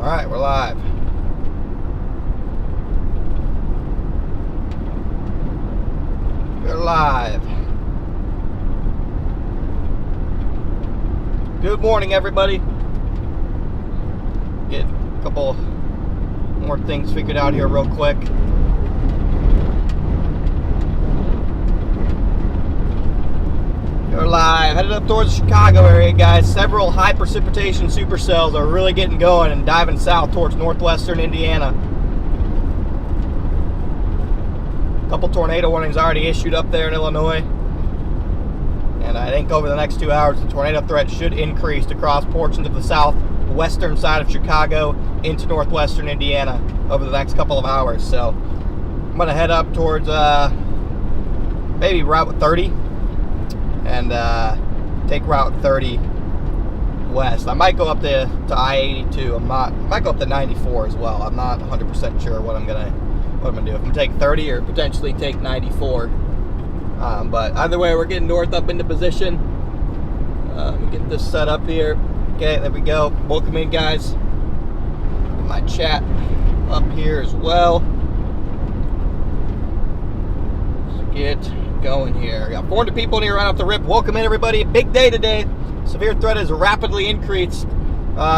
All right, we're live. We're live. Good morning, everybody. Get a couple more things figured out here real quick. We're live, headed up towards the Chicago area, guys. Several high precipitation supercells are really getting going and diving south towards northwestern Indiana. A couple tornado warnings already issued up there in Illinois. And I think over the next 2 hours, the tornado threat should increase across portions of the southwestern side of Chicago into northwestern Indiana over the next couple of hours. So I'm going to head up towards maybe Route 30. And take Route 30 west. I might go up to I-82. I might go up to 94 as well. I'm not 100% sure what I'm gonna do. If I'm gonna take 30 or potentially take 94. But either way, we're getting north up into position. Let me get this set up here. Okay, there we go. Welcome in, guys. Get my chat up here as well. Let's get going here. We got 400 people in here right off the rip. Welcome in, everybody. Big day today. Severe threat has rapidly increased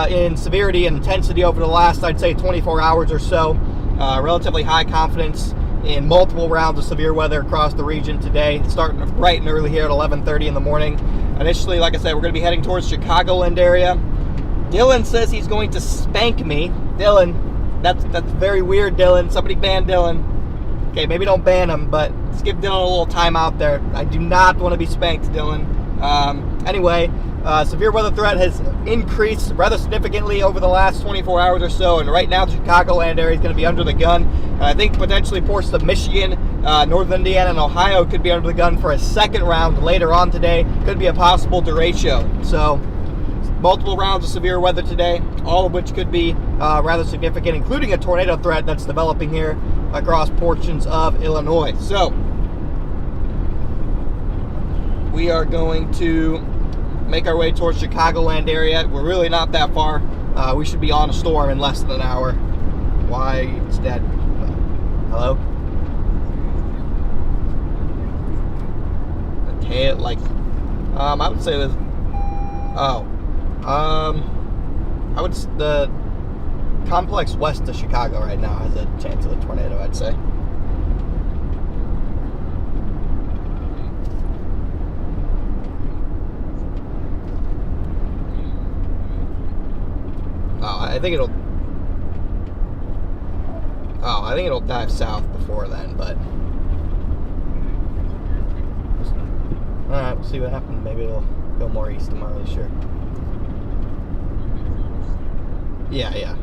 in severity and intensity over the last, I'd say, 24 hours or so. Relatively high confidence in multiple rounds of severe weather across the region today, starting bright and early here at 11:30 in the morning. Initially, like I said, we're going to be heading towards Chicagoland area. Dylan says he's going to spank me. Dylan, that's very weird, Dylan. Somebody ban Dylan. Okay, maybe don't ban him, but let's give Dylan a little time out there. I do not want to be spanked, Dylan. Anyway, severe weather threat has increased rather significantly over the last 24 hours or so, and right now the Chicagoland area is going to be under the gun. And I think potentially portions of Michigan, northern Indiana, and Ohio could be under the gun for a second round later on today. Could be a possible derecho. So, multiple rounds of severe weather today, all of which could be rather significant, including a tornado threat that's developing here across portions of Illinois. So, we are going to make our way towards Chicagoland area. We're really not that far. We should be on a storm in less than an hour. Why? It's dead. Hello? The tail, like, I would say this. Oh. The complex west of Chicago right now has a chance of a tornado, I'd say. I think it'll dive south before then, but alright, we'll see what happens. Maybe it'll go more east, I'm not really sure. Yeah.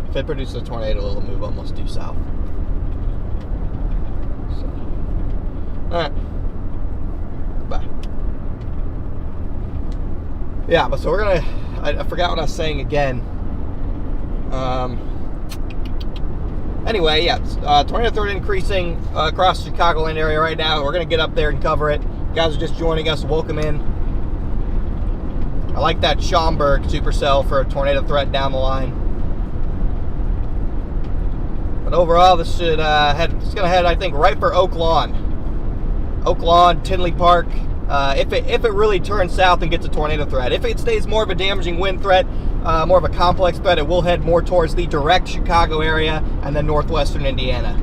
If it produces a tornado, it'll move almost due south. So, alright. Bye. Yeah, but so we're gonna, I forgot what I was saying again. Anyway, yeah, tornado threat increasing across the Chicagoland area right now. We're gonna get up there and cover it. You guys are just joining us. Welcome in. I like that Schaumburg supercell for a tornado threat down the line. But overall, this should it's going to head, I think, right for Oak Lawn. Oak Lawn, Tinley Park. If it really turns south and gets a tornado threat. If it stays more of a damaging wind threat, more of a complex threat, it will head more towards the direct Chicago area and then northwestern Indiana.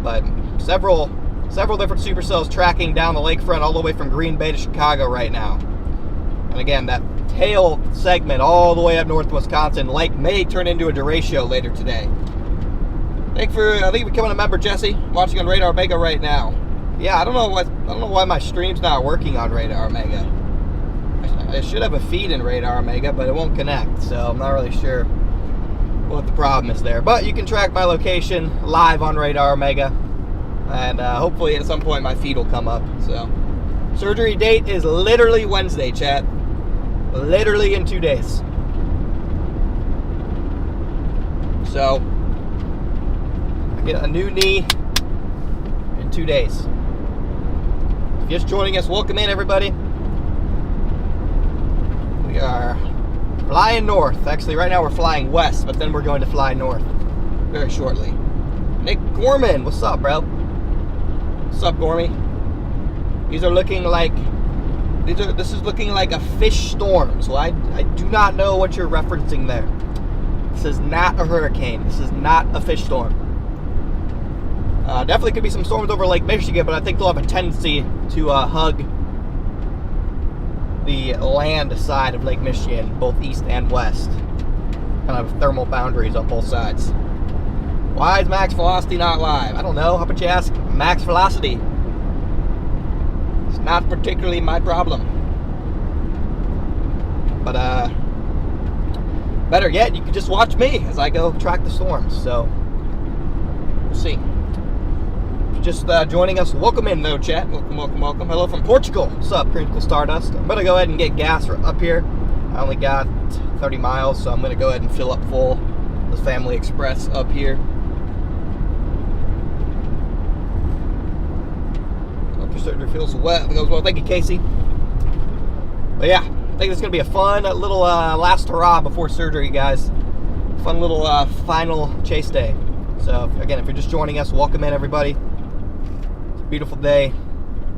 But several different supercells tracking down the lakefront all the way from Green Bay to Chicago right now. And again, that tail segment all the way up north Wisconsin may turn into a derecho later today. Thank you for becoming a member, Jesse. Watching on Radar Omega right now. Yeah, I don't know why my stream's not working on Radar Omega. I should have a feed in Radar Omega, but it won't connect, so I'm not really sure what the problem is there. But you can track my location live on Radar Omega, and hopefully at some point my feed will come up. So, surgery date is literally Wednesday, chat. Literally in 2 days. So, I get a new knee in 2 days. If you're just joining us, welcome in, everybody. We are Flying north. Actually, right now we're flying west, but then we're going to fly north very shortly. Nick Gorman, what's up, bro? What's up, Gormy? These are looking like this is looking like a fish storm. So I do not know what you're referencing there. This is not a hurricane. This is not a fish storm. Definitely could be some storms over Lake Michigan, but I think they'll have a tendency to hug the land side of Lake Michigan, both east and west. Kind of thermal boundaries on both sides. Why is max velocity not live? I don't know. How about you ask Max Velocity? It's not particularly my problem. But better yet, you can just watch me as I go track the storms. So we'll see. Just joining us, welcome in though, chat. Welcome. Hello from Portugal. What's up, Critical Stardust? I'm gonna go ahead and get gas up here. I only got 30 miles, so I'm gonna go ahead and fill up full the Family Express up here. Hope your surgery feels wet. It goes well. Thank you, Casey. But yeah, I think it's gonna be a fun little last hurrah before surgery, guys. Fun little final chase day. So again, if you're just joining us, welcome in, everybody. Beautiful day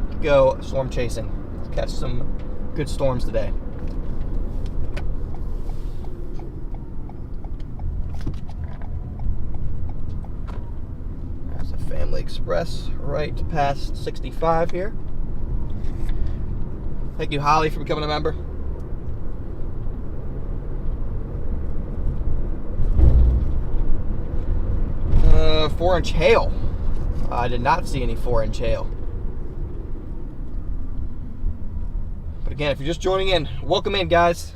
to go storm chasing. Let's catch some good storms today. There's a Family Express right past 65 here. Thank you, Holly, for becoming a member. Uh, 4-inch hail. I did not see any 4-inch hail. But again, if you're just joining in, welcome in, guys.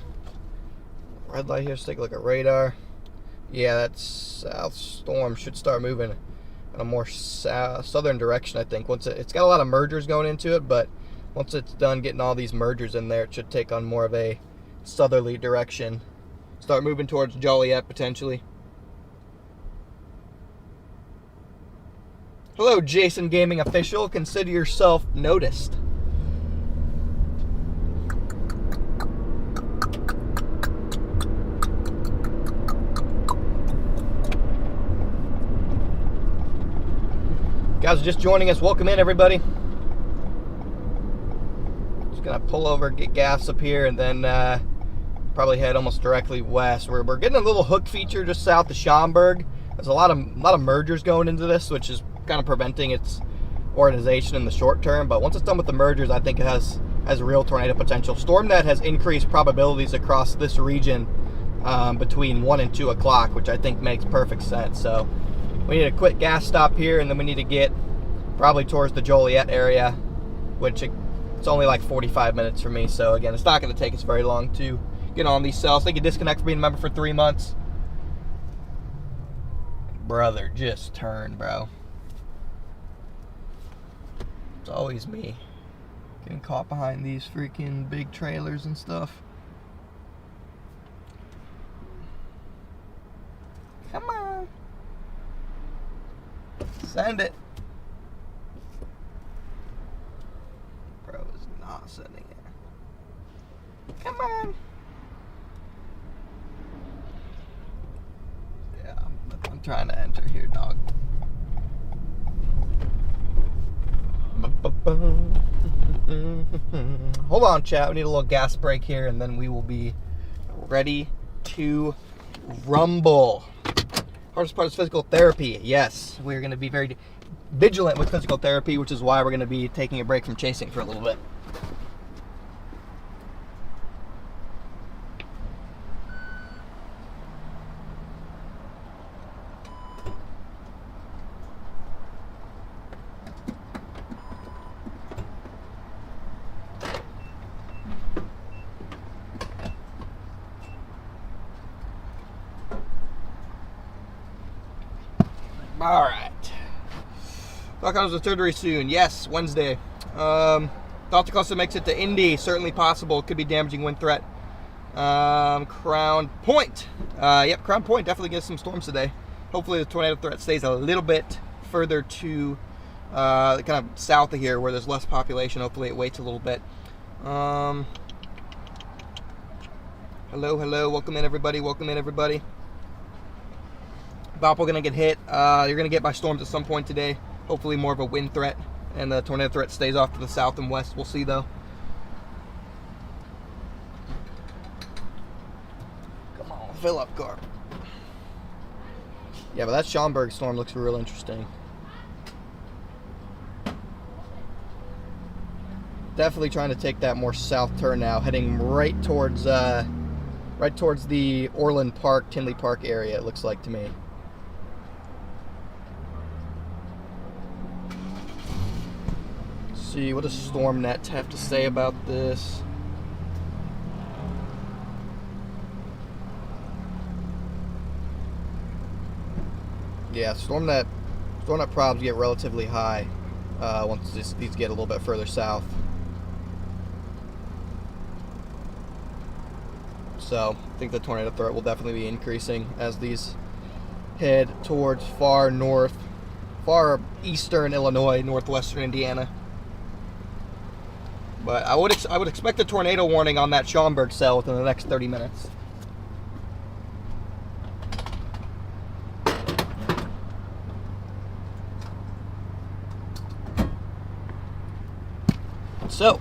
Red light here, let's take a look at radar. Yeah, that south storm should start moving in a more southern direction, I think. Once it's got a lot of mergers going into it, but once it's done getting all these mergers in there, it should take on more of a southerly direction. Start moving towards Joliet, potentially. Hello, Jason Gaming Official. Consider yourself noticed. Guys, just joining us. Welcome in, everybody. Just gonna pull over, get gas up here, and then probably head almost directly west. We're getting a little hook feature just south of Schaumburg. There's a lot of mergers going into this, which is kind of preventing its organization in the short term. But once it's done with the mergers, I think it has real tornado potential. StormNet has increased probabilities across this region between 1 and 2 o'clock, which I think makes perfect sense. So we need a quick gas stop here, and then we need to get probably towards the Joliet area, which it's only like 45 minutes for me. So again, it's not going to take us very long to get on these cells. Thank you, Disconnect, for being a member for 3 months. Brother, just turn, bro. It's always me getting caught behind these freaking big trailers and stuff. Come on. Send it. Bro is not sending it. Come on. Yeah, I'm trying to enter here, dog. Hold on, chat. We need a little gas break here, and then we will be ready to rumble. Hardest part is physical therapy. Yes, we're going to be very vigilant with physical therapy, which is why we're going to be taking a break from chasing for a little bit. All right. Thought comes with surgery soon. Yes, Wednesday. Thought the cluster makes it to Indy. Certainly possible. Could be damaging wind threat. Crown Point. Yep, Crown Point definitely gets some storms today. Hopefully the tornado threat stays a little bit further to kind of south of here where there's less population. Hopefully it waits a little bit. Hello, Hello, hello. Welcome in, everybody. Welcome in, everybody. Valpo going to get hit. You're going to get by storms at some point today. Hopefully more of a wind threat. And the tornado threat stays off to the south and west. We'll see, though. Come on, fill up, car. Yeah, but that Schaumburg storm looks real interesting. Definitely trying to take that more south turn now, heading right towards the Orland Park, Tinley Park area, it looks like to me. Let's see, what does StormNet have to say about this? Yeah, StormNet probs get relatively high once these get a little bit further south. So I think the tornado threat will definitely be increasing as these head towards far eastern Illinois, northwestern Indiana. But I would expect a tornado warning on that Schaumburg cell within the next 30 minutes. So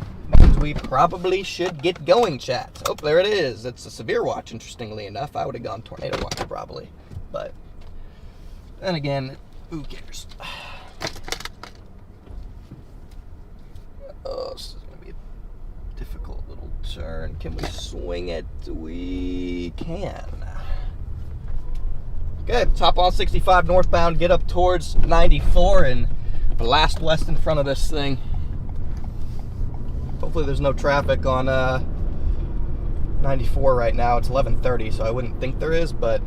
we probably should get going, chat. Oh, there it is. It's a severe watch, interestingly enough. I would have gone tornado watch, probably. But then again, who cares? Oh, this is going to be a difficult little turn. Can we swing it? We can. Okay, top on 65 northbound, get up towards 94 and blast west in front of this thing. Hopefully there's no traffic on 94 right now. It's 11:30, so I wouldn't think there is, but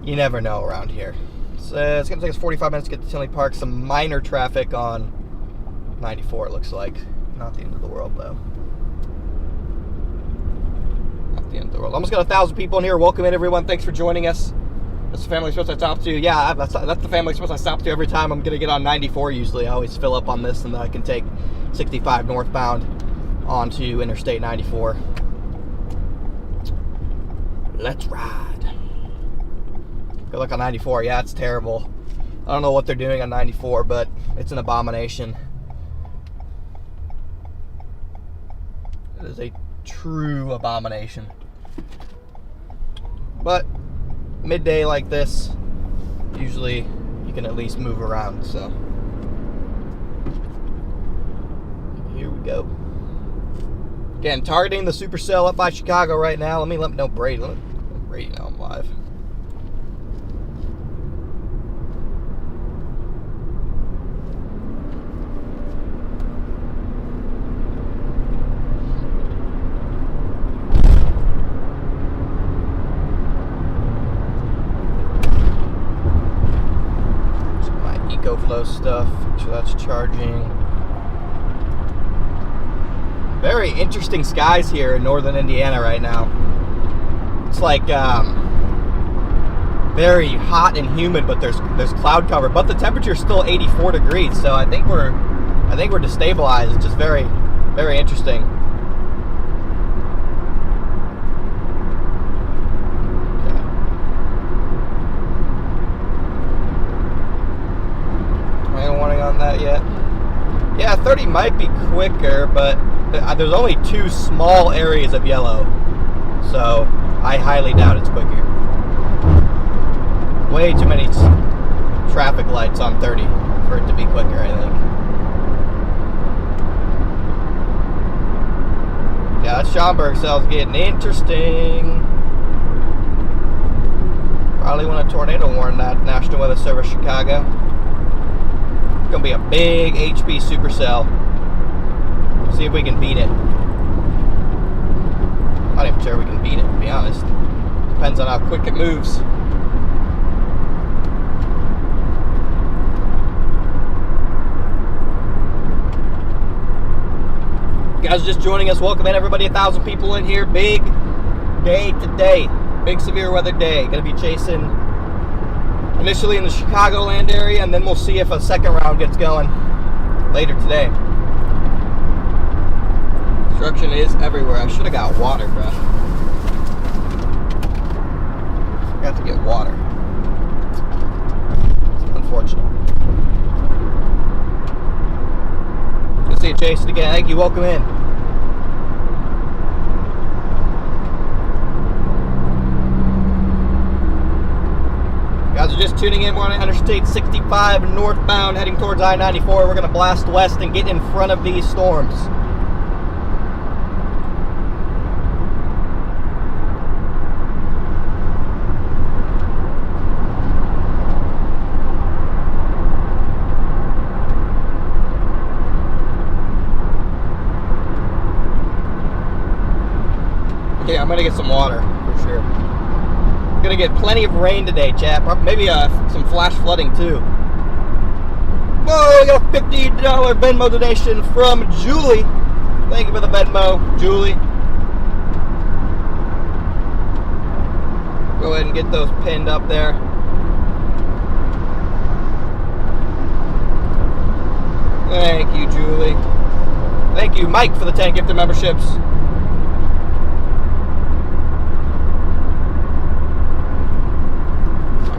you never know around here. So it's going to take us 45 minutes to get to Tinley Park. Some minor traffic on 94, it looks like. Not the end of the world, though. Not the end of the world. Almost got 1,000 people in here. Welcome in, everyone. Thanks for joining us. That's the family express I stop to. Yeah, that's the family express I stop to every time I'm going to get on 94 usually. I always fill up on this, and then I can take 65 northbound onto Interstate 94. Let's ride. Good luck on 94. Yeah, it's terrible. I don't know what they're doing on 94, but it's an abomination. It is a true abomination. But midday like this, usually you can at least move around, so here we go. Again, targeting the supercell up by Chicago right now. Let me know Brady. Let Brady know I'm live. Flow stuff, make sure that's charging. Very interesting skies here in northern Indiana right now. It's like very hot and humid, but there's cloud cover, but the temperature is still 84 degrees, so I think we're destabilized. It's just very, very interesting. That yet. Yeah, 30 might be quicker, but there's only 2 small areas of yellow, so I highly doubt it's quicker. Way too many traffic lights on 30 for it to be quicker, I think. Yeah, that Schaumburg cell's getting interesting. Probably want a tornado warn, that National Weather Service Chicago. It's going to be a big HP supercell. See if we can beat it. I'm not even sure we can beat it, to be honest. Depends on how quick it moves. You guys just joining us, welcome in everybody. 1,000 people in here. Big day today. Big severe weather day. Going to be chasing initially in the Chicagoland area, and then we'll see if a second round gets going later today. Construction is everywhere. I should have got water, bro. Got to get water. Unfortunate. Good to see you, Jason, again. Thank you. Welcome in. Guys are just tuning in. We're on Interstate 65 northbound, heading towards I-94. We're going to blast west and get in front of these storms. Okay, I'm going to get some water for sure. Gonna get plenty of rain today, chat. Maybe some flash flooding too. Whoa, we got a $50 Venmo donation from Julie. Thank you for the Venmo, Julie. Go ahead and get those pinned up there. Thank you, Julie. Thank you, Mike, for the 10 gifted memberships.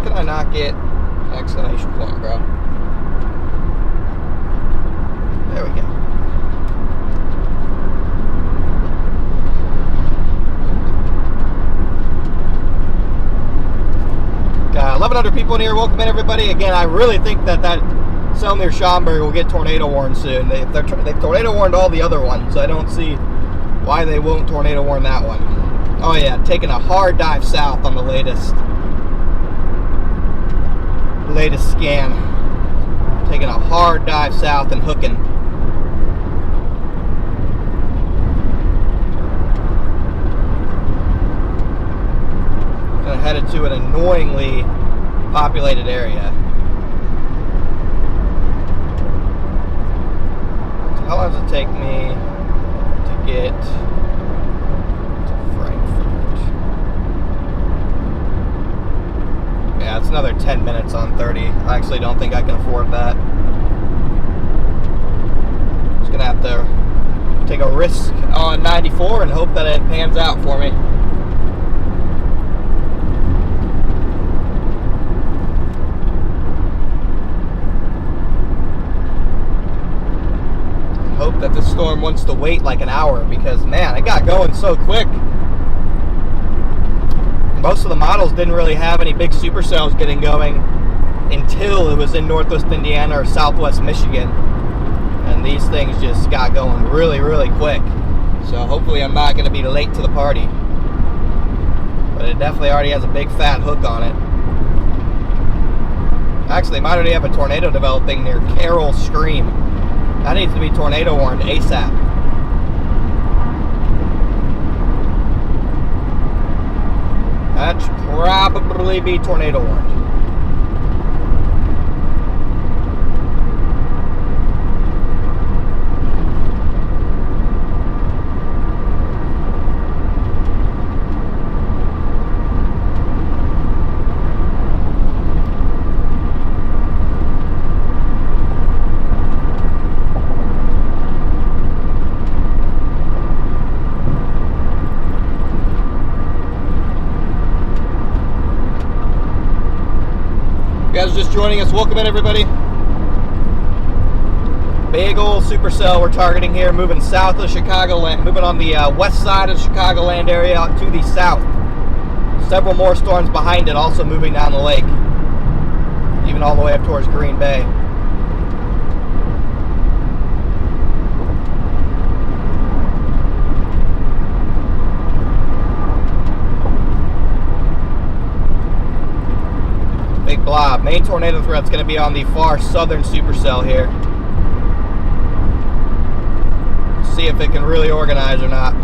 I not get an exclamation point, bro? There we go. Got 1,100 people in here. Welcome in, everybody. Again, I really think that Selmir Schomburg will get tornado warned soon. They've tornado warned all the other ones. I don't see why they won't tornado warn that one. Oh yeah, taking a hard dive south on the latest scan. Taking a hard dive south and hooking. Gonna headed to an annoyingly populated area. So how long does it take me to get to Frankfurt? Yeah, it's another 10 minutes on 30. I actually don't think I can afford that. Just gonna have to take a risk on 94 and hope that it pans out for me. Hope that this storm wants to wait like an hour because, man, it got going so quick. Most of the models didn't really have any big supercells getting going until it was in northwest Indiana or southwest Michigan. And these things just got going really, really quick. So hopefully I'm not going to be late to the party. But it definitely already has a big fat hook on it. Actually, it might already have a tornado developing near Carroll Stream. That needs to be tornado warned ASAP. That should probably be tornado warned. Just joining us, welcome in, everybody. Big old supercell we're targeting here, moving south of Chicagoland, moving on the west side of the Chicagoland area out to the south. Several more storms behind it, also moving down the lake, even all the way up towards Green Bay. Big blob. Main tornado threat's going to be on the far southern supercell here. See if it can really organize or not.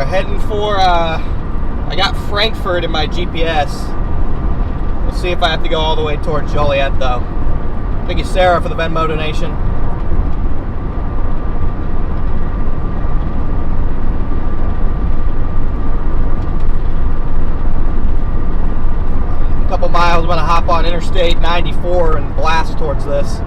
Heading for, I got Frankfurt in my GPS. We'll See if I have to go all the way towards Joliet, though. Thank you, Sarah, for the Venmo donation. A couple miles, I'm going to hop on Interstate 94 and blast towards this.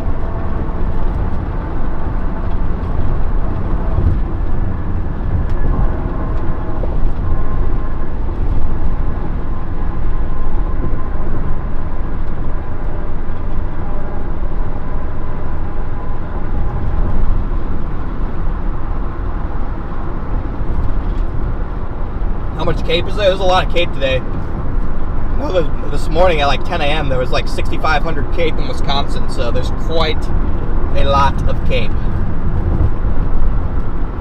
How much CAPE is there? There's a lot of CAPE today. I know that this morning at like 10 a.m. there was like 6,500 CAPE in Wisconsin, so there's quite a lot of CAPE.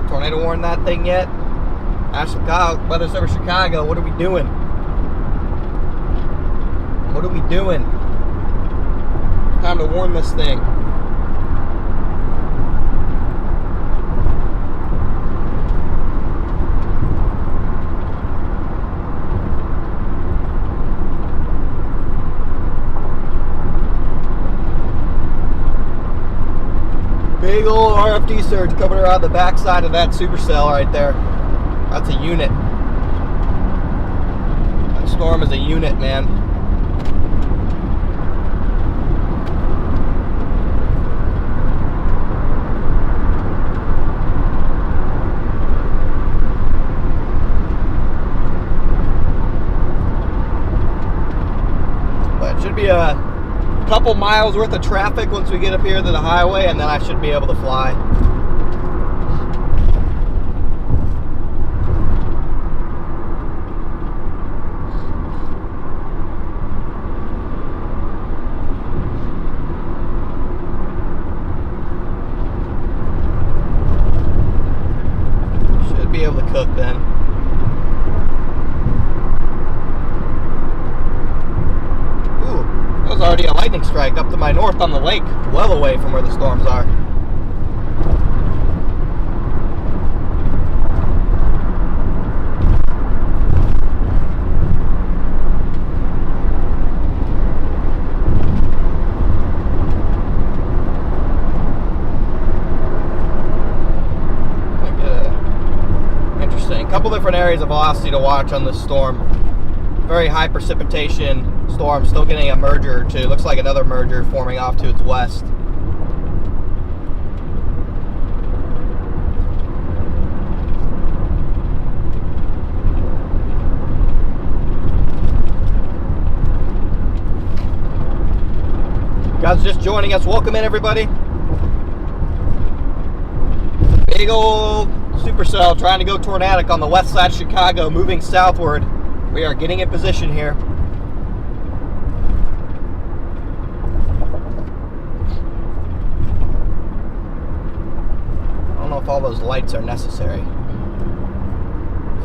Tornado warned that thing yet? Chicago, Weather Service Chicago, what are we doing? What are we doing? Time to warn this thing. Big old RFD surge coming around the backside of that supercell right there. That's a unit. That storm is a unit, man. But it should be a couple miles worth of traffic once we get up here to the highway, and then I should be able to fly. Should be able to cook then. Already a lightning strike up to my north on the lake, well away from where the storms are. Interesting. A couple different areas of velocity to watch on this storm. Very high precipitation storm, still getting a merger or two. Looks like another merger forming off to its west. Guys just joining us, welcome in everybody. Big old supercell trying to go tornadic on the west side of Chicago, moving southward. We are getting in position here. I don't know if all those lights are necessary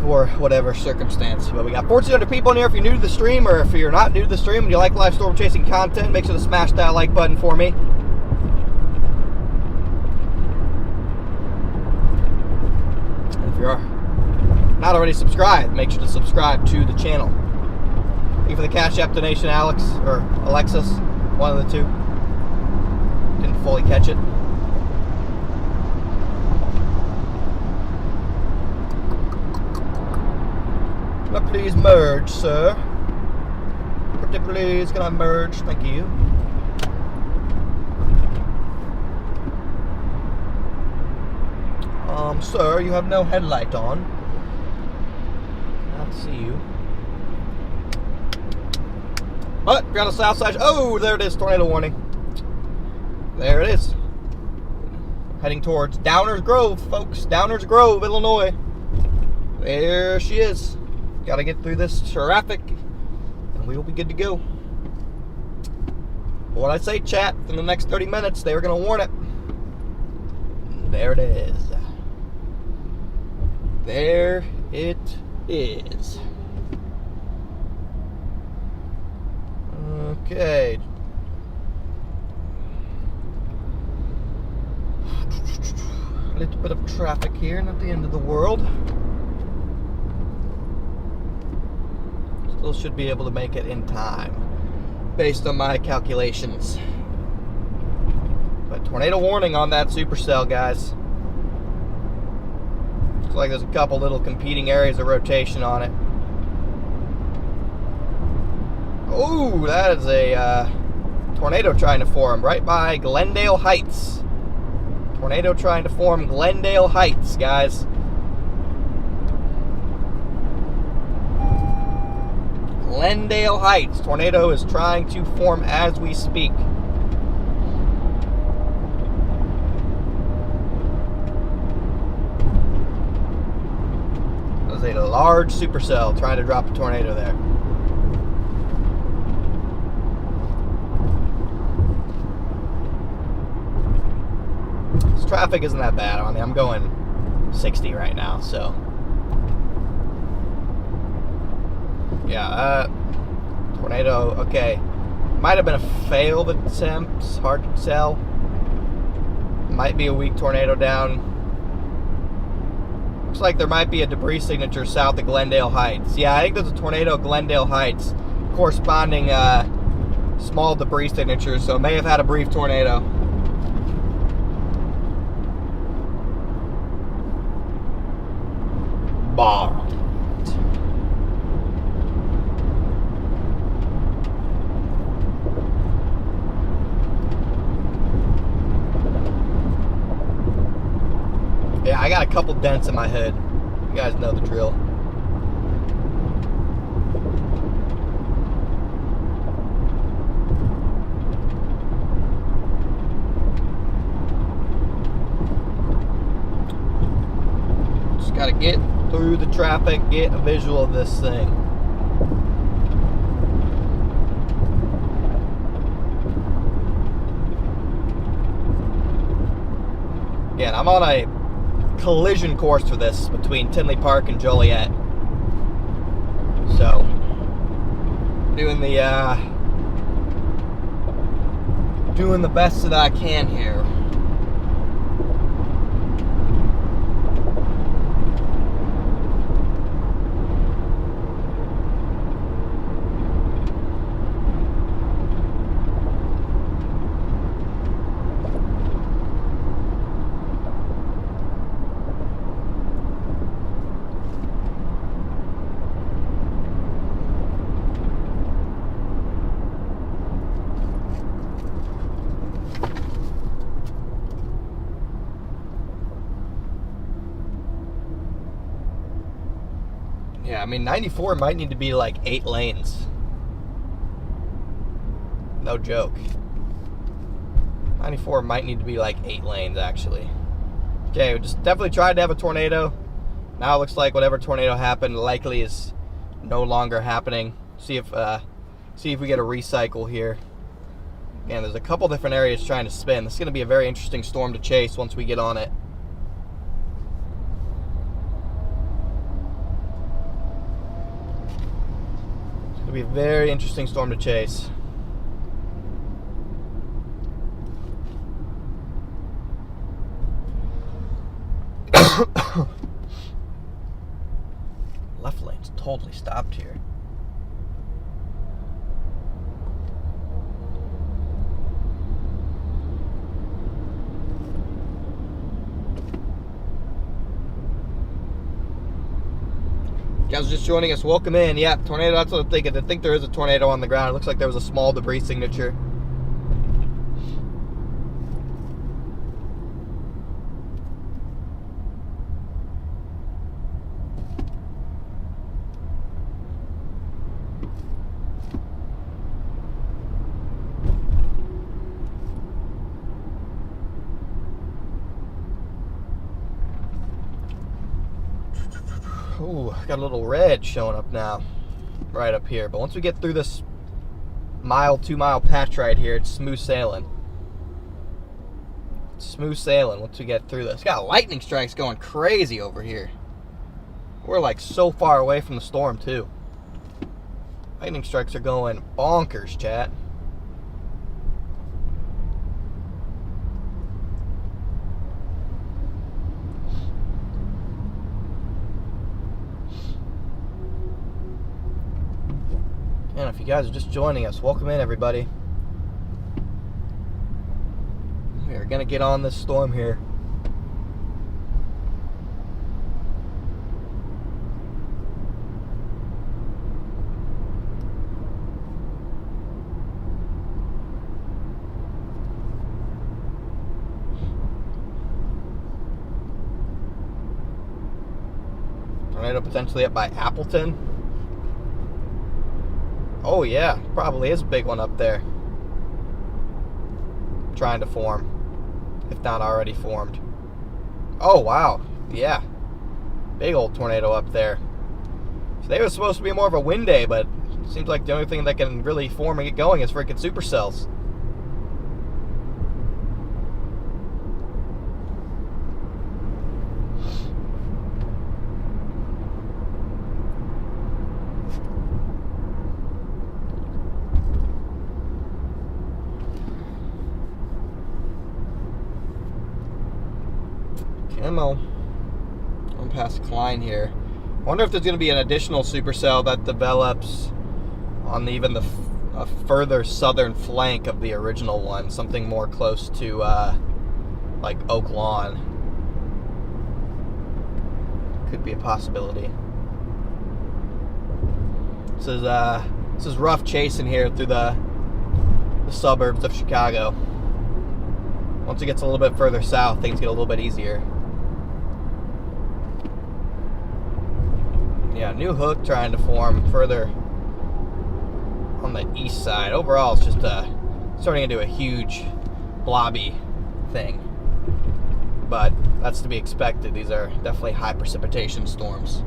for whatever circumstance, but we got 1,400 people in here. If you're new to the stream, or if you're not new to the stream and you like live storm chasing content, make sure to smash that like button for me. And if you're not already subscribed, make sure to subscribe to the channel. Thank you for the Cash App donation, Alex, or Alexis, one of the two. Didn't fully catch it. Can I please merge, sir? Pretty please, can I merge? Thank you. Sir, you have no headlight on. Can't see you. But if you're on the south side, oh, there it is, tornado warning. There it is. Heading towards Downers Grove, folks. Downers Grove, Illinois. There she is. Got to get through this traffic, and we will be good to go. What I say, chat, in the next 30 minutes, they were going to warn it. There it is. There it is. Okay. A little bit of traffic here, not the end of the world. Still should be able to make it in time. based on my calculations. But tornado warning on that supercell, guys. Looks like there's a couple little competing areas of rotation on it. Oh, that is a tornado trying to form right by Glendale Heights. Tornado trying to form Glendale Heights, guys. Glendale Heights. Tornado is trying to form as we speak. That was a large supercell trying to drop a tornado there. This traffic isn't that bad. I mean, I'm going 60 right now, so. Yeah, tornado, okay. Might have been a failed attempt, hard to tell. Might be a weak tornado down. Looks like there might be a debris signature south of Glendale Heights. Yeah, I think there's a tornado at Glendale Heights, corresponding small debris signature, so may have had a brief tornado. Bar. Yeah, I got a couple dents in my hood. You guys know the drill. Just gotta get through the traffic, get a visual of this thing. Again, I'm on a collision course for this between Tinley Park and Joliet. So, doing the best that I can here. Yeah, I mean, 94 might need to be like 8 lanes. No joke. 94 might need to be like 8 lanes, actually. Okay, we just definitely tried to have a tornado. Now it looks like whatever tornado happened likely is no longer happening. See if we get a recycle here. Again, there's a couple different areas trying to spin. This is going to be a very interesting storm to chase once we get on it. Be a very interesting storm to chase. Left lane's totally stopped here. Guys just joining us, welcome in. Yeah, tornado, that's what I'm thinking. I think there is a tornado on the ground. It looks like there was a small debris signature. Ooh, got a little red showing up now, right up here. But once we get through this 2-mile patch right here, it's smooth sailing. Smooth sailing once we get through this. Got lightning strikes going crazy over here. We're like so far away from the storm too. Lightning strikes are going bonkers, chat. And if you guys are just joining us, welcome in, everybody. We're gonna get on this storm here. Tornado potentially up by Appleton. Oh yeah, probably is a big one up there. Trying to form, if not already formed. Oh wow, yeah. Big old tornado up there. Today was supposed to be more of a wind day, but it seems like the only thing that can really form and get going is freaking supercells. Camo. I'm past Klein here. I wonder if there's going to be an additional supercell that develops on even a further southern flank of the original one. Something more close to like Oak Lawn. Could be a possibility. This is rough chasing here through the suburbs of Chicago. Once it gets a little bit further south, things get a little bit easier. Yeah, new hook trying to form further on the east side. Overall, it's just starting into a huge blobby thing. But that's to be expected. These are definitely high precipitation storms.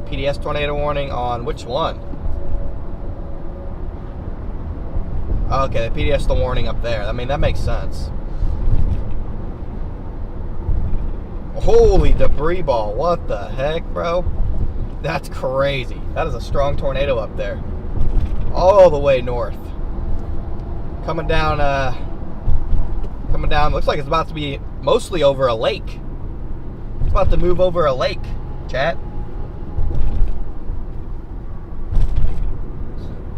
PDS tornado warning on which one? Okay, the PDS the warning up there. I mean, that makes sense. Holy debris ball. What the heck, bro? That's crazy. That is a strong tornado up there. All the way north. Coming down, looks like it's about to be mostly over a lake. It's about to move over a lake, chat.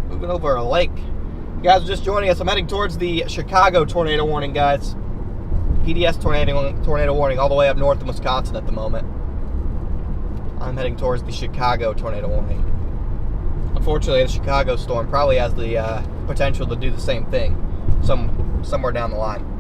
Moving over a lake. You guys are just joining us. I'm heading towards the Chicago tornado warning, guys. PDS tornado warning all the way up north in Wisconsin at the moment. I'm heading towards the Chicago tornado warning. Unfortunately, the Chicago storm probably has the potential to do the same thing somewhere down the line.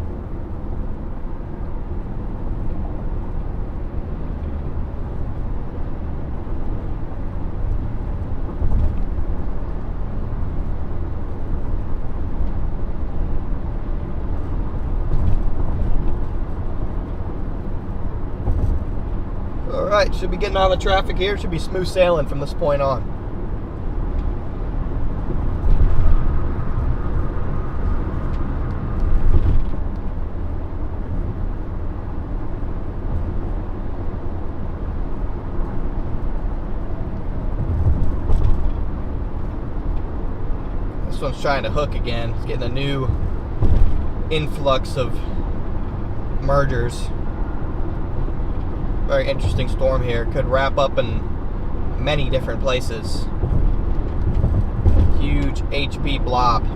Alright, should be getting out of the traffic here. Should be smooth sailing from this point on. This one's trying to hook again. It's getting a new influx of mergers. Very interesting storm here. Could wrap up in many different places. Huge HP blob.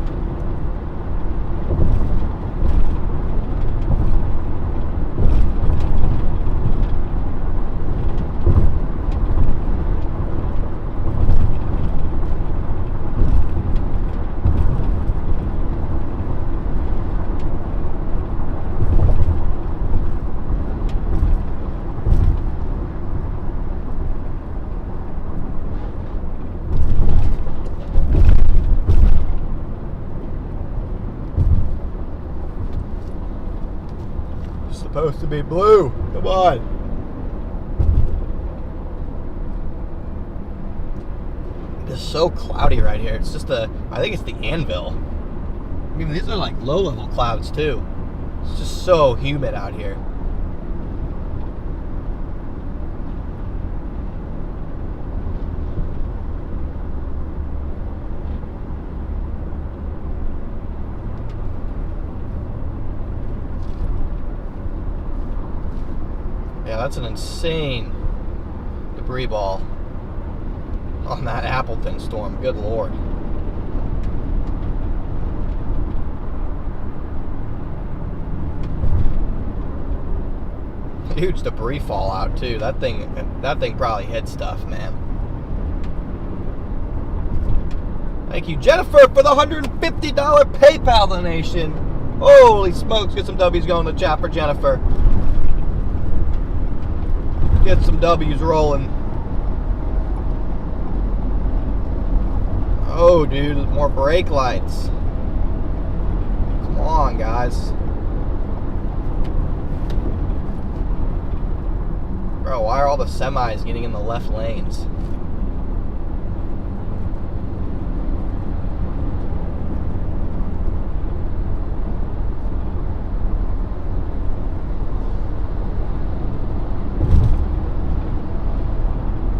Supposed to be blue. Come on. It is so cloudy right here. It's just I think it's the anvil. I mean, these are like low-level clouds too. It's just so humid out here. Yeah, that's an insane debris ball on that Appleton storm. Good Lord. huge debris fallout too. That thing probably hit stuff, man. Thank you, Jennifer, for the $150 PayPal donation. Holy smokes, get some W's going in the chat for Jennifer. Get some W's rolling. Oh, dude, more brake lights. Come on, guys. Bro, why are all the semis getting in the left lanes?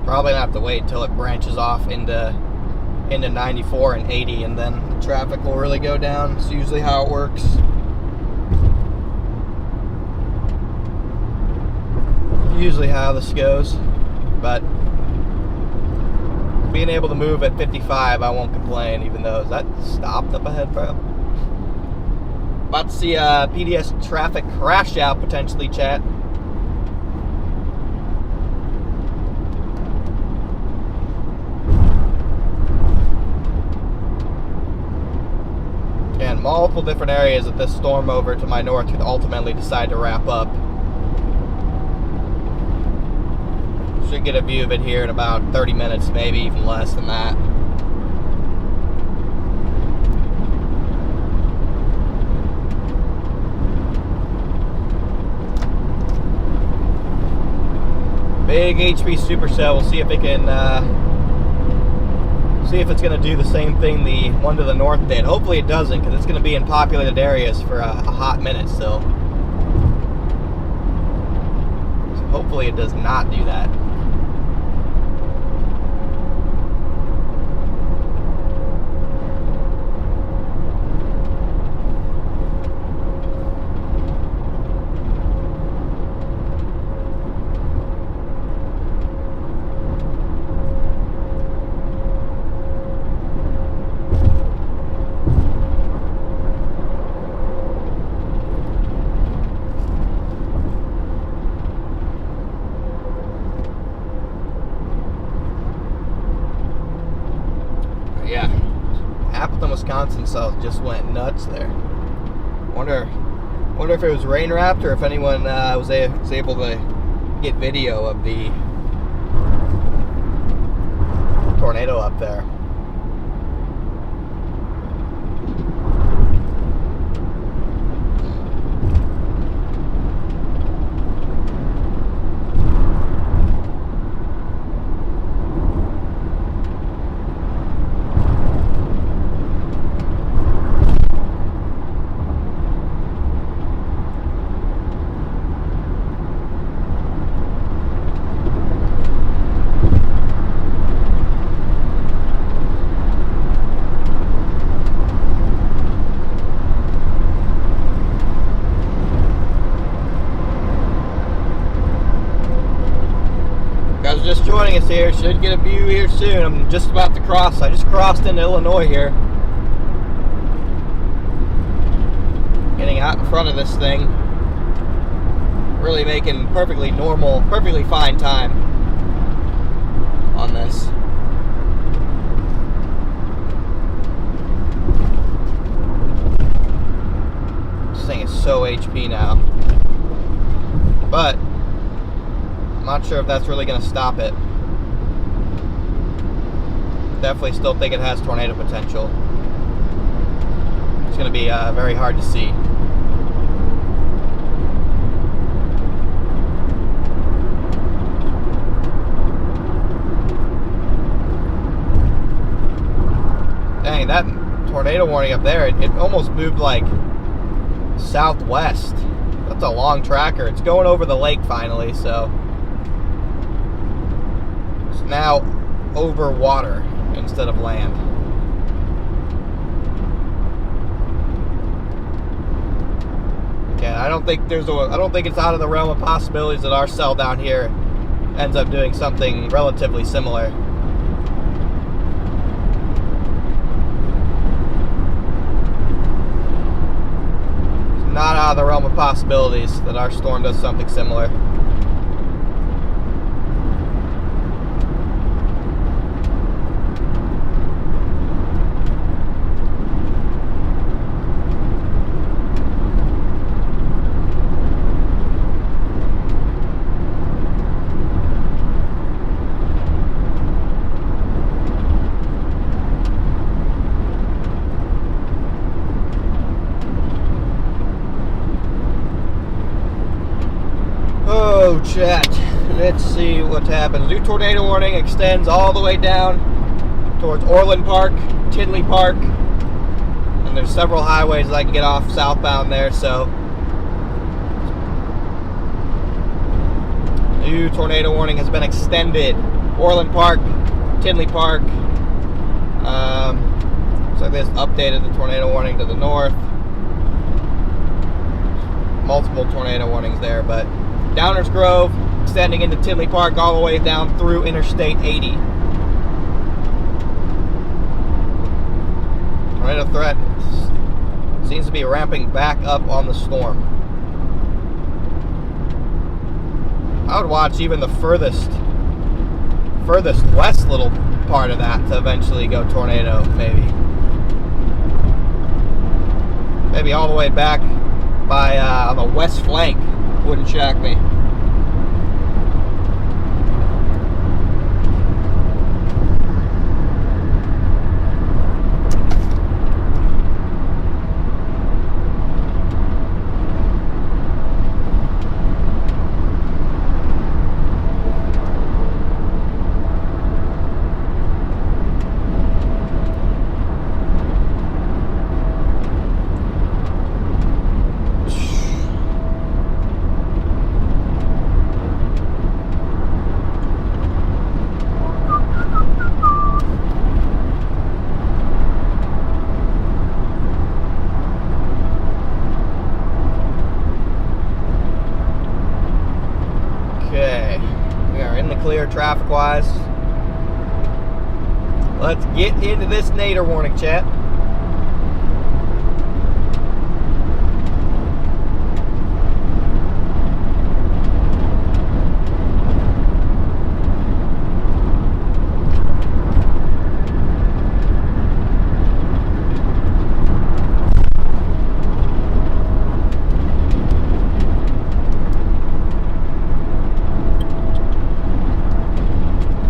Probably gonna have to wait until it branches off into 94 and 80, and then the traffic will really go down. It's usually how it works. Usually how this goes, but being able to move at 55, I won't complain. Even though, is that stopped up ahead, bro? About to see PDS traffic crash out potentially, chat. And multiple different areas that this storm over to my north could ultimately decide to wrap up. Should get a view of it here in about 30 minutes, maybe even less than that. Big HP supercell. We'll see if it can see if it's going to do the same thing the one to the north did. Hopefully it doesn't, because it's going to be in populated areas for a hot minute still. So hopefully it does not do that. Wisconsin South just went nuts there. Wonder if it was rain wrapped or if anyone was able to get video of the tornado up there. Just joining us here, should get a view here soon. I'm just about to cross. I just crossed into Illinois here. Getting out in front of this thing. Really making perfectly normal, perfectly fine time on this. This thing is so HP now. But I'm not sure if that's really going to stop it. Definitely still think it has tornado potential. It's going to be very hard to see. Dang, that tornado warning up there, it almost moved like southwest. That's a long tracker. It's going over the lake finally, so now over water instead of land. Again, I don't think it's out of the realm of possibilities that our cell down here ends up doing something relatively similar. It's not out of the realm of possibilities that our storm does something similar. So, chat, let's see what happens. New tornado warning extends all the way down towards Orland Park, Tinley Park, and there's several highways that I can get off southbound there, so. New tornado warning has been extended. Orland Park, Tinley Park. So this updated the tornado warning to the north. Multiple tornado warnings there, but Downers Grove extending into Tinley Park all the way down through Interstate 80. Tornado threat seems to be ramping back up on the storm. I would watch even the furthest west little part of that to eventually go tornado, maybe all the way back by on the west flank. Wouldn't shock me. Traffic wise, let's get into this nadir warning, chat.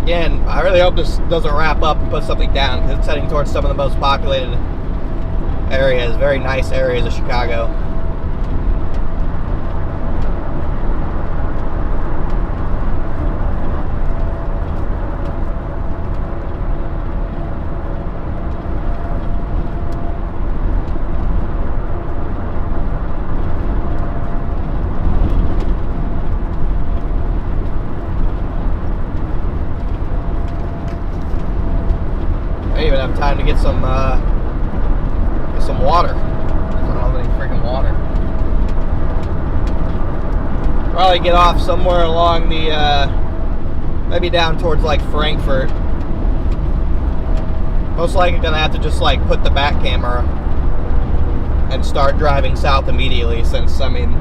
Again, I really hope this doesn't wrap up and put something down, because it's heading towards some of the most populated areas, very nice areas of Chicago. Even have time to get some water. I don't have any freaking water. Probably get off somewhere along the maybe down towards like Frankfurt. Most likely gonna have to just like put the back camera and start driving south immediately, since I mean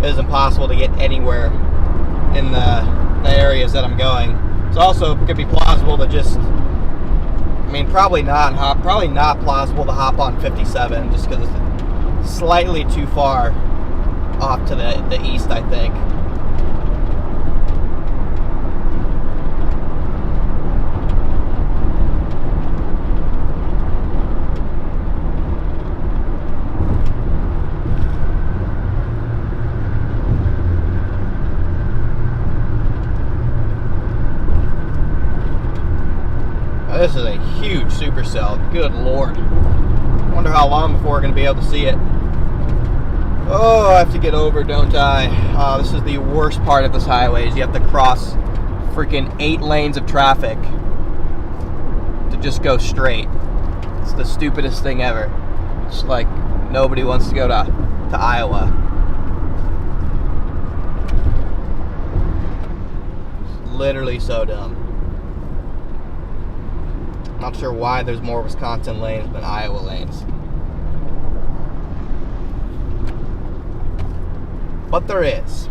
it is impossible to get anywhere in the areas that I'm going. It's also could be plausible to just, I mean, probably not plausible to hop on 57, just because it's slightly too far off to the east, I think. This is a huge supercell. Good Lord. Wonder how long before we're going to be able to see it. Oh, I have to get over, don't I? This is the worst part of this highway, is you have to cross freaking 8 lanes of traffic to just go straight. It's the stupidest thing ever. It's like nobody wants to go to Iowa. It's literally so dumb. Not sure why there's more Wisconsin lanes than Iowa lanes. But there is.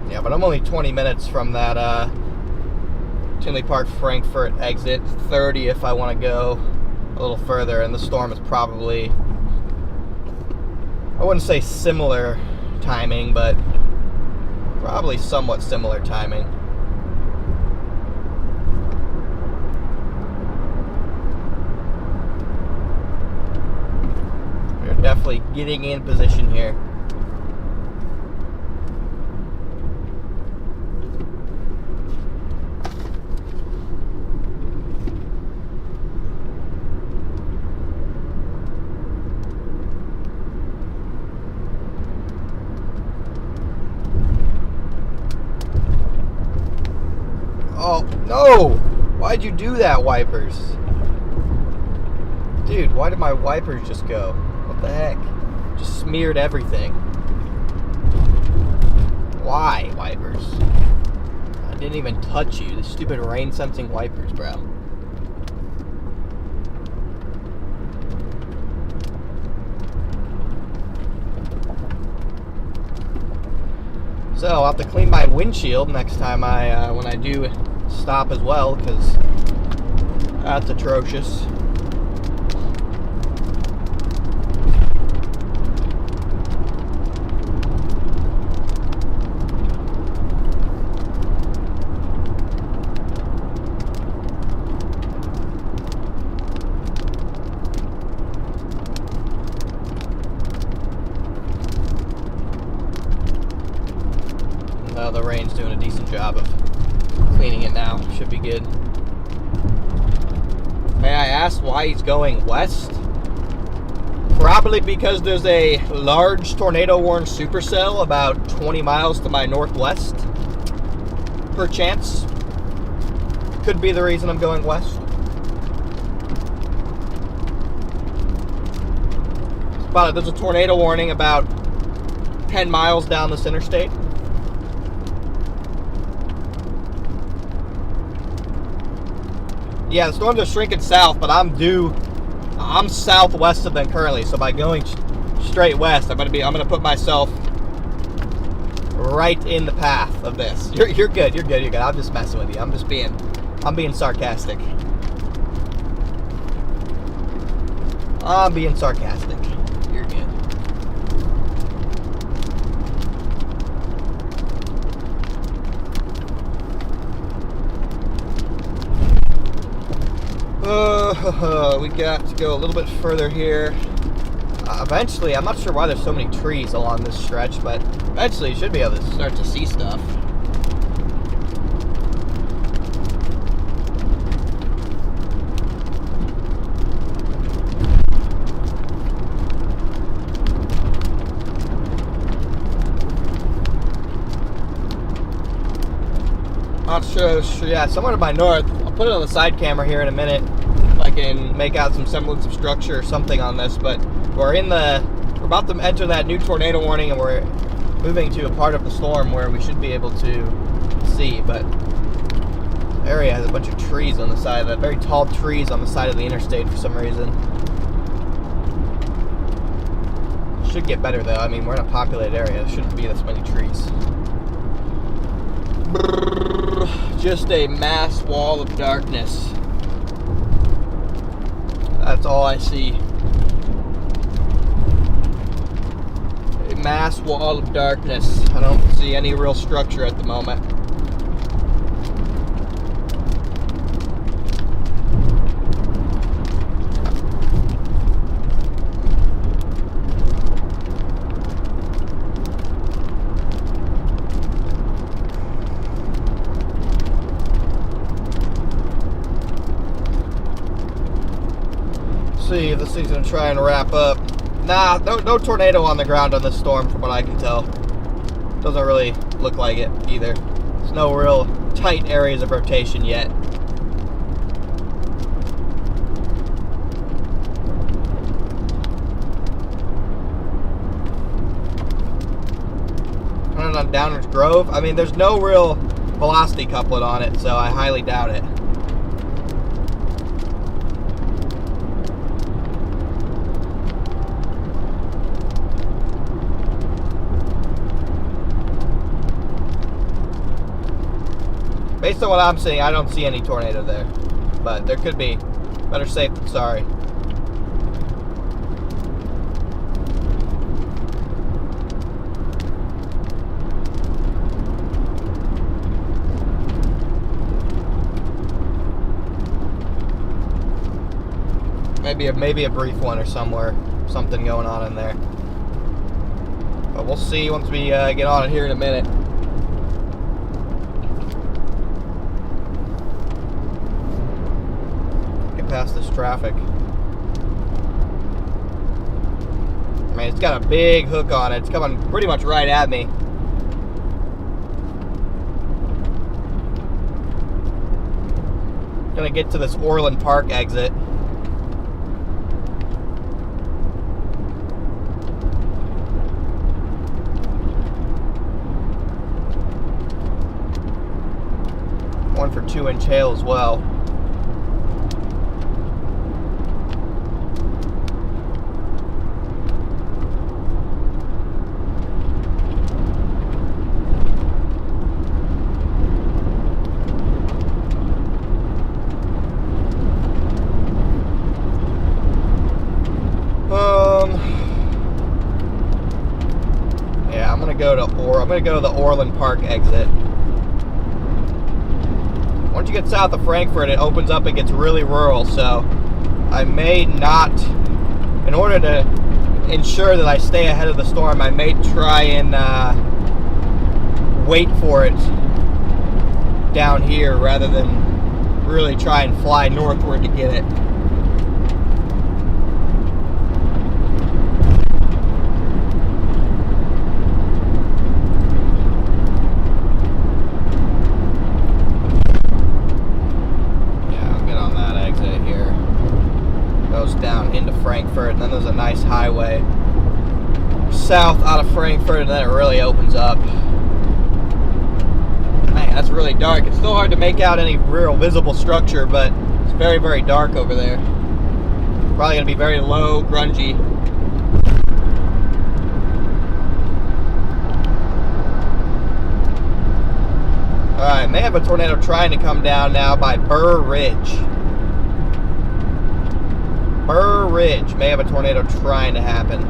Yeah, but I'm only 20 minutes from that Tinley Park Frankfurt exit. 30 if I want to go a little further, and the storm is probably, I wouldn't say similar timing, but probably somewhat similar timing. definitely getting in position here. Oh, no! Why'd you do that, wipers? Dude, why did my wipers just go? What the heck? Just smeared everything. Why, wipers? I didn't even touch you. The stupid rain-sensing wipers, bro. So I'll have to clean my windshield next time when I do stop as well, because that's atrocious. The rain's doing a decent job of cleaning it now. Should be good. May I ask why he's going west? Probably because there's a large tornado-warned supercell about 20 miles to my northwest. Perchance. Could be the reason I'm going west. There's a tornado warning about 10 miles down this interstate. Yeah, the storms are shrinking south, but I'm southwest of them currently, so by going straight west, I'm gonna put myself right in the path of this. You're good. I'm just messing with you. I'm being sarcastic. I'm being sarcastic. You're good. We got to go a little bit further here. Eventually, I'm not sure why there's so many trees along this stretch, but eventually you should be able to start to see stuff. Not sure, yeah, somewhere to my north. I'll put it on the side camera here in a minute if I can make out some semblance of structure or something on this, but we're about to enter that new tornado warning, and we're moving to a part of the storm where we should be able to see, but this area has a bunch of trees on the side of that, very tall trees on the side of the interstate for some reason. Should get better though. I mean, we're in a populated area. There shouldn't be this many trees. Just a mass wall of darkness. That's all I see. A mass wall of darkness. I don't see any real structure at the moment. See if this thing's gonna try and wrap up. Nah, no tornado on the ground on this storm from what I can tell. Doesn't really look like it either. There's no real tight areas of rotation yet. Turn it on Downers Grove. I mean, there's no real velocity couplet on it, so I highly doubt it. Based on what I'm seeing, I don't see any tornado there. But there could be. Better safe than sorry. Maybe a brief one or something something going on in there. But we'll see once we get on it here in a minute. Get past this traffic. I mean, it's got a big hook on it. It's coming pretty much right at me. Gonna get to this Orland Park exit. One for 2-inch hail as well. Yeah, I'm gonna go to the Orland Park exit. Once you get south of Frankfurt, it opens up and gets really rural, so I may not, in order to ensure that I stay ahead of the storm, I may try and wait for it down here rather than really try and fly northward to get it. Down into Frankfurt, and then there's a nice highway south out of Frankfurt, and then it really opens up. Man, that's really dark. It's still hard to make out any real visible structure, but it's very, very dark over there. Probably going to be very low, grungy. Alright, may have a tornado trying to come down now by Burr Ridge. Burr Ridge may have a tornado trying to happen.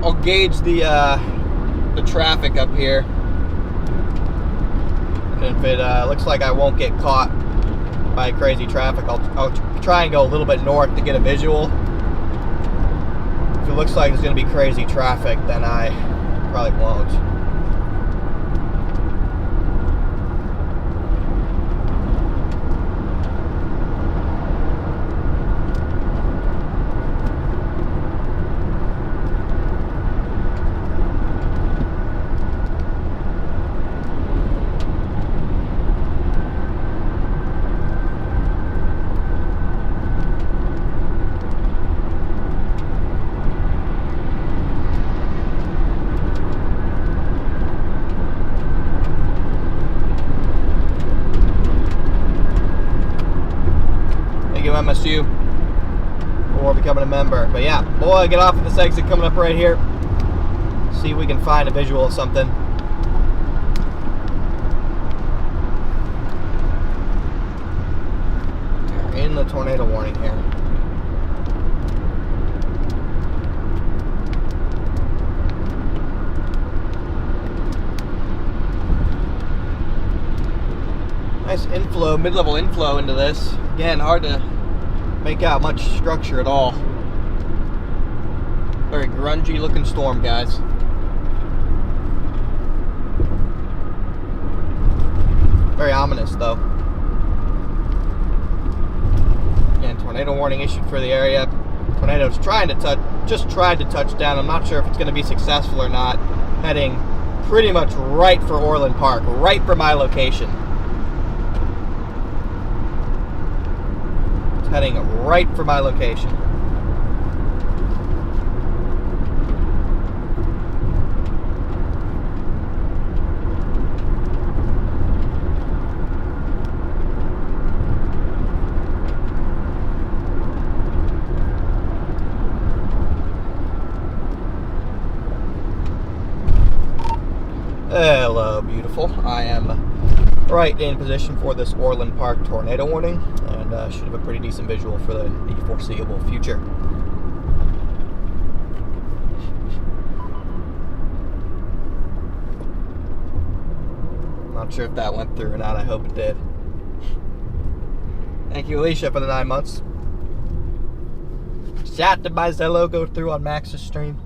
I'll gauge the traffic up here. And if it looks like I won't get caught by crazy traffic, I'll try and go a little bit north to get a visual. If it looks like there's going to be crazy traffic, then I probably won't. MSU or becoming a member. But yeah, we'll get off at this exit coming up right here. See if we can find a visual of something. We're in the tornado warning here. Nice inflow, mid-level inflow into this. Again, hard to make out much structure at all. Very grungy looking storm, guys. Very ominous though. Again, tornado warning issued for the area. Tornado's just tried to touch down. I'm not sure if it's going to be successful or not. Heading pretty much right for Orland Park, right for my location. Heading right for my location. Hello, beautiful. I am right in position for this Orland Park tornado warning, and should have a pretty decent visual for the foreseeable future. Not sure if that went through or not. I hope it did. Thank you, Alicia, for the 9 months. Chat, did my Zello go through on Max's stream?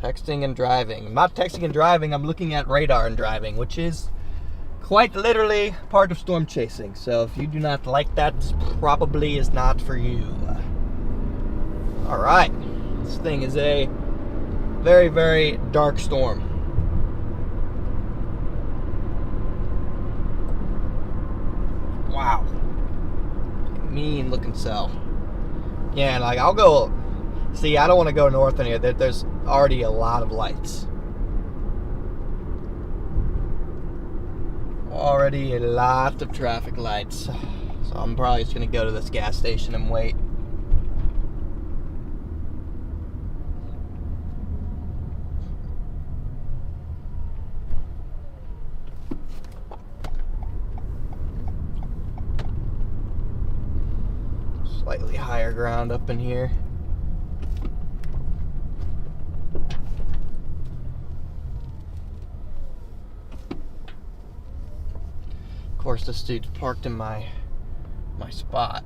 Texting and driving. I'm not texting and driving, I'm looking at radar and driving, which is quite literally part of storm chasing. So if you do not like that, this probably is not for you. Alright. This thing is a very, very dark storm. Wow. Mean looking cell. Yeah, and like I'll go. See, I don't want to go north in here. There's already a lot of lights. Already a lot of traffic lights. So I'm probably just going to go to this gas station and wait. Slightly higher ground up in here. Of course, this dude's parked in my spot.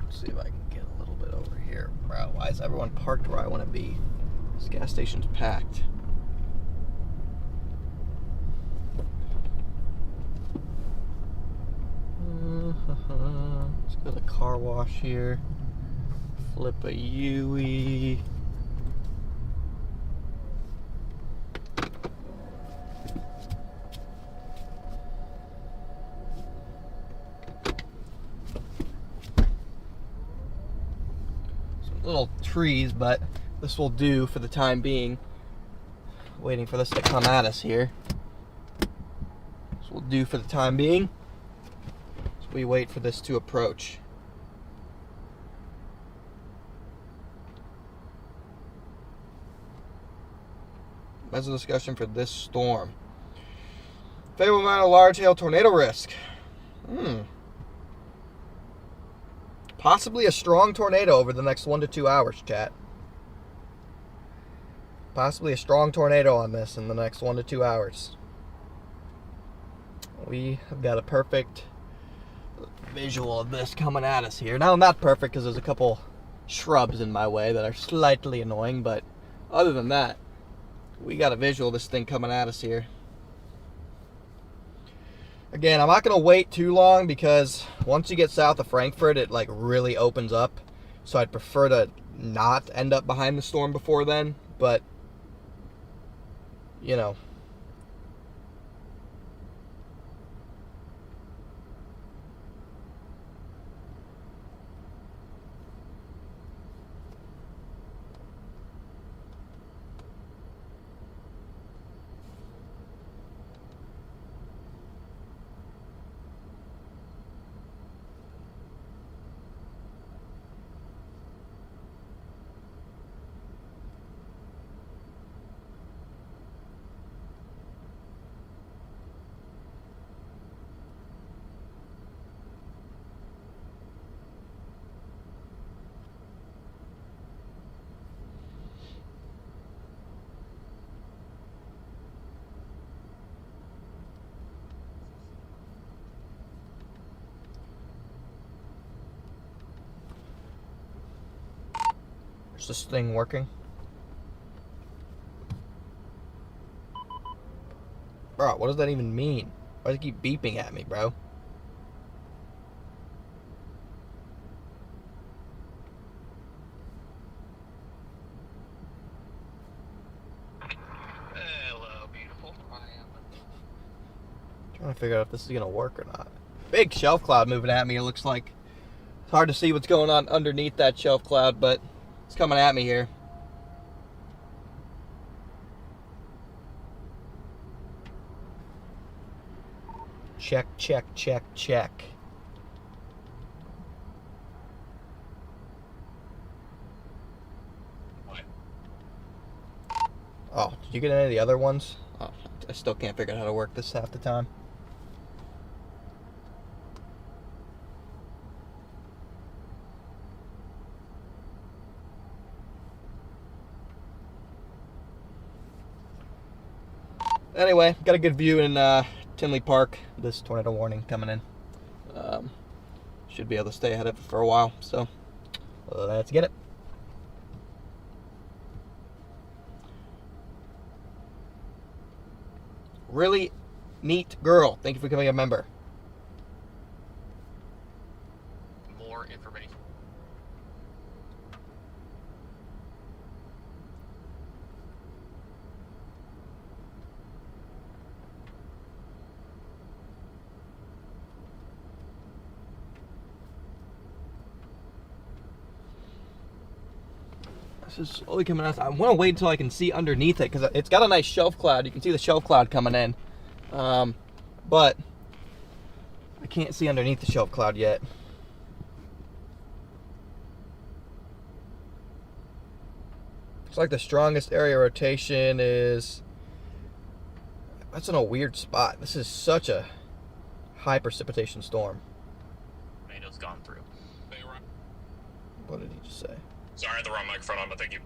Let's see if I can get a little bit over here. Bro, why is everyone parked where I want to be? This gas station's packed. Let's go to the car wash here. Flip a Yui. Some little trees, but this will do for the time being. Waiting for this to come at us here. This will do for the time being. We wait for this to approach. That's a discussion for this storm. Favorable amount of large hail tornado risk. Possibly a strong tornado over the next 1 to 2 hours, chat. Possibly a strong tornado on this in the next 1 to 2 hours. We have got a perfect visual of this coming at us here. Now, not perfect because there's a couple shrubs in my way that are slightly annoying, but other than that, we got a visual of this thing coming at us here. Again, I'm not going to wait too long because once you get south of Frankfurt, it like really opens up. So I'd prefer to not end up behind the storm before then, but you know. Is this thing working? Bro, what does that even mean? Why does it keep beeping at me, bro? Hello, beautiful. I am. Trying to figure out if this is gonna work or not. Big shelf cloud moving at me, it looks like. It's hard to see what's going on underneath that shelf cloud, but it's coming at me here. Check, check, check, check. Oh, did you get any of the other ones? Oh, I still can't figure out how to work this half the time. Anyway, got a good view in Tinley Park. This tornado warning coming in. Should be able to stay ahead of it for a while. So let's get it. Really neat girl. Thank you for becoming a member. More information. This is slowly coming out. I want to wait until I can see underneath it because it's got a nice shelf cloud. You can see the shelf cloud coming in. But I can't see underneath the shelf cloud yet. Looks like the strongest area rotation is... That's in a weird spot. This is such a high precipitation storm. Tornado's gone through. What did he just say? Sorry, I had the wrong microphone on, but thank you.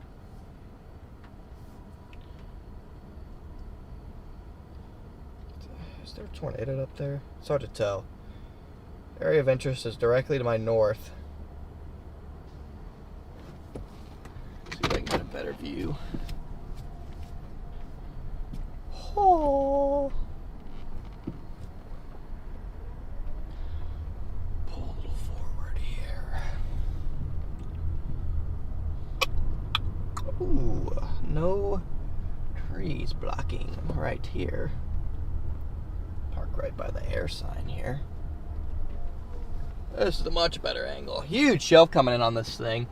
Is there a tornado up there? It's hard to tell. Area of interest is directly to my north. See if I can get a better view. Oh. Pull a little forward here. Ooh, no trees blocking right here. Park right by the air sign here. This is a much better angle. Huge shelf coming in on this thing.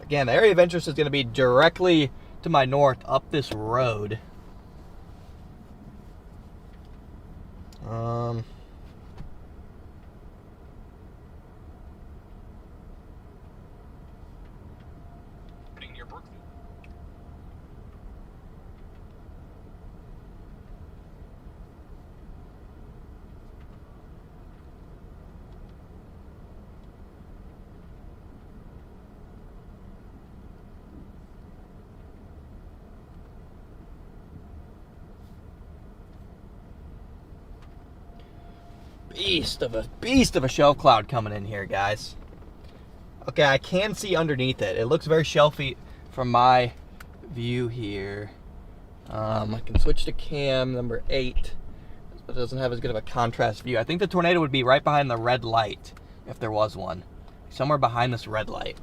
Again, the area of interest is going to be directly to my north up this road. Near Brookville. Beast of a shelf cloud coming in here, guys. Okay, I can see underneath it. It looks very shelfy from my view here. I can switch to cam number 8. But it doesn't have as good of a contrast view. I think the tornado would be right behind the red light, if there was one. Somewhere behind this red light.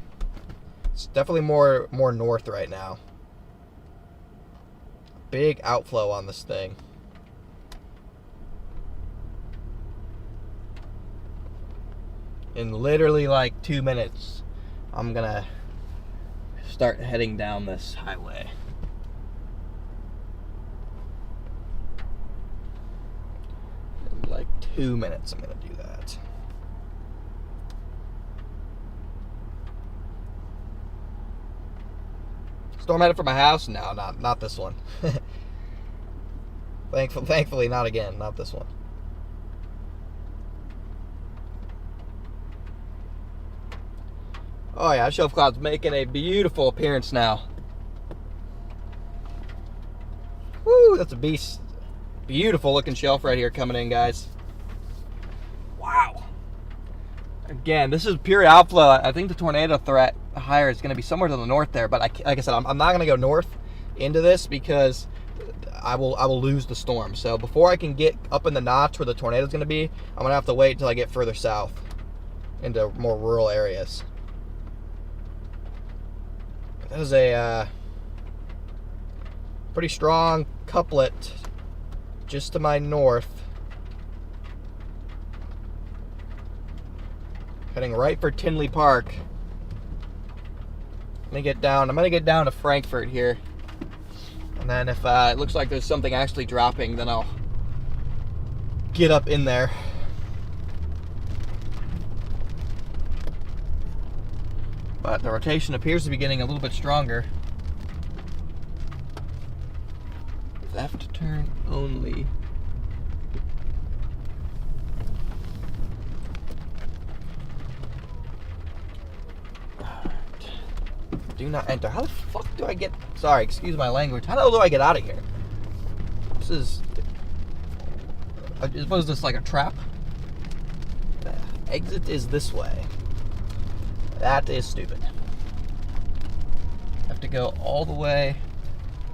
It's definitely more north right now. Big outflow on this thing. In literally like 2 minutes, I'm gonna start heading down this highway. In like 2 minutes, I'm gonna do that. Storm headed for my house? No, not this one. Thankfully, not again. Not this one. Oh yeah, shelf cloud's making a beautiful appearance now. Woo, that's a beast. Beautiful looking shelf right here coming in, guys. Wow. Again, this is pure outflow. I think the tornado threat higher is going to be somewhere to the north there, but like I said, I'm not going to go north into this because I will lose the storm. So before I can get up in the notch where the tornado is going to be, I'm going to have to wait until I get further south into more rural areas. That is a pretty strong couplet just to my north. Heading right for Tinley Park. I'm gonna get down to Frankfurt here. And then if it looks like there's something actually dropping, then I'll get up in there. But the rotation appears to be getting a little bit stronger. Left turn only. Do not enter. How the fuck do I get... Sorry, excuse my language. How the hell do I get out of here? This is... What is this, like a trap? The exit is this way. That is stupid. I have to go all the way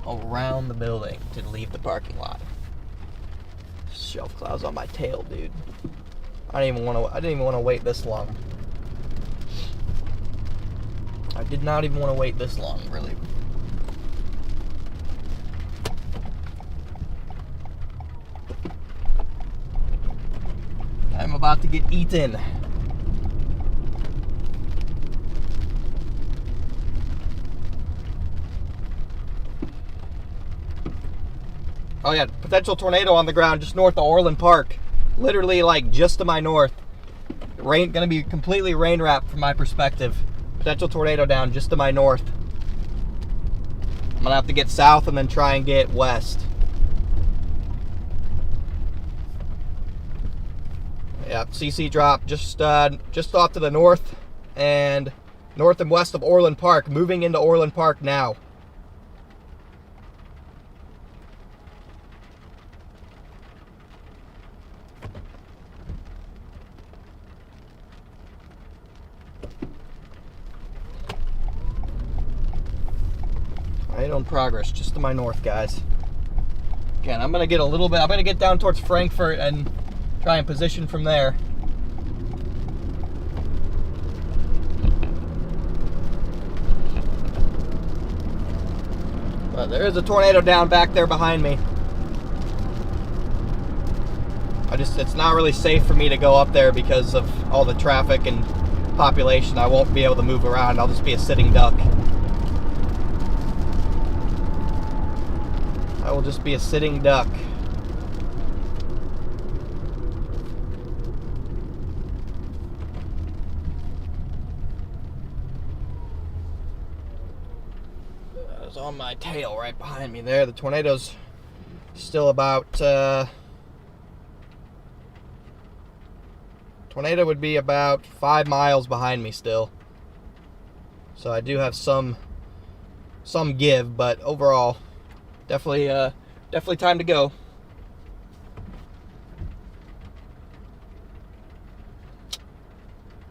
around the building to leave the parking lot. Shelf clouds on my tail, dude. I didn't even want to wait this long. I did not even want to wait this long, really. I'm about to get eaten. Oh yeah, potential tornado on the ground just north of Orland Park. Literally like just to my north. Rain, gonna be completely rain wrapped from my perspective. Potential tornado down just to my north. I'm gonna have to get south and then try and get west. Yeah, CC drop just off to the north and west of Orland Park. Moving into Orland Park now. Tornado in progress, just to my north, guys. Again, I'm gonna get down towards Frankfurt and try and position from there. But there is a tornado down back there behind me. It's not really safe for me to go up there because of all the traffic and population. I won't be able to move around. I'll just be a sitting duck. I will just be a sitting duck. It's on my tail right behind me there. The tornado's still about... tornado would be about 5 miles behind me still. So I do have some give, but overall... Definitely time to go.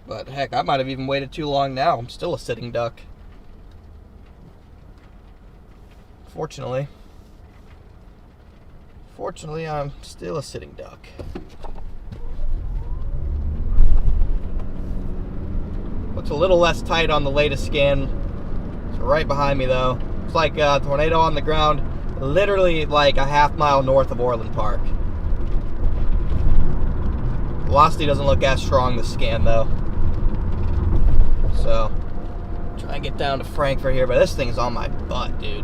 But heck, I might have even waited too long now. I'm still a sitting duck. Fortunately, I'm still a sitting duck. Looks a little less tight on the latest scan. It's right behind me though. It's like a tornado on the ground. Literally like a half-mile north of Orland Park. Velocity doesn't look as strong this scan though. So, try and get down to Frankfurt here, but this thing's on my butt, dude.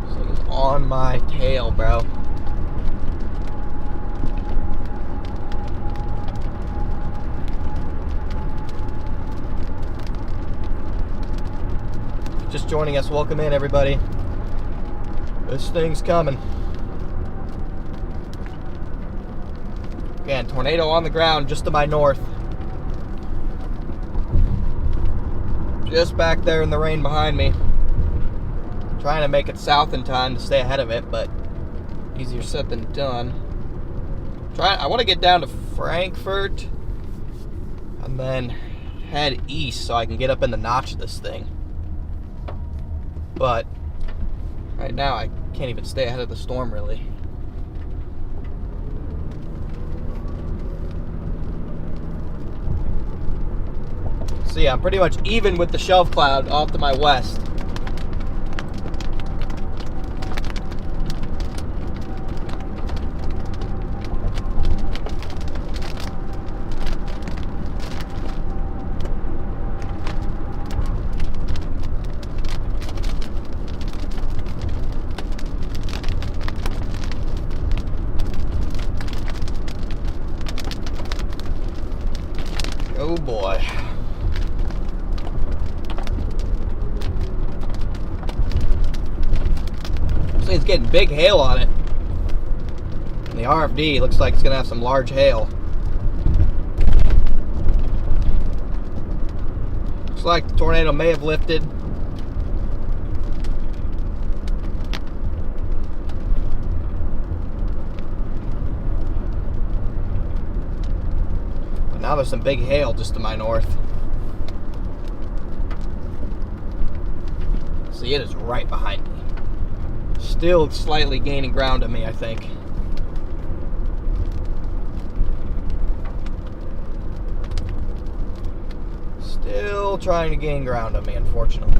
This thing is on my tail, bro. Just joining us, welcome in everybody. This thing's coming. Again, tornado on the ground just to my north. Just back there in the rain behind me. Trying to make it south in time to stay ahead of it, but easier said than done. I want to get down to Frankfurt and then head east so I can get up in the notch of this thing. But right now I can't even stay ahead of the storm really. So yeah, I'm pretty much even with the shelf cloud off to my west. boy. This thing's getting big hail on it. And the RFD looks like it's going to have some large hail. Looks like the tornado may have lifted. But now there's some big hail just to my north. See, it is right behind me. Still slightly gaining ground on me, I think. Still trying to gain ground on me, unfortunately.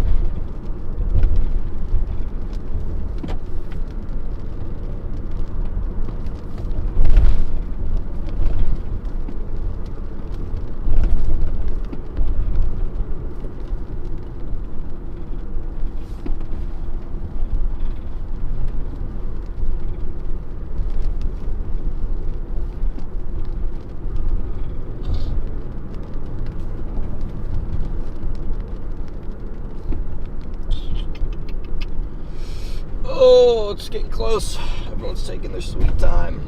Oh, it's getting close. Everyone's taking their sweet time.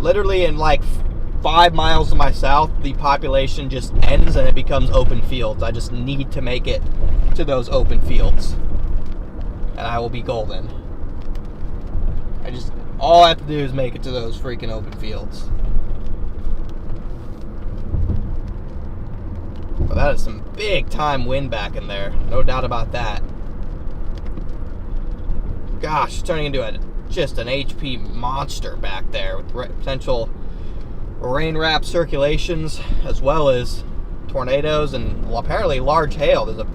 Literally in like 5 miles to my south, the population just ends and it becomes open fields. I just need to make it to those open fields. And I will be golden. All I have to do is make it to those freaking open fields. But that is some big time wind back in there. No doubt about that. Gosh, it's turning into just an HP monster back there with potential rain-wrapped circulations as well as tornadoes and apparently large hail. There's a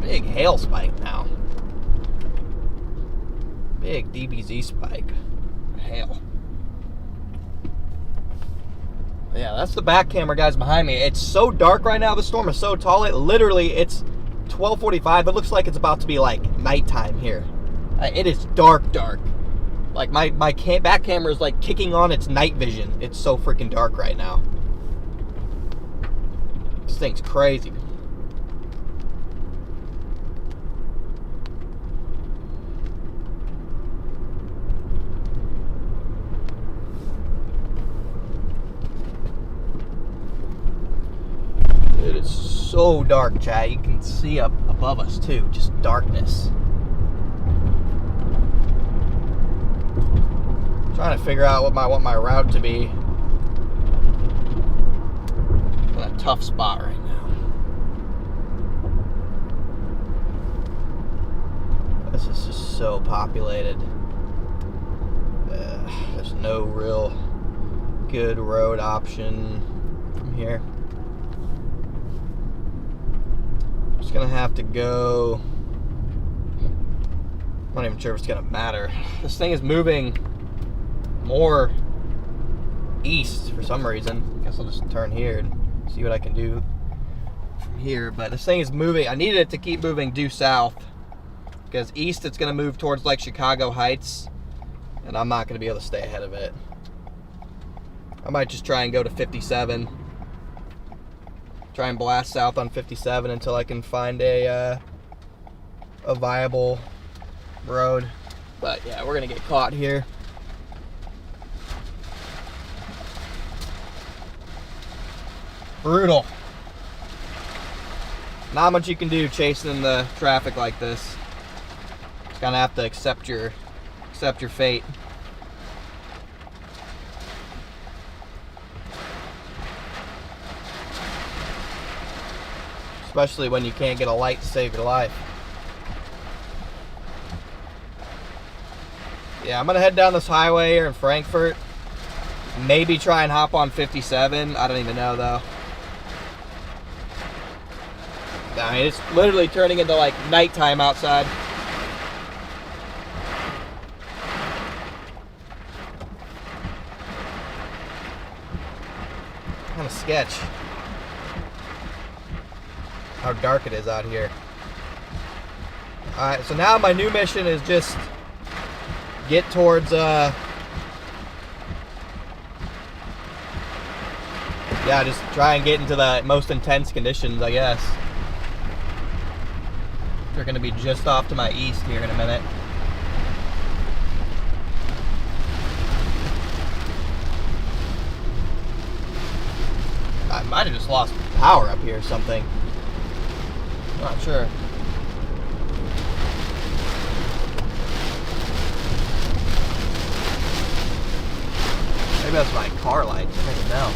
big hail spike now. Big DBZ spike. Hail. Yeah, that's the back camera guys behind me. It's so dark right now. The storm is so tall. It's 12:45. It looks like it's about to be like nighttime here. It is dark. Like my back camera is like kicking on its night vision. It's so freaking dark right now. This thing's crazy. It is so dark, chat. You can see up above us too, just darkness. Trying to figure out what I want my route to be. I'm in a tough spot right now. This is just so populated. There's no real good road option from here. Just gonna have to go. I'm not even sure if it's gonna matter. This thing is moving more east for some reason. I guess I'll just turn here and see what I can do from here. But this thing is moving. I needed it to keep moving due south because east it's going to move towards like Chicago Heights, and I'm not going to be able to stay ahead of it. I might just try and go to 57. Try and blast south on 57 until I can find a viable road. But yeah, we're going to get caught here. Brutal. Not much you can do chasing the traffic like this. Just gonna have to accept your fate. Especially when you can't get a light to save your life. Yeah, I'm gonna head down this highway here in Frankfurt. Maybe try and hop on 57. I don't even know though. I mean, it's literally turning into like nighttime outside. Kind of sketch how dark it is out here. Alright, so now my new mission is just get towards yeah, just try and get into the most intense conditions, I guess. They're going to be just off to my east here in a minute. I might have just lost power up here or something. Not sure. Maybe that's my car lights. I don't even know.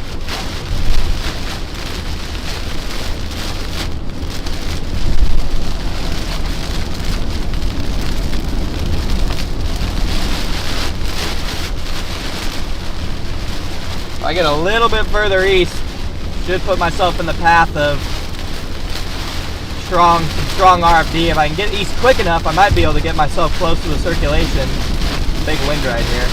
If I get a little bit further east, should put myself in the path of some strong RFD. If I can get east quick enough, I might be able to get myself close to the circulation. Big wind right here.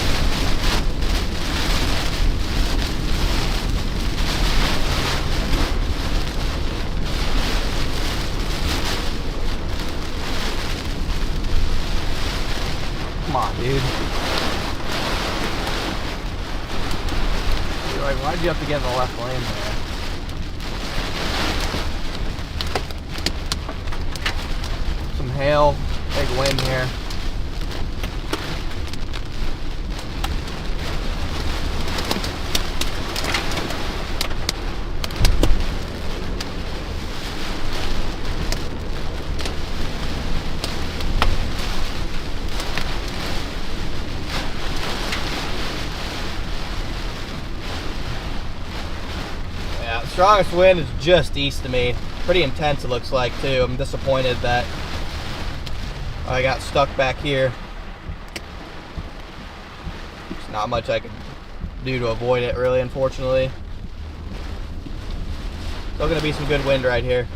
Come on, dude. You're like, why'd you have to get in the left lane there? Some hail, big wind here. Strongest wind is just east of me. Pretty intense it looks like too. I'm disappointed that I got stuck back here. There's not much I can do to avoid it really, unfortunately. Still gonna be some good wind right here.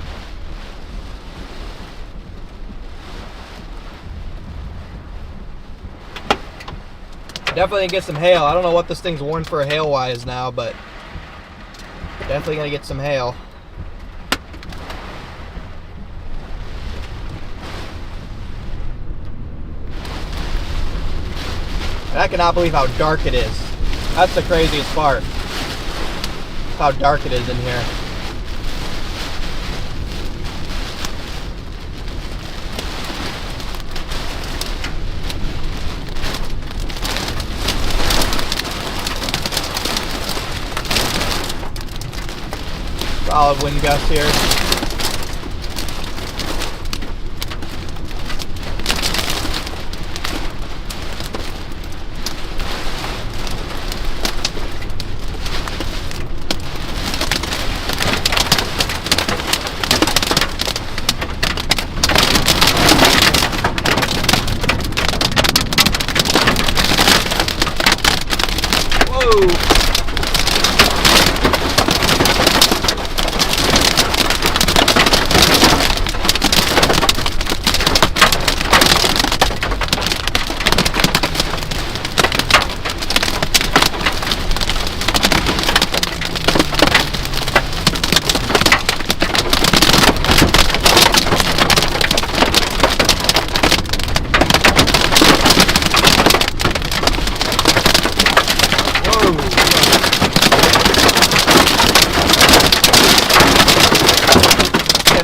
Definitely gonna get some hail. I don't know what this thing's warned for hail wise now, but definitely gonna get some hail. And I cannot believe how dark it is. That's the craziest part. How dark it is in here. Solid wind gusts here. Whoa!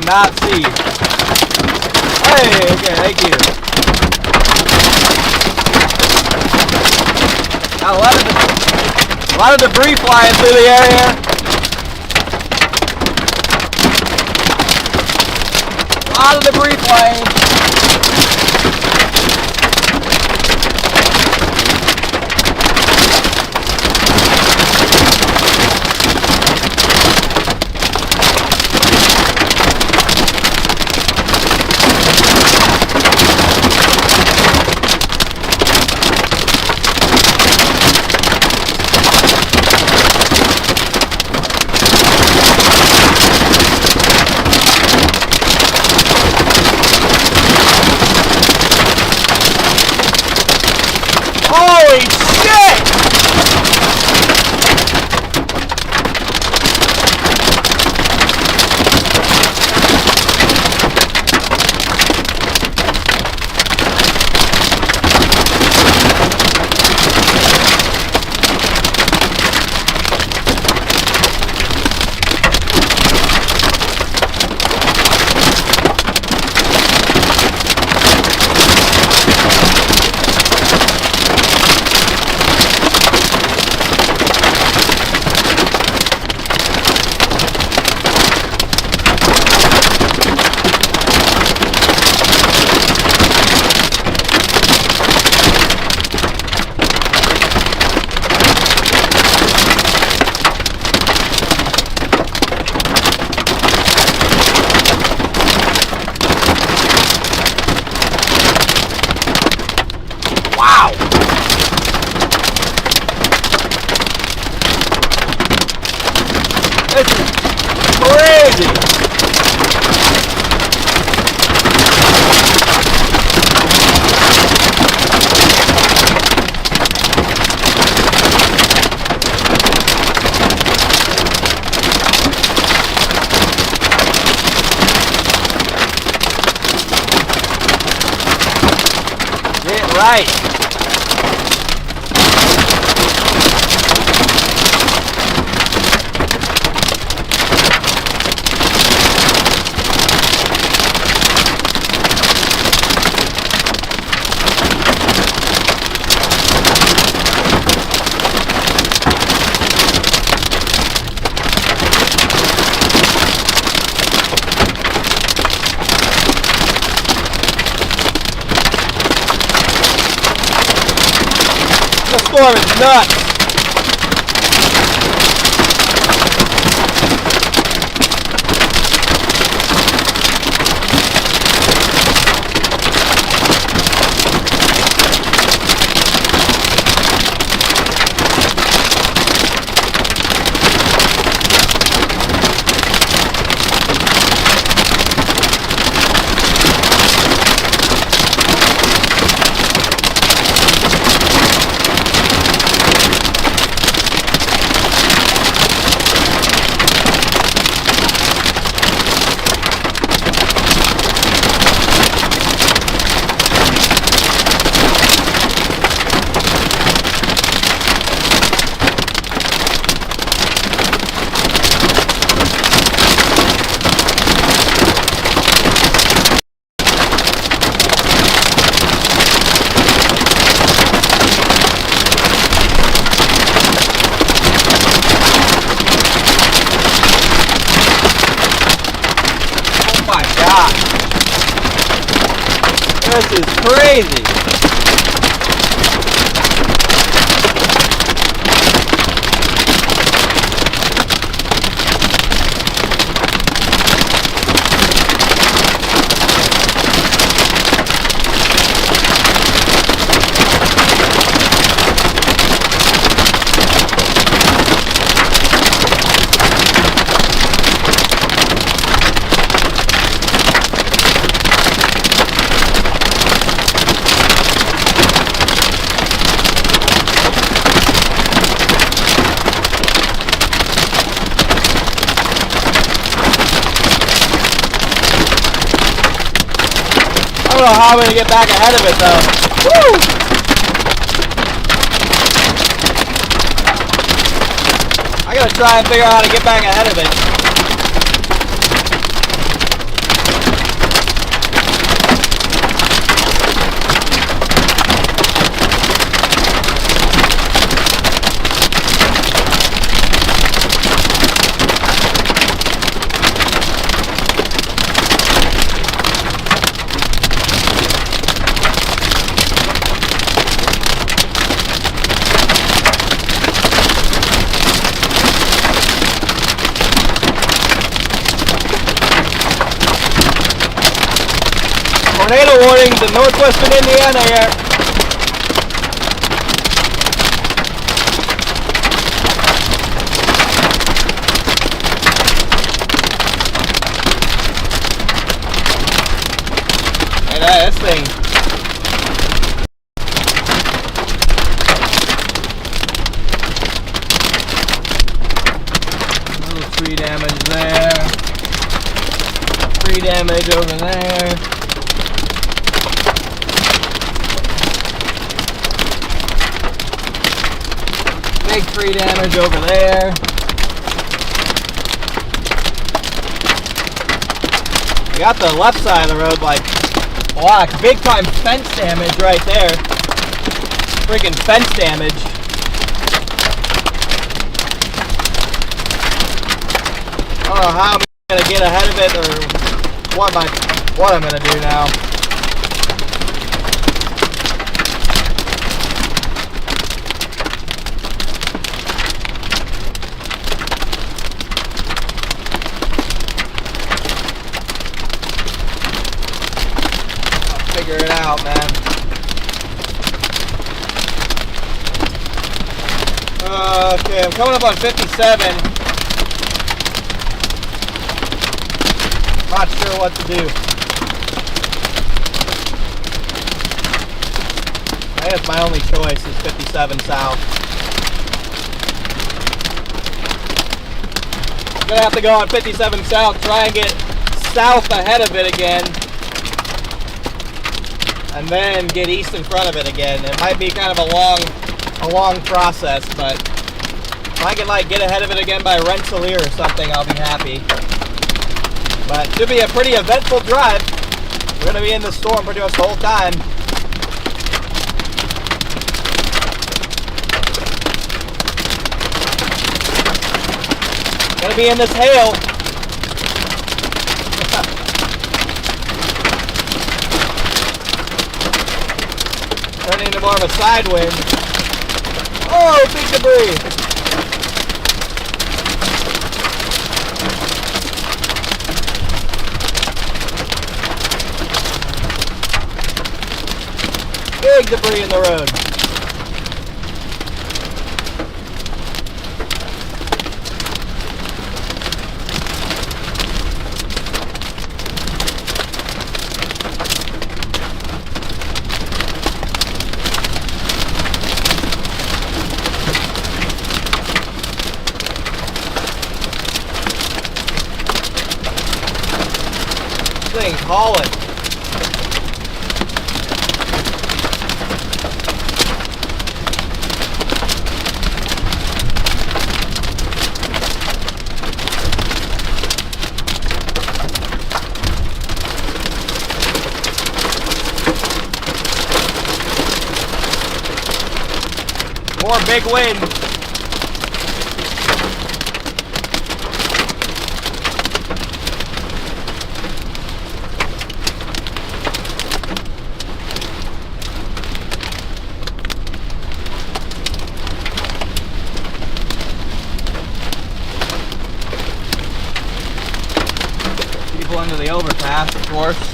Not see. Hey, okay, thank you. Got a lot of debris flying through the area. A lot of debris flying. crazy. Get right. The storm is nuts. This is crazy. I don't know how I'm going to get back ahead of it though. Woo! I got to try and figure out how to get back ahead of it. Tornado warnings in northwestern Indiana here. Hey, this thing. A little tree damage there. Tree damage over there. Big tree damage over there. We got the left side of the road like blocked. Big time fence damage right there. Freaking fence damage. I don't know how I'm gonna get ahead of it or what I'm gonna do now. Figure it out, man. Okay, I'm coming up on 57. Not sure what to do. I guess my only choice is 57 south. I'm gonna have to go on 57 south, try and get south ahead of it again, and then get east in front of it again. It might be kind of a long process, but if I can like get ahead of it again by Rensselaer or something, I'll be happy. But it should be a pretty eventful drive. We're gonna be in the storm pretty much the whole time. Gonna be in this hail. Turning into more of a side wind. Oh, big debris. Big debris in the road. Thing's hauling. More big wind. People under the overpass, of course.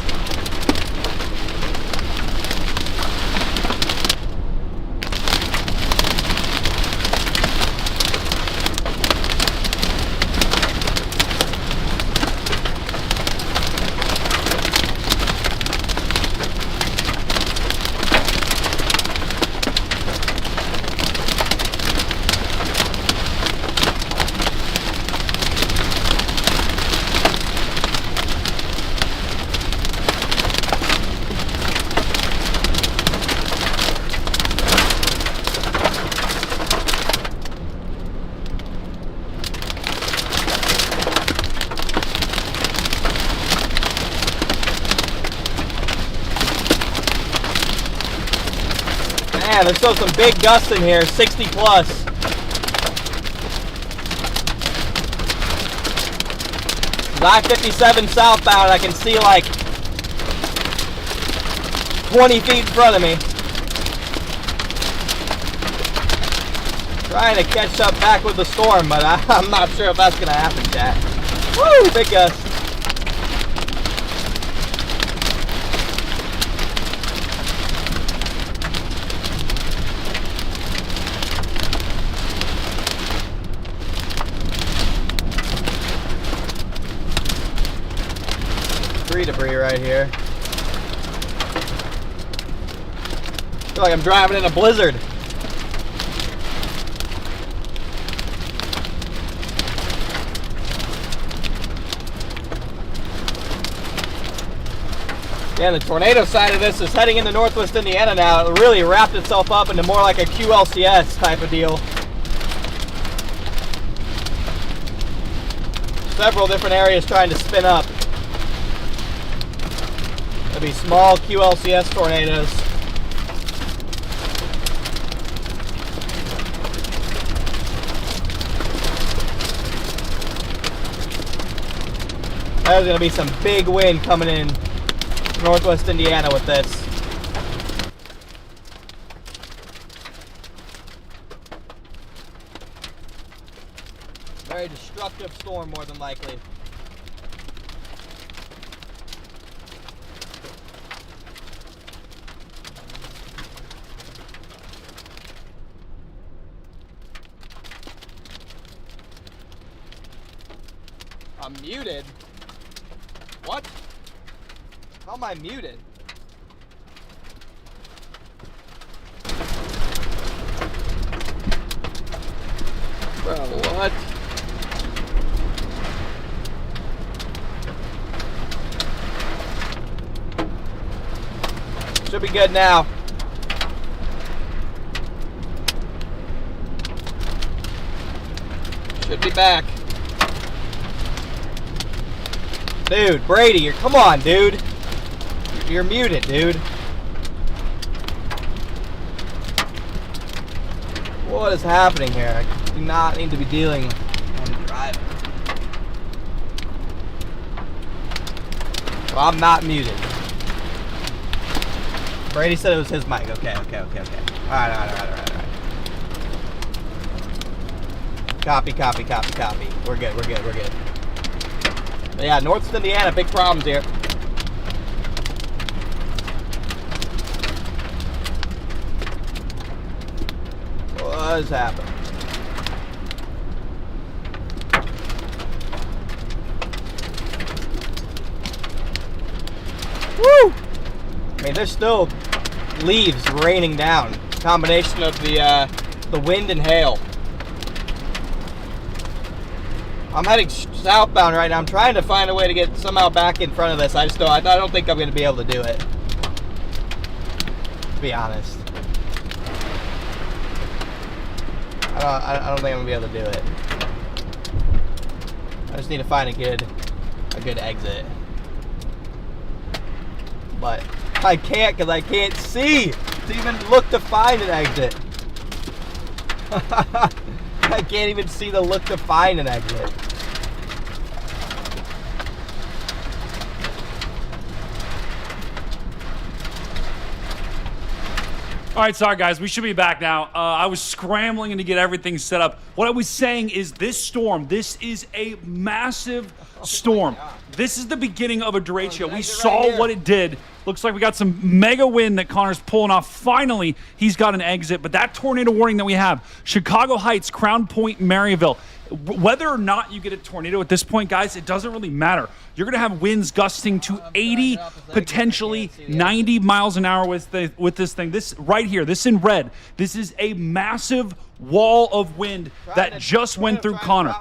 Man, there's still some big gusts in here, 60 plus. I-57 southbound, I can see like 20 feet in front of me. Trying to catch up back with the storm, but I'm not sure if that's gonna happen, chat. Woo, big gust. Debris right here. Feel like I'm driving in a blizzard. Yeah, the tornado side of this is heading into northwest Indiana now. It really wrapped itself up into more like a QLCS type of deal. Several different areas trying to spin up. Be small QLCS tornadoes. There's going to be some big wind coming in northwest Indiana with this. Very destructive storm, more than likely. I'm muted. What? How am I muted? Bro, what? Should be good now. Should be back. Dude, Brady, come on, dude. You're muted, dude. What is happening here? I do not need to be dealing when I'm driving. Well, I'm not muted. Brady said it was his mic. Okay. Alright. Copy. We're good. But yeah, North Indiana, big problems here. What is happening? Woo! I mean, there's still leaves raining down. Combination of the wind and hail. I'm heading southbound right now. I'm trying to find a way to get somehow back in front of this. I don't think I'm going to be able to do it. To be honest. I don't think I'm going to be able to do it. I just need to find a good exit. But I can't because I can't see to even look to find an exit. I can't even see the look to find an exit. All right, sorry guys, we should be back now. I was scrambling to get everything set up. What I was saying is this storm, this is a massive storm. This is the beginning of a derecho. We saw what it did. Looks like we got some mega wind that Connor's pulling off. Finally, he's got an exit, but that tornado warning that we have, Chicago Heights, Crown Point, Maryville, whether or not you get a tornado at this point, guys, it doesn't really matter. You're going to have winds gusting to 80, potentially 90 miles an hour with this thing. This right here, this in red, this is a massive wall of wind that just went through Connor.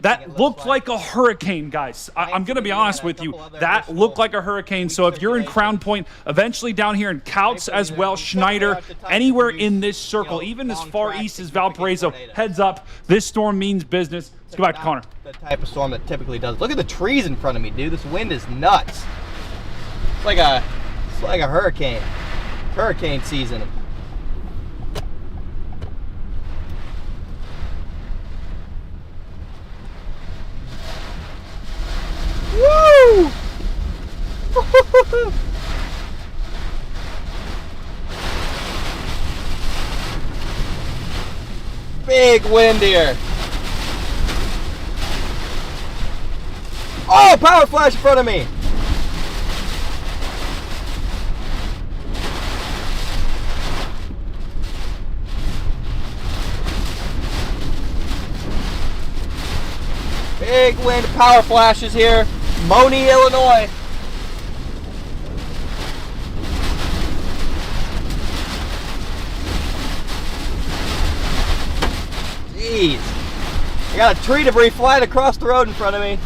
That looked like a hurricane, guys. I'm going to be honest with you. That looked like a hurricane. So if you're in Crown Point, eventually down here in Kouts as well, Schneider, anywhere in this circle, even as far east as Valparaiso, heads up, this storm means business. Let's go back to Connor. The type of storm that typically does. Look at the trees in front of me, dude. This wind is nuts. It's like a hurricane. Hurricane season. Woo! Big wind here. Oh, power flash in front of me. Big wind, power flashes here. Moni, Illinois. Jeez. I got a tree debris flying across the road in front of me.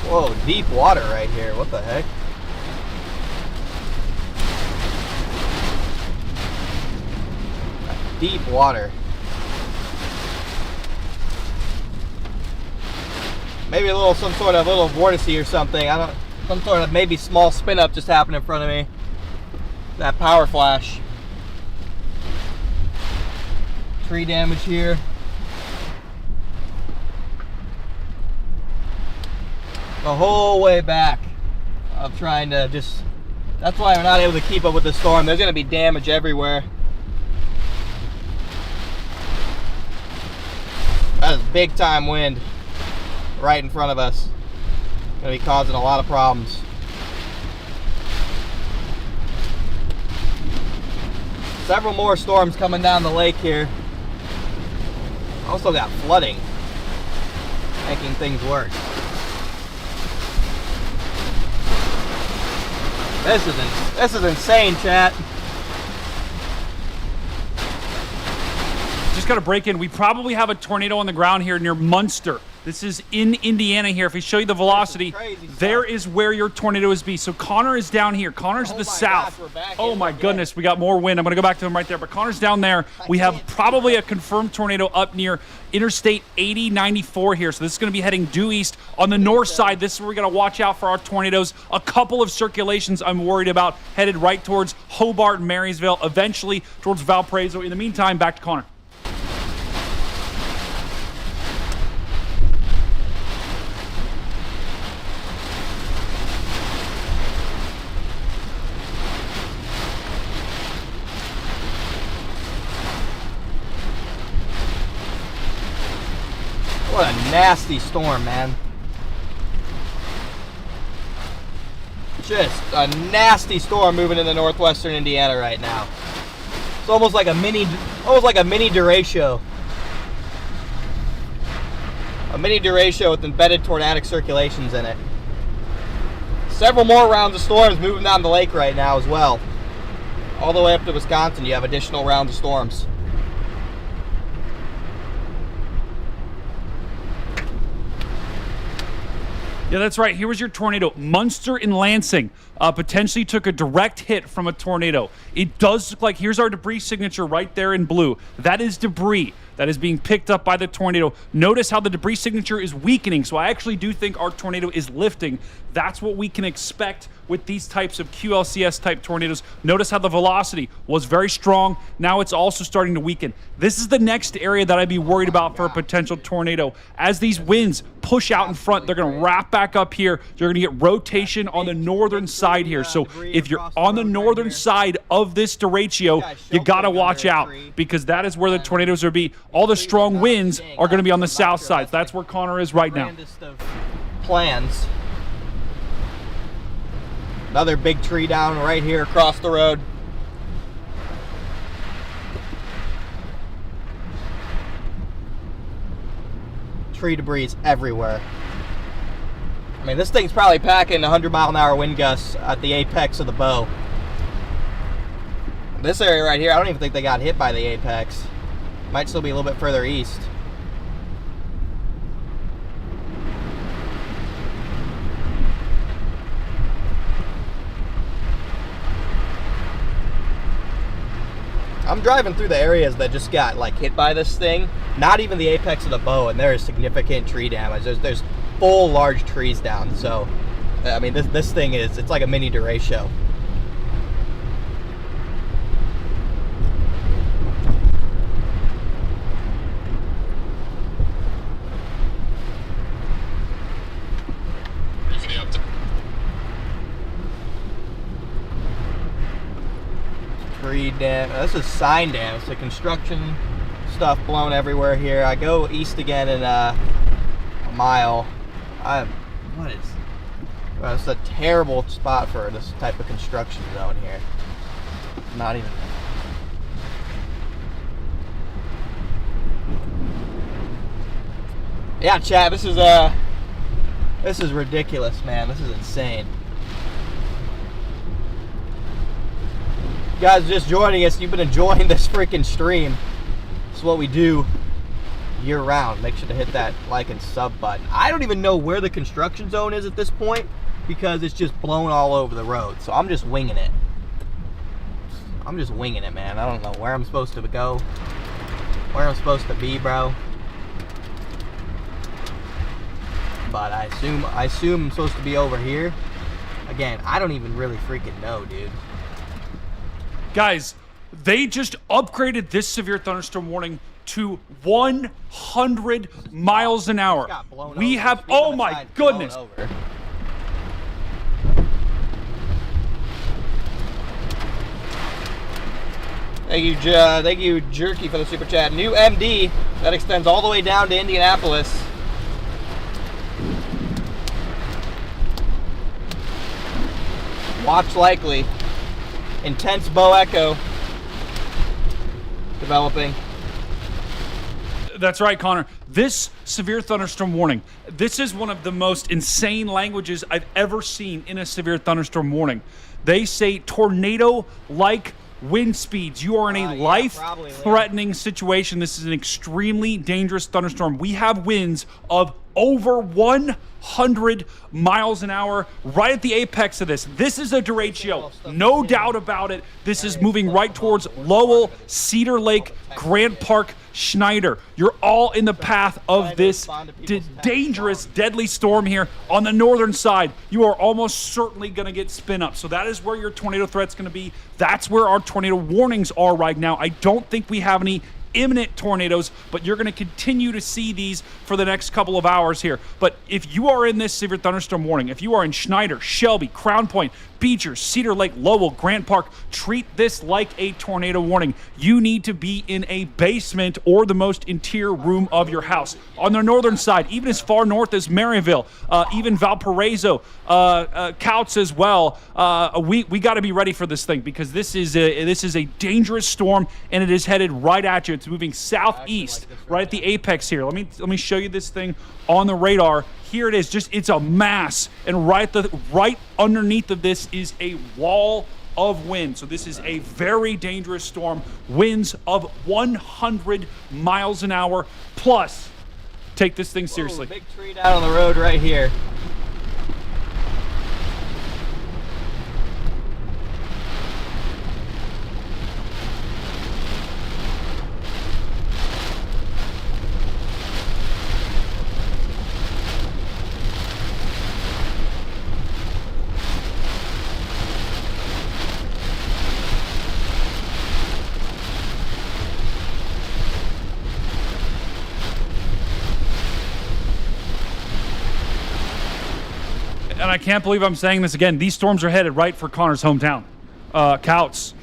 Whoa, deep water right here. What the heck? Deep water. Maybe some sort of little vortice or something. Some sort of maybe small spin up just happened in front of me. That power flash. Tree damage here. the whole way back of trying to just, that's why we're not able to keep up with the storm. There's going to be damage everywhere. That is big time wind right in front of us. Going to be causing a lot of problems. Several more storms coming down the lake here. Also got flooding, making things worse. This is insane, chat. Just got to break in. We probably have a tornado on the ground here near Munster. This is in Indiana here. If we show you the velocity, there is where your tornado is be. So Connor is down here. Connor's to the south. Oh my goodness, we got more wind. I'm going to go back to him right there. But Connor's down there. We have probably a confirmed tornado up near Interstate 8094 here. So this is going to be heading due east. On the north side, this is where we're going to watch out for our tornadoes. A couple of circulations I'm worried about headed right towards Hobart and Marysville, eventually towards Valparaiso. In the meantime, back to Connor. What a nasty storm, man. Just a nasty storm moving into northwestern Indiana right now. It's almost like a mini derecho. A mini derecho with embedded tornadic circulations in it. Several more rounds of storms moving down the lake right now as well. All the way up to Wisconsin, you have additional rounds of storms. Yeah, that's right. Here was your tornado. Munster and Lansing potentially took a direct hit from a tornado. It does look like, here's our debris signature right there in blue. That is debris that is being picked up by the tornado. Notice how the debris signature is weakening. So I actually do think our tornado is lifting. That's what we can expect with these types of QLCS type tornadoes. Notice how the velocity was very strong. Now it's also starting to weaken. This is the next area that I'd be worried about for a potential tornado. As these winds push out in front, they're going to wrap back up here. You're going to get rotation on the northern side here. So if you're on the northern side of this derecho, you got to watch out, because that is where the tornadoes will be. All the strong winds are going to be on the south side. That's where Connor is right now. Plans. Another big tree down right here across the road. Tree debris everywhere. I mean, this thing's probably packing 100-mile-an-hour wind gusts at the apex of the bow. This area right here, I don't even think they got hit by the apex. Might still be a little bit further east. I'm driving through the areas that just got like hit by this thing. Not even the apex of the bow, and there is significant tree damage. There's full large trees down. So, I mean, this thing is, it's like a mini derecho. Tree damage. This is sign damage. The construction stuff blown everywhere here. I go east again in a mile. It's a terrible spot for this type of construction zone here. Not even. Yeah, chat. This is ridiculous, man. This is insane. You guys just joining us, you've been enjoying this freaking stream. This is what we do year round. Make sure to hit that like and sub button. I don't even know where the construction zone is at this point, because it's just blown all over the road. So I'm just winging it. I'm just winging it, man. I don't know where I'm supposed to go, where I'm supposed to be, bro. But I assume I'm supposed to be over here. Again, I don't even really freaking know, dude. Guys, they just upgraded this severe thunderstorm warning to 100 miles an hour. We have, oh my goodness. Thank you, Jerky, for the super chat. New MD that extends all the way down to Indianapolis. Watch likely. Intense bow echo developing. That's right, Connor. This severe thunderstorm warning, this is one of the most insane languages I've ever seen in a severe thunderstorm warning. They say tornado-like wind speeds. You are in a life-threatening situation. This is an extremely dangerous thunderstorm. We have winds of over 100 miles an hour right at the apex of this. This is a derecho, no doubt about it. This is moving right towards Lowell, Cedar Lake, Grant Park, Schneider. You're all in the path of this dangerous, deadly storm here on the northern side. You are almost certainly going to get spin up. So that is where your tornado threat's going to be. That's where our tornado warnings are right now. I don't think we have any imminent tornadoes, but you're going to continue to see these for the next couple of hours here. But if you are in this severe thunderstorm warning, if you are in Schneider, Shelby, Crown Point, Beecher, Cedar Lake, Lowell, Grant Park, treat this like a tornado warning. You need to be in a basement or the most interior room of your house. On the northern side, even as far north as Maryville, even Valparaiso, Kouts as well. We got to be ready for this thing because this is a dangerous storm and it is headed right at you. It's moving southeast, right at the apex here. Let me show you this thing on the radar. Here it is. It's a mass, and right underneath of this is a wall of wind. So this is a very dangerous storm. Winds of 100 miles an hour plus. Take this thing seriously. Whoa, big tree down on the road right here. And I can't believe I'm saying this again. These storms are headed right for Connor's hometown, Kouts.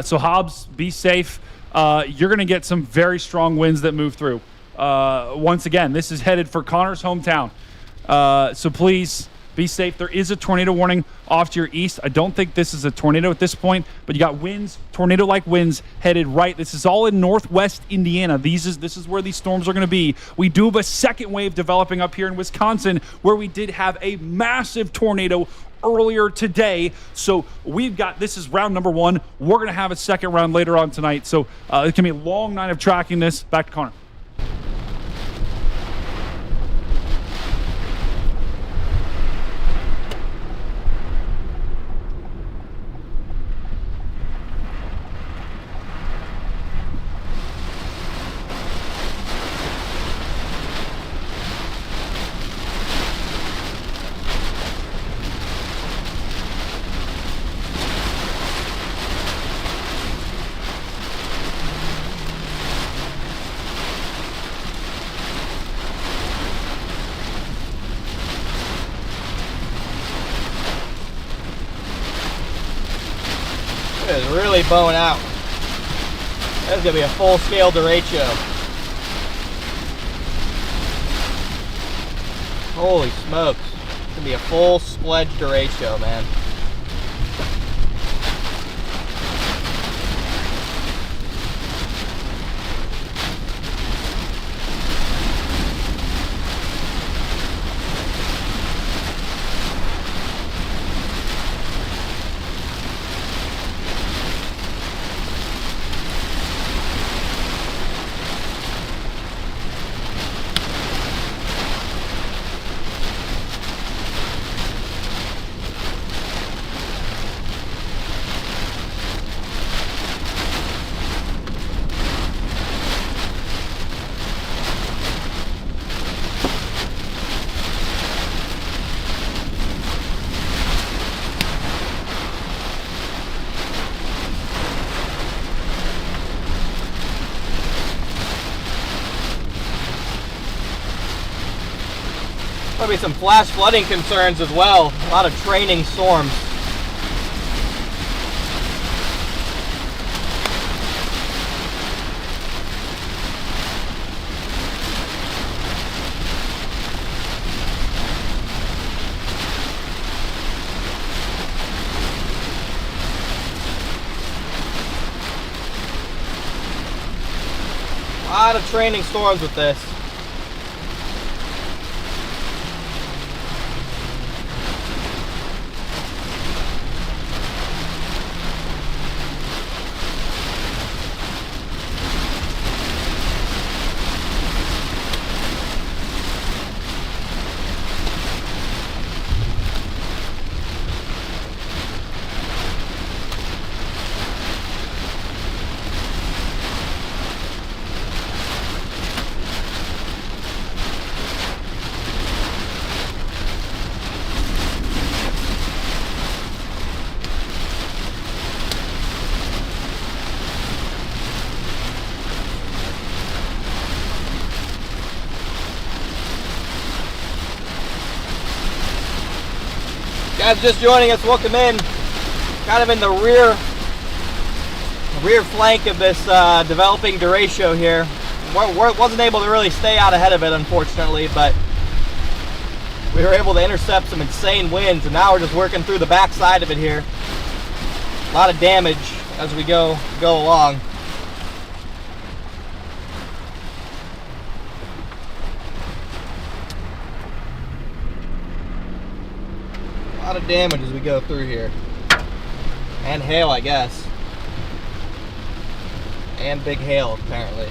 So Hobbs, be safe. You're going to get some very strong winds that move through. Once again, this is headed for Connor's hometown. So please be safe. There is a tornado warning off to your east. I don't think this is a tornado at this point, but you got winds, tornado-like winds headed right. This is all in northwest Indiana. This is where these storms are going to be. We do have a second wave developing up here in Wisconsin where we did have a massive tornado earlier today. So this is round number 1. We're going to have a second round later on tonight. So it can be a long night of tracking this. Back to Connor. It is really bowing out. That's gonna be a full-scale derecho. Holy smokes. It's gonna be a full-fledged derecho, man. There'll be some flash flooding concerns as well. A lot of training storms. lot of training storms with this. Guys just joining us, welcome in. Kind of in the rear flank of this developing derecho here. Wasn't able to really stay out ahead of it, unfortunately, but we were able to intercept some insane winds, and now we're just working through the back side of it here. A lot of damage as we go along. A lot of damage as we go through here. And hail, I guess. And big hail, apparently.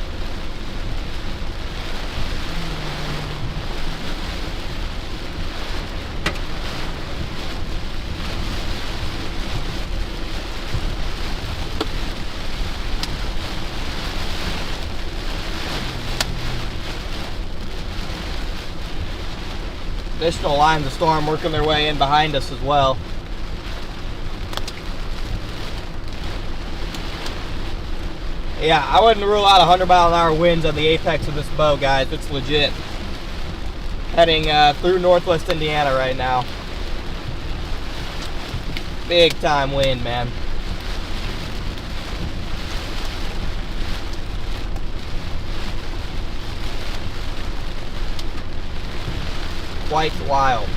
Additional lines of storm working their way in behind us as well. Yeah, I wouldn't rule out 100-mile-an-hour winds on the apex of this bow, guys. It's legit. Heading through northwest Indiana right now. Big time wind, man. Quite wild.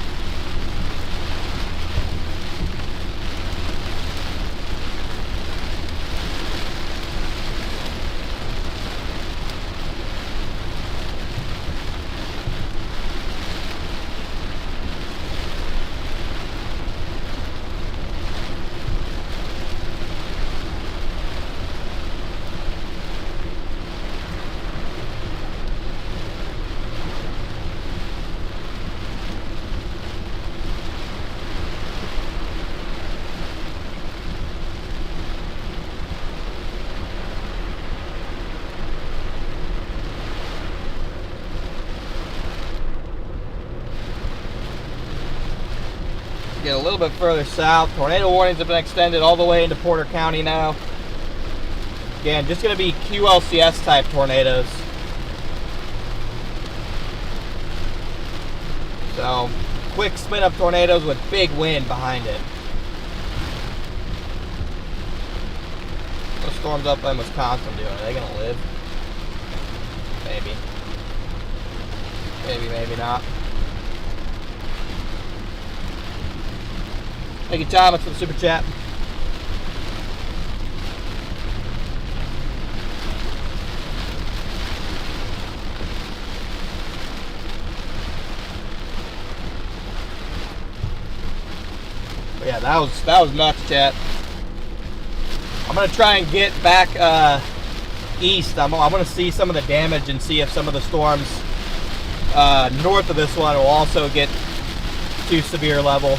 Get a little bit further south. Tornado warnings have been extended all the way into Porter County now. Again, just going to be QLCS type tornadoes. So, quick spin up tornadoes with big wind behind it. Those storms up in Wisconsin doing? Are they going to live? Maybe. Maybe, maybe not. Thank you, Thomas, for the super chat. But yeah, that was nuts, chat. I'm gonna try and get back east. I'm gonna see some of the damage and see if some of the storms north of this one will also get to severe level.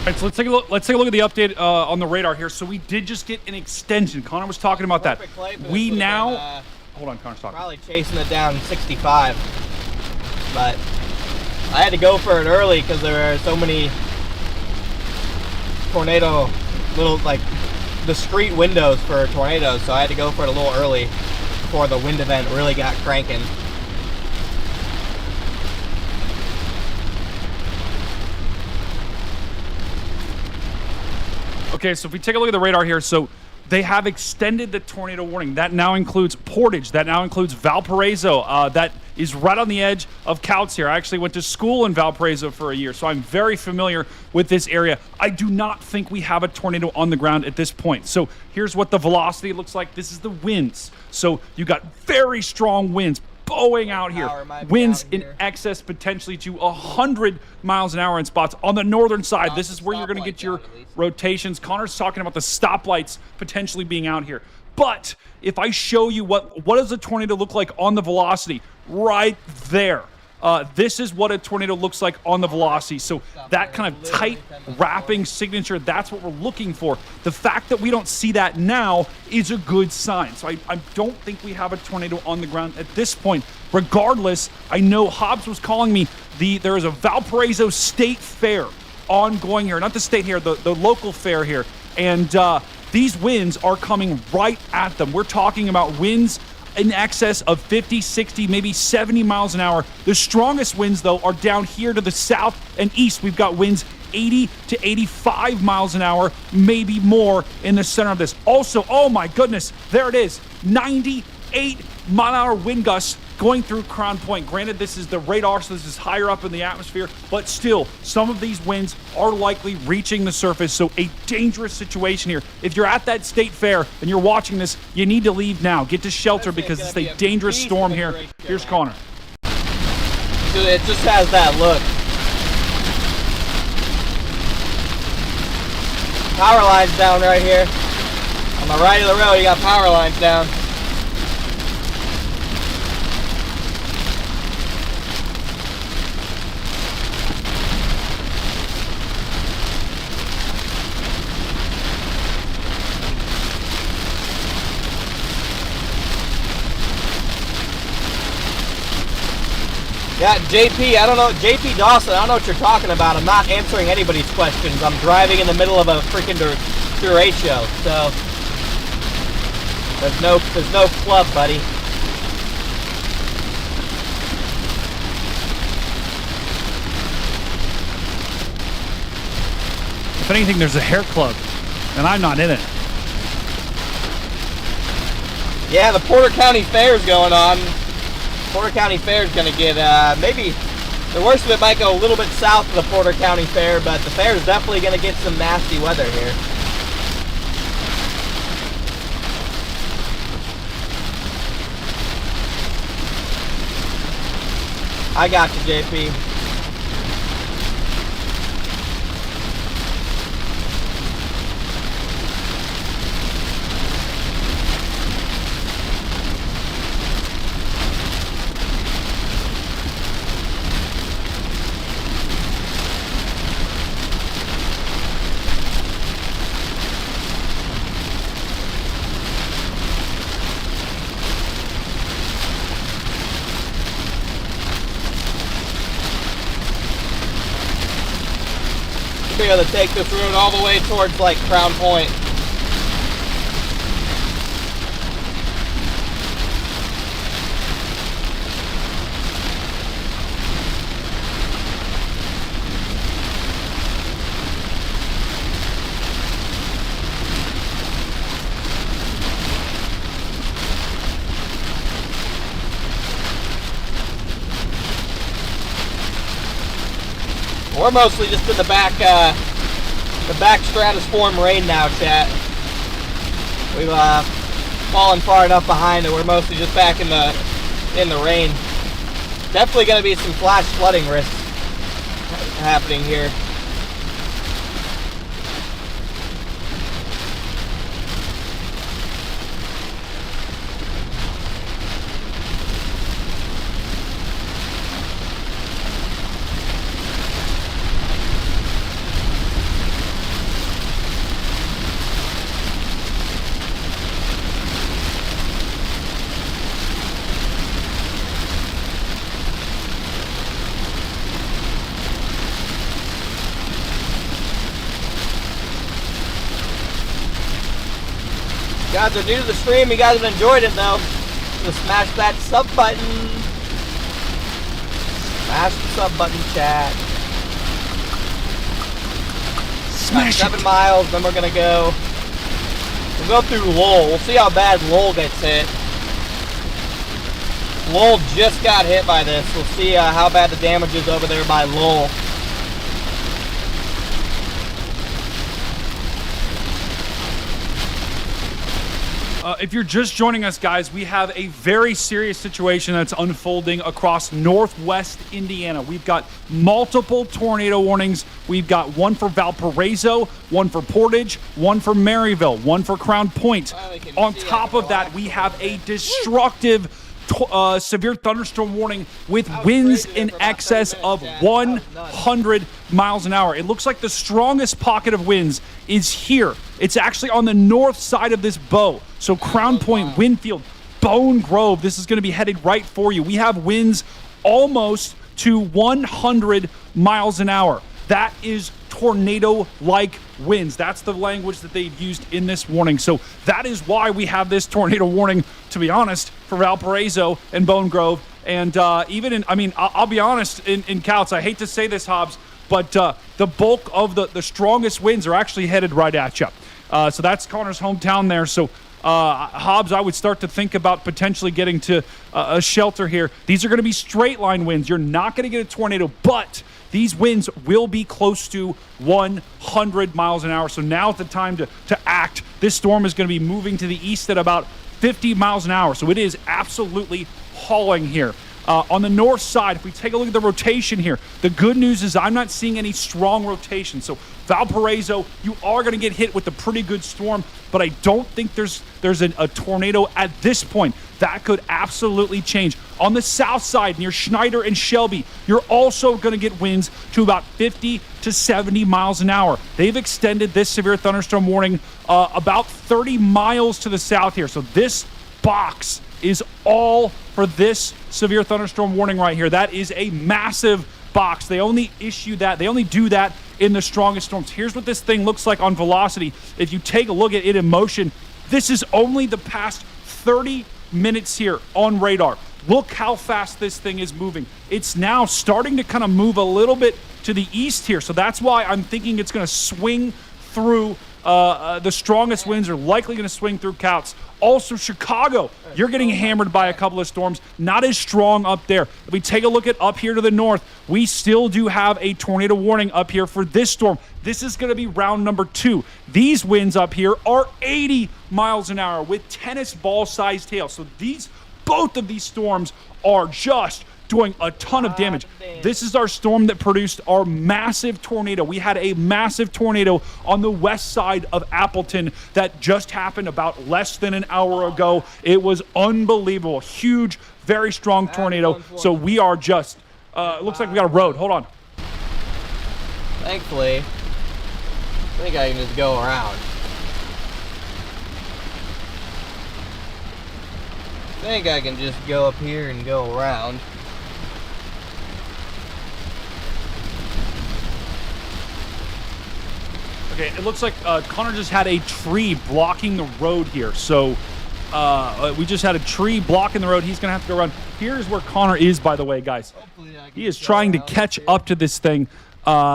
All right, so let's take a look. Let's take a look at the update on the radar here. So we did just get an extension. Connor was talking about that. We now hold on, Connor's talking. Probably chasing it down 65, but I had to go for it early because there are so many tornado little like discrete windows for tornadoes. So I had to go for it a little early before the wind event really got cranking. Okay, so if we take a look at the radar here, so they have extended the tornado warning. That now includes Portage. That now includes Valparaiso. That is right on the edge of Kouts here. I actually went to school in Valparaiso for a year, so I'm very familiar with this area. I do not think we have a tornado on the ground at this point. So here's what the velocity looks like. This is the winds. So you got very strong winds blowing out here. Winds in excess potentially to 100 miles an hour in spots. On the northern side, this is where you're going to get your rotations. Connor's talking about the stoplights potentially being out here. But if I show you what does a tornado look like on the velocity, right there. This is what a tornado looks like on the velocity. So that kind of tight wrapping signature, that's what we're looking for. The fact that we don't see that now is a good sign. So I don't think we have a tornado on the ground at this point. Regardless, I know Hobbs was calling me. There is a Valparaiso State Fair ongoing here. Not the state here, the local fair here. And these winds are coming right at them. We're talking about winds in excess of 50, 60, maybe 70 miles an hour. The strongest winds, though, are down here to the south and east. We've got winds 80 to 85 miles an hour, maybe more in the center of this. Also, oh my goodness, there it is, 98-mile-an-hour wind gusts going through Crown Point. Granted, this is the radar, so this is higher up in the atmosphere, but still, some of these winds are likely reaching the surface, so a dangerous situation here. If you're at that state fair and you're watching this, you need to leave now. Get to shelter because it's a dangerous storm here. Here's Connor. Dude, it just has that look. Power lines down right here. On the right of the road, you got power lines down. Yeah, JP, I don't know, JP Dawson, I don't know what you're talking about. I'm not answering anybody's questions. I'm driving in the middle of a freaking Derecho, so there's no club, buddy. If anything, there's a hair club, and I'm not in it. Yeah, the Porter County Fair is going on. Porter County Fair is going to get, maybe, the worst of it might go a little bit south of the Porter County Fair, but the fair is definitely going to get some nasty weather here. I got you, JP. Be able to take this road all the way towards like Crown Point. We're mostly just in the back stratoform rain now, chat. We've fallen far enough behind that we're mostly just back in the rain. Definitely going to be some flash flooding risks happening here. You guys are new to the stream. You guys have enjoyed it though. So smash that sub button. Smash the sub button, chat. Smash it. 7 miles, then we're gonna go. We'll go through Lowell. We'll see how bad Lowell gets hit. Lowell just got hit by this. We'll see how bad the damage is over there by Lowell. If you're just joining us, guys, we have a very serious situation that's unfolding across northwest Indiana. We've got multiple tornado warnings. We've got one for Valparaiso, one for Portage, one for Maryville, one for Crown Point. On top of that, we have a destructive severe thunderstorm warning with winds in excess of 100 miles an hour. It looks like the strongest pocket of winds is here. It's actually on the north side of this bow. So Crown Point, Winfield, Bone Grove, this is going to be headed right for you. We have winds almost to 100 miles an hour. That is tornado-like winds. That's the language that they've used in this warning. So that is why we have this tornado warning, to be honest, for Valparaiso and Bone Grove. And even in, I mean, I'll be honest, in Kouts, I hate to say this, Hobbs, but the bulk of the strongest winds are actually headed right at you. So that's Connor's hometown there. So Hobbs, I would start to think about potentially getting to a shelter here. These are going to be straight line winds. You're not going to get a tornado, but these winds will be close to 100 miles an hour. So now's the time to act. This storm is going to be moving to the east at about 50 miles an hour. So it is absolutely hauling here. On the north side, if we take a look at the rotation here, the good news is I'm not seeing any strong rotation. So Valparaiso, you are going to get hit with a pretty good storm, but I don't think there's a tornado at this point. That could absolutely change. On the south side, near Schneider and Shelby, you're also going to get winds to about 50 to 70 miles an hour. They've extended this severe thunderstorm warning about 30 miles to the south here. So this box is all for this severe thunderstorm warning right here. That is a massive box. They only do that in the strongest storms. Here's what this thing looks like on velocity. If you take a look at it in motion, this is only the past 30 minutes here on radar. Look how fast this thing is moving. It's now starting to kind of move a little bit to the east here. So that's why I'm thinking it's going to swing through. The strongest winds are likely going to swing through Kouts. Also, Chicago, you're getting hammered by a couple of storms. Not as strong up there. If we take a look at up here to the north, we still do have a tornado warning up here for this storm. This is going to be round number 2. These winds up here are 80 miles an hour with tennis ball-sized hail. So both of these storms are just doing a ton of damage. This is our storm that produced our massive tornado. We had a massive tornado on the west side of Appleton that just happened about less than an hour ago. It was unbelievable. Huge, very strong tornado. So we are just, it looks like we got a road. Hold on. Thankfully, I think I can just go around. I think I can just go up here and go around. Okay, it looks like Connor just had a tree blocking the road here. So we just had a tree blocking the road. He's going to have to go around. Here's where Connor is, by the way, guys. He is trying to catch up to this thing.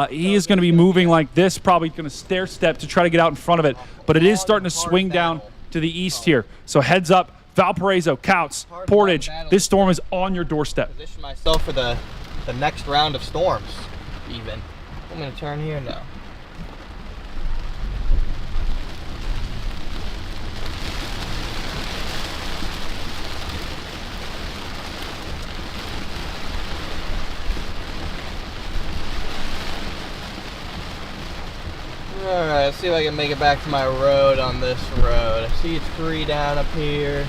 He is going to be moving like this, probably going to stair step to try to get out in front of it. But it is starting to swing down to the east here. So heads up, Valparaiso, Kouts, Portage. This storm is on your doorstep. Position myself for the next round of storms, even. I'm going to turn here now. Alright, let's see if I can make it back to my road on this road. I see a tree down up here.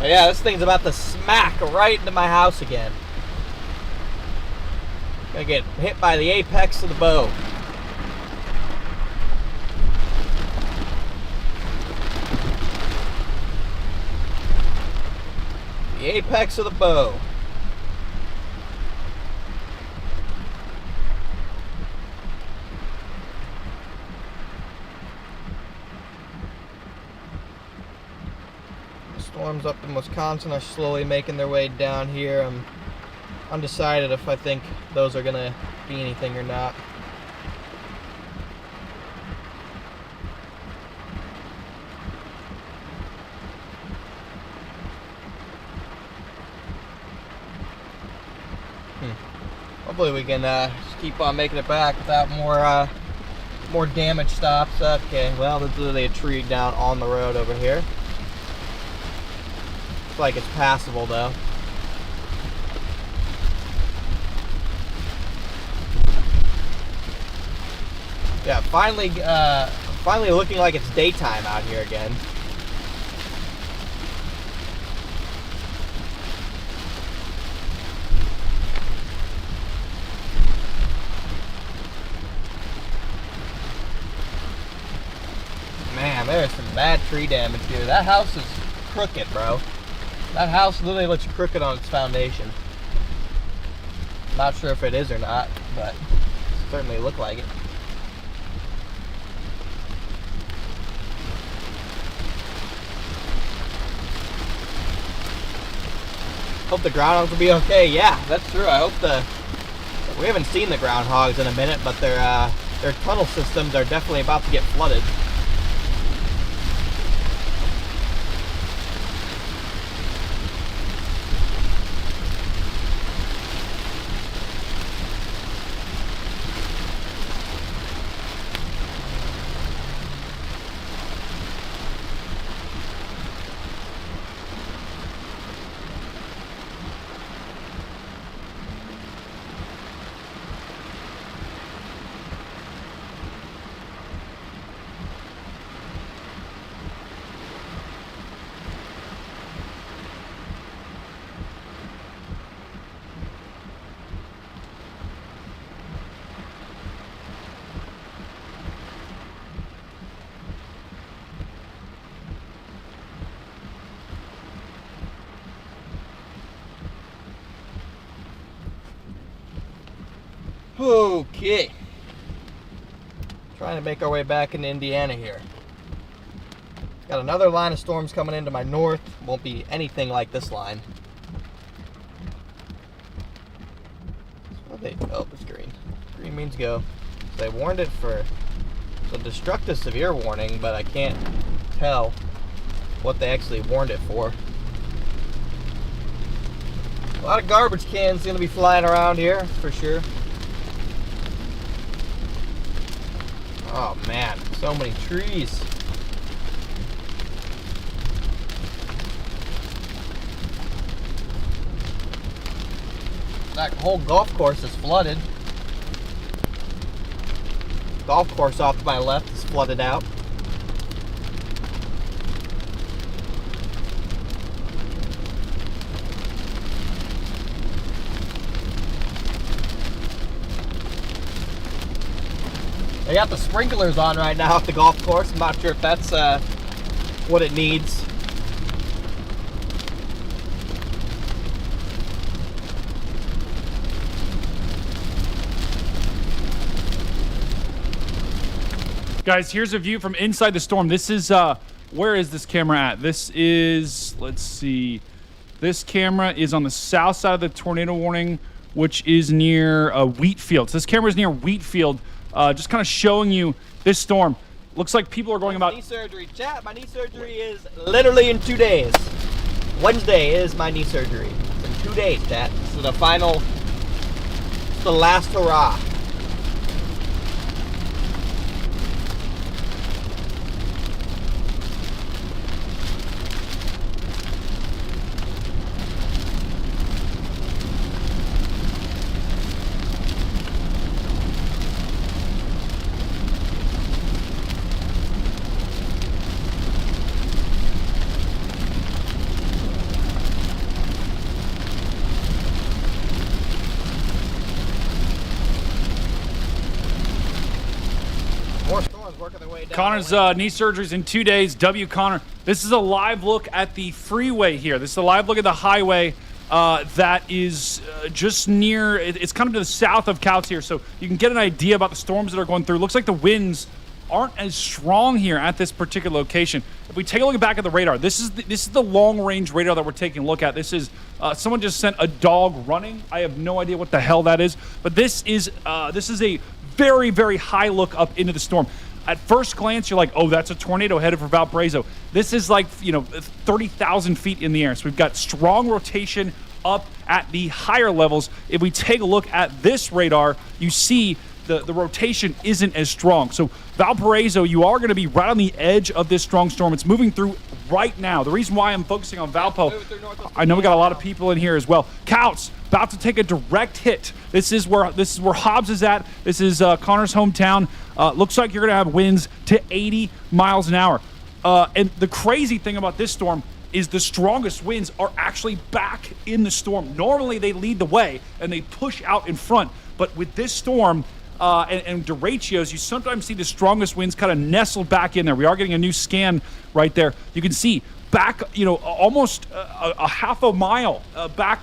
Oh yeah, this thing's about to smack right into my house again. Gonna get hit by the apex of the bow. The apex of the bow. Storms up in Wisconsin are slowly making their way down here. I'm undecided if I think those are gonna be anything or not. hopefully we can just keep on making it back without more damage stops. Okay, well, there's literally a tree down on the road over here. Looks like it's passable though. Yeah, finally looking like it's daytime out here again. Man, there's some bad tree damage here. That house is crooked, bro. That house literally looks crooked on its foundation. Not sure if it is or not, but it certainly looked like it. Hope the groundhogs will be okay. Yeah, that's true. I hope we haven't seen the groundhogs in a minute, but their tunnel systems are definitely about to get flooded. Okay. Trying to make our way back into Indiana here. Got another line of storms coming into my north. Won't be anything like this line. Oh, it's green. Green means go. So they warned it for the destructive severe warning, but I can't tell what they actually warned it for. A lot of garbage cans gonna be flying around here, for sure. Oh man, so many trees. That whole golf course is flooded. Golf course off to my left is flooded out. They got the sprinklers on right now at the golf course. I'm not sure if that's what it needs. Guys, here's a view from inside the storm. This is, where is this camera at? This is, let's see. This camera is on the south side of the tornado warning, which is near wheat fields. This camera is near wheat field. Just kind of showing you this storm. Looks like people are going about... Knee surgery. Chat, my knee surgery is literally in 2 days. Wednesday is my knee surgery. It's in 2 days, chat. This is the final... It's the last hurrah. Connor's knee surgery's in 2 days. W. Connor. This is a live look at the freeway here. This is a live look at the highway that is just near, it's kind of to the south of Kouts here, so you can get an idea about the storms that are going through. Looks like the winds aren't as strong here at this particular location. If we take a look back at the radar, this is the long-range radar that we're taking a look at. This is someone just sent a dog running. I have no idea what the hell that is, but this is a very, very high look up into the storm. At first glance, you're like, oh, that's a tornado headed for Valparaiso. This is like, 30,000 feet in the air. So we've got strong rotation up at the higher levels. If we take a look at this radar, you see the rotation isn't as strong. So Valparaiso, you are going to be right on the edge of this strong storm. It's moving through right now. The reason why I'm focusing on Valpo, I know we got a lot of people in here as well. Kouts about to take a direct hit. This is where Hobbs is at. This is Connor's hometown. Looks like you're going to have winds to 80 miles an hour. And the crazy thing about this storm is the strongest winds are actually back in the storm. Normally they lead the way and they push out in front, but with this storm and derechos, you sometimes see the strongest winds kind of nestled back in there. We are getting a new scan right there. You can see back, almost a half a mile back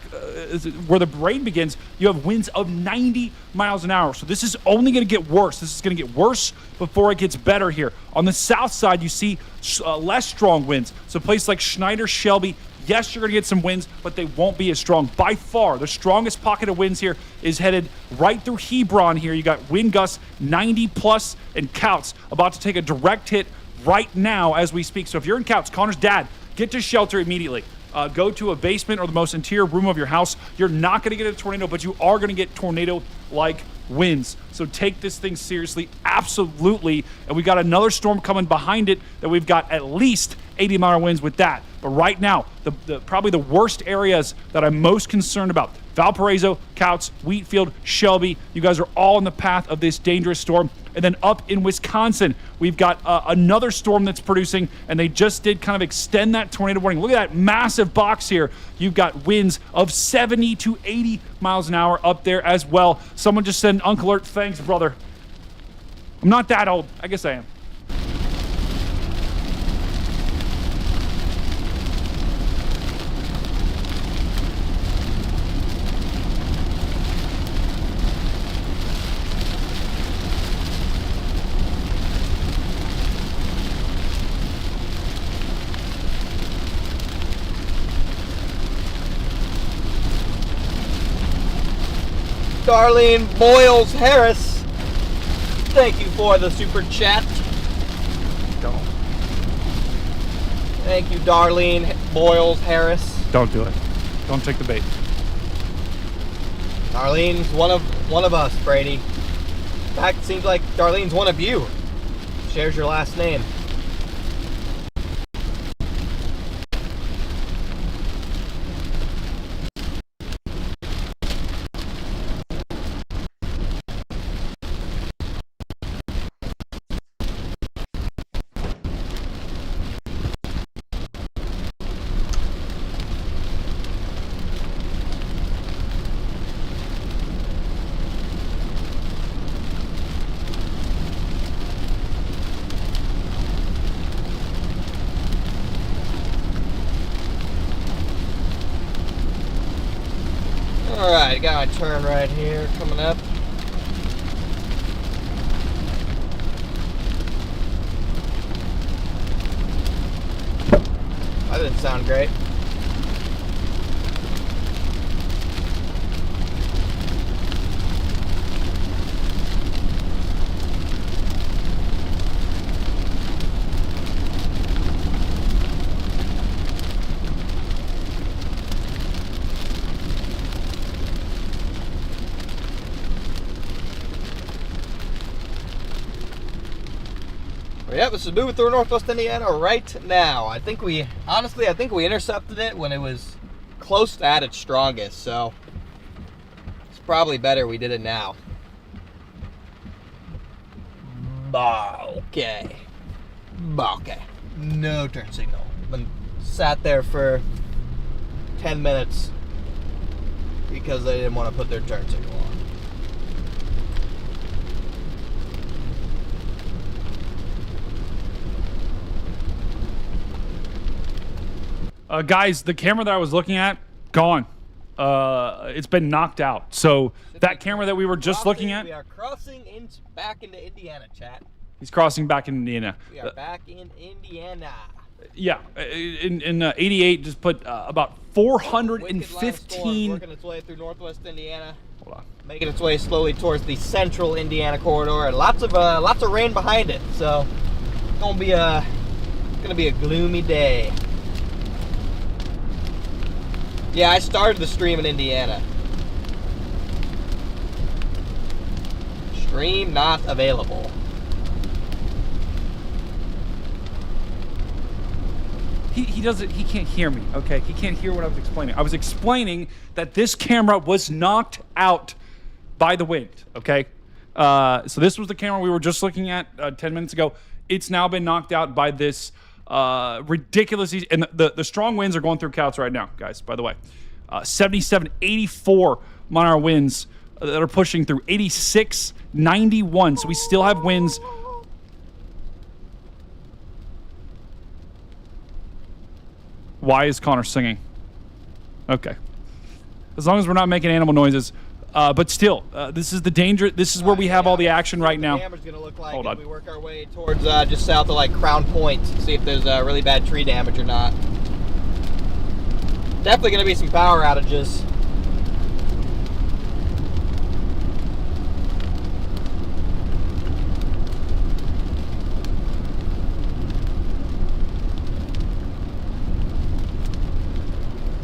where the rain begins, you have winds of 90 miles an hour. So this is only going to get worse. This is going to get worse before it gets better here. On the south side, you see less strong winds. So places like Schneider, Shelby, yes, you're going to get some winds, but they won't be as strong. By far, the strongest pocket of winds here is headed right through Hebron here. You got wind gusts 90 plus, and Kouts about to take a direct hit right now as we speak. So if you're in Kouts, Connor's dad, get to shelter immediately. Go to a basement or the most interior room of your house. You're not going to get a tornado, but you are going to get tornado-like winds. So take this thing seriously, absolutely. And we got another storm coming behind it that we've got at least 80-mile winds with that. But right now, probably the worst areas that I'm most concerned about, Valparaiso, Kouts, Wheatfield, Shelby, you guys are all in the path of this dangerous storm. And then up in Wisconsin, we've got another storm that's producing, and they just did kind of extend that tornado warning. Look at that massive box here. You've got winds of 70 to 80 miles an hour up there as well. Someone just said, Uncle Ert, thanks, brother. I'm not that old. I guess I am. Darlene Boyles Harris, thank you for the super chat. Don't. Thank you, Darlene Boyles Harris. Don't do it. Don't take the bait. Darlene's one of us, Brady. In fact, it seems like Darlene's one of you. Shares your last name. Alright, got my turn right here coming up. That didn't sound great. Yep, this is moving through Northwest Indiana right now. I think we intercepted it when it was close to at its strongest, so it's probably better we did it now. Okay. No turn signal. Been sat there for 10 minutes because they didn't want to put their turn signal on. Guys, the camera that I was looking at, gone. It's been knocked out. So that camera that we were just looking at. We are crossing back into Indiana, chat. He's crossing back in Indiana. We are back in Indiana. Yeah, in 88, just put about 415. Working its way through Northwest Indiana. Hold on. Making its way slowly towards the central Indiana corridor, and lots of rain behind it. So it's gonna be a gloomy day. Yeah, I started the stream in Indiana. Stream not available. He doesn't. He can't hear me. Okay, he can't hear what I was explaining. I was explaining that this camera was knocked out by the wind. Okay, so this was the camera we were just looking at 10 minutes ago. It's now been knocked out by this ridiculous. And the strong winds are going through Kouts right now, guys. By the way, 77, 84 mile-an-hour winds that are pushing through 86, 91. So we still have winds. Why is Connor singing? Okay. As long as we're not making animal noises. But still, this is the danger. This is where we have all the action right now. The damage gonna look like Hold as on. we work our way towards just south of like Crown Point. See if there's really bad tree damage or not. Definitely gonna be some power outages.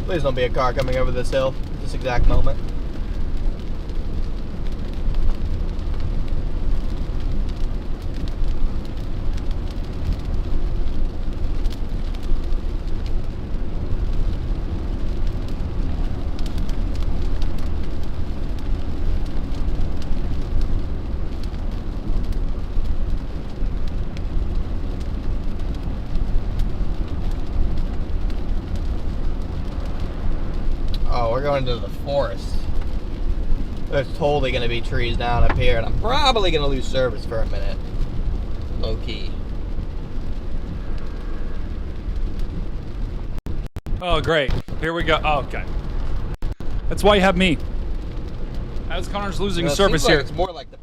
Please don't be a car coming over this hill at this exact moment. Oh, we're going to the forest. There's totally going to be trees down up here, and I'm probably going to lose service for a minute. Low key. Oh, great. Here we go. Oh, okay. That's why you have me. As Connor's losing It service seems like here. it's more like the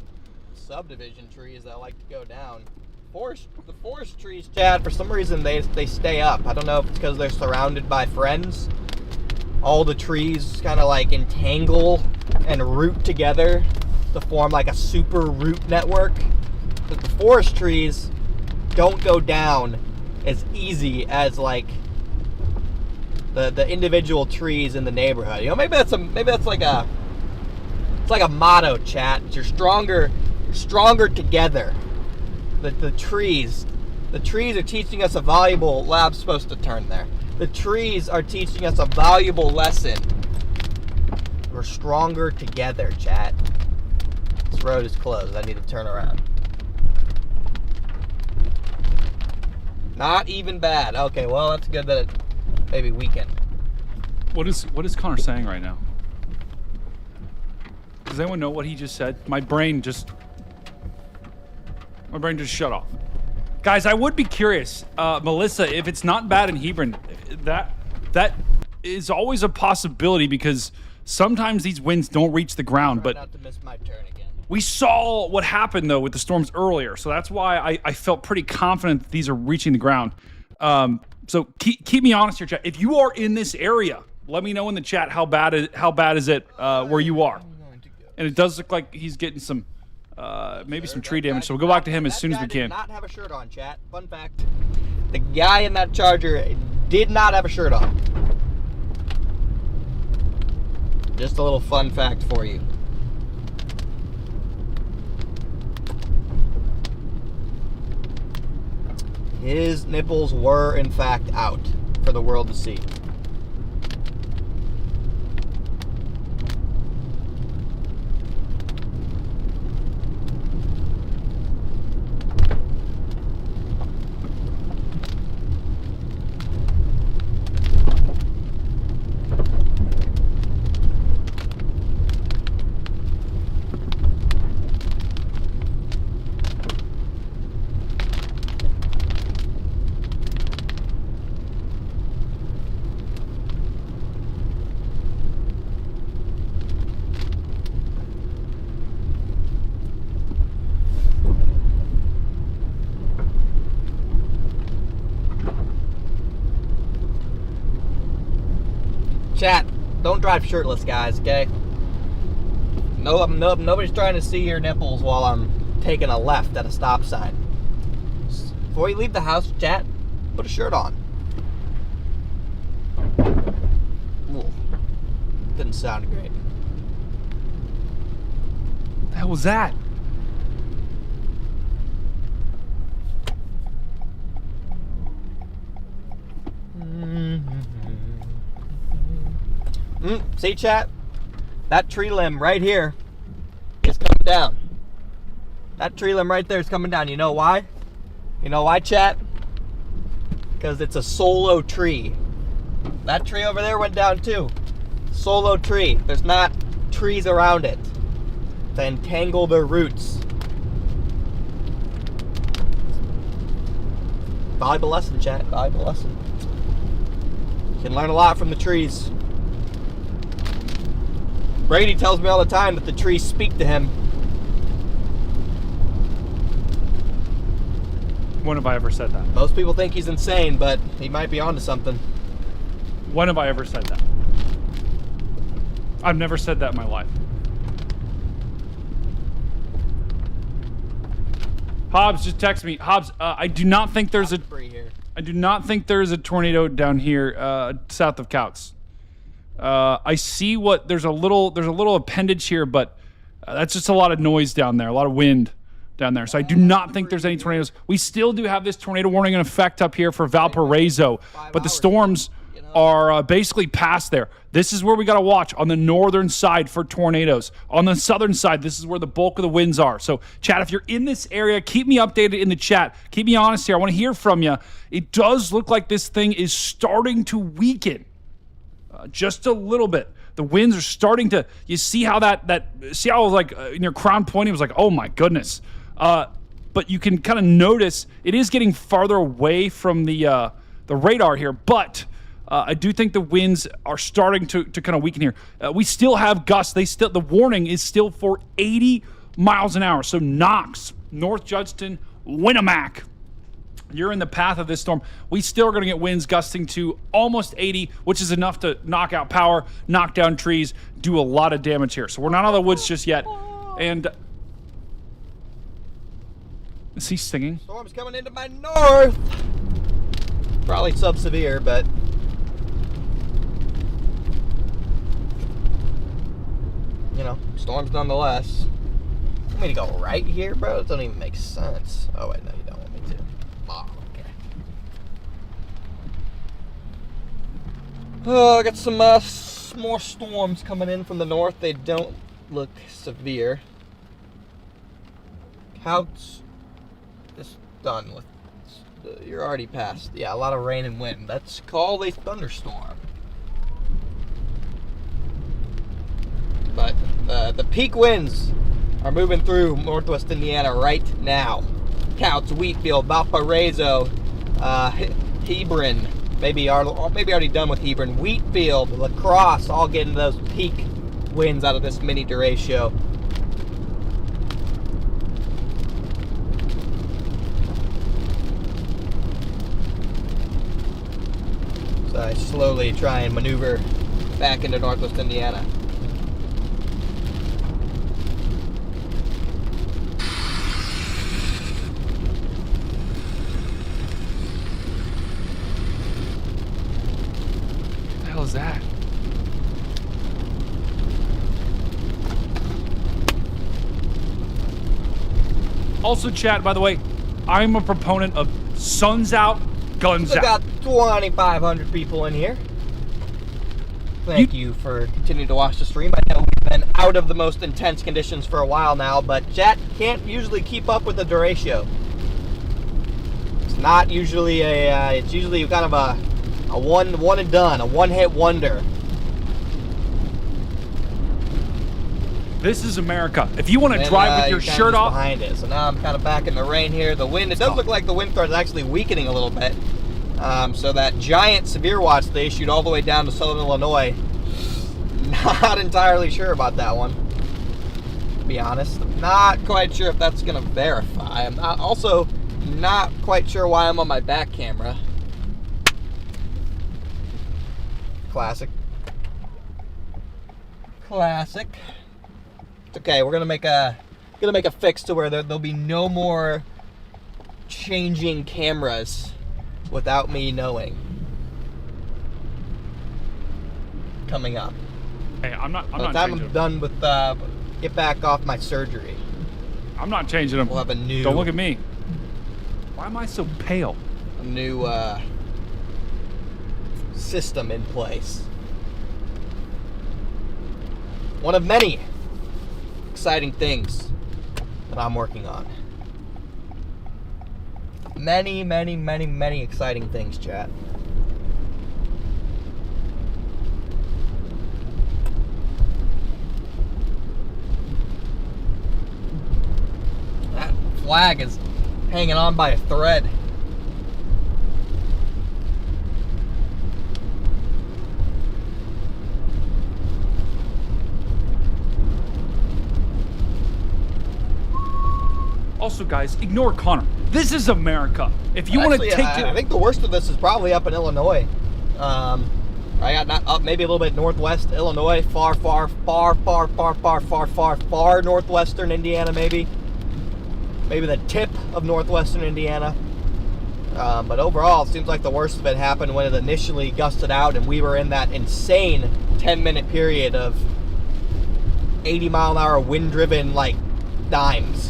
subdivision trees that like to go down. The forest trees, Chad, for some reason they stay up. I don't know if it's because they're surrounded by friends. All the trees kind of like entangle and root together to form like a super root network. But the forest trees don't go down as easy as like the individual trees in the neighborhood. You know, maybe that's like a motto, chat. You're stronger together. The trees are teaching us a valuable. Lab's supposed to turn there. The trees are teaching us a valuable lesson. We're stronger together, chat. This road is closed. I need to turn around. Not even bad. Okay, well, that's good that it maybe weakened. What is Connor saying right now? Does anyone know what he just said? My brain just shut off. Guys, I would be curious, Melissa, if it's not bad in Hebron, that is always a possibility because sometimes these winds don't reach the ground. But not to miss my turn again. we saw what happened though with the storms earlier, so that's why I felt pretty confident that these are reaching the ground. So keep me honest here, chat. If you are in this area, let me know in the chat how bad is it where you are. And it does look like he's getting some. Maybe some tree damage, so we'll go back to him as soon as we can. Did not have a shirt on, chat. Fun fact: the guy in that Charger did not have a shirt on. Just a little fun fact for you. His nipples were in fact out for the world to see. Chat, don't drive shirtless, guys, okay? Nobody's trying to see your nipples while I'm taking a left at a stop sign. Before you leave the house, chat, put a shirt on. Ooh. Didn't sound great. The hell was that? See, chat? That tree limb right here is coming down. That tree limb right there is coming down. You know why? You know why, chat? Because it's a solo tree. That tree over there went down too. Solo tree. There's not trees around it to entangle their roots. Valuable lesson, chat. Valuable lesson. You can learn a lot from the trees. Brady tells me all the time that the trees speak to him. When have I ever said that? Most people think he's insane, but he might be onto something. When have I ever said that? I've never said that in my life. Hobbs just text me. Hobbs, I do not think there's a. I do not think there's a tornado down here south of Kouts. I see what there's a little appendage here, but that's just a lot of noise down there, a lot of wind down there. So I do not think there's any tornadoes. We still do have this tornado warning in effect up here for Valparaiso, but the storms are basically past there. This is where we got to watch on the northern side for tornadoes. On the southern side, this is where the bulk of the winds are. So, chat, if you're in this area, keep me updated in the chat. Keep me honest here. I want to hear from you. It does look like this thing is starting to weaken. Just a little bit. The winds are starting to. You see how see how it was like in your crown pointing? It was like, oh my goodness. But you can kind of notice it is getting farther away from the radar here. But I do think the winds are starting to kind of weaken here. We still have gusts. The warning is still for 80 miles an hour. So Knox, North Judson, Winnemac. You're in the path of this storm. We still are going to get winds gusting to almost 80, which is enough to knock out power, knock down trees, do a lot of damage here. So we're not out of the woods just yet. And is he singing? Storm's coming into my north. Probably sub-severe, but you know, storms nonetheless. You want me to go right here, bro? It doesn't even make sense. Oh wait, no, you don't want me to. Oh, okay. Oh, I got some more storms coming in from the north. They don't look severe. Kouts is done with. You're already past. Yeah, a lot of rain and wind. That's called a thunderstorm. But the peak winds are moving through northwest Indiana right now. Kouts, Wheatfield, Valparaiso, Hebron, maybe already done with Hebron, Wheatfield, La Crosse, all getting those peak winds out of this mini Derecho. So I slowly try and maneuver back into northwest Indiana. What the hell is that? Also, chat, by the way, I'm a proponent of suns out, guns We out. got 2,500 people in here. Thank you for continuing to watch the stream. I know we've been out of the most intense conditions for a while now, but chat can't usually keep up with the Derecho. It's not usually it's usually kind of a one and done, a one-hit wonder. This is America. If you want to drive with your shirt off behind it. So now I'm kind of back in the rain here. The wind, it does look like the wind threat is actually weakening a little bit. So that giant severe watch they issued all the way down to Southern Illinois, not entirely sure about that one, to be honest. I'm not quite sure if that's going to verify. I'm also not quite sure why I'm on my back camera. Classic. It's okay. We're gonna make a fix to where there'll be no more changing cameras without me knowing. Coming up. Hey, I'm not By the changing time I'm them. done with get back off my surgery, I'm not changing them. we'll have a new. Don't look at me. Why am I so pale? A new system in place. One of many exciting things that I'm working on. Many, many, many, many exciting things, chat. That flag is hanging on by a thread. Also, guys, ignore Connor. This is America. If you want to Actually, take I think the worst of this is probably up in Illinois. I got not up, maybe a little bit northwest Illinois, far northwestern Indiana, maybe the tip of northwestern Indiana. But overall, it seems like the worst of it happened when it initially gusted out, and we were in that insane 10-minute period of 80-mile-an-hour wind-driven like dimes.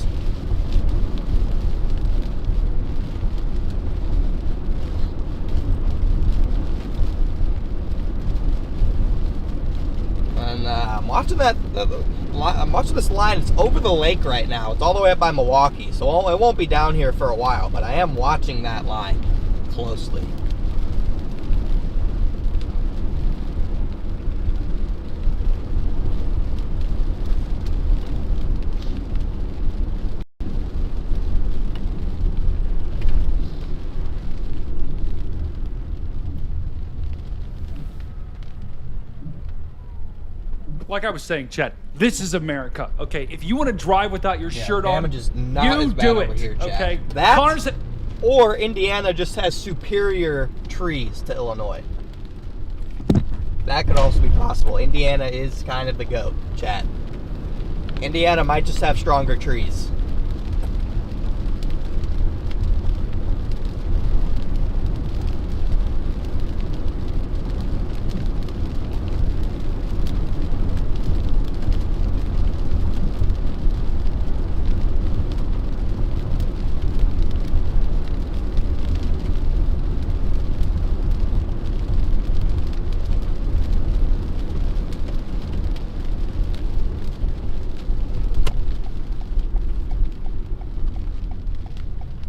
And I'm watching I'm watching this line. It's over the lake right now. It's all the way up by Milwaukee, so it won't be down here for a while. But I am watching that line closely. like I was saying, Chet, this is America. Okay, if you want to drive without your shirt on, damage is not you as bad do over it. here, Chad. Okay, That Connor's. or Indiana just has superior trees to Illinois. That could also be possible. Indiana is kind of the GOAT, Chad. Indiana might just have stronger trees.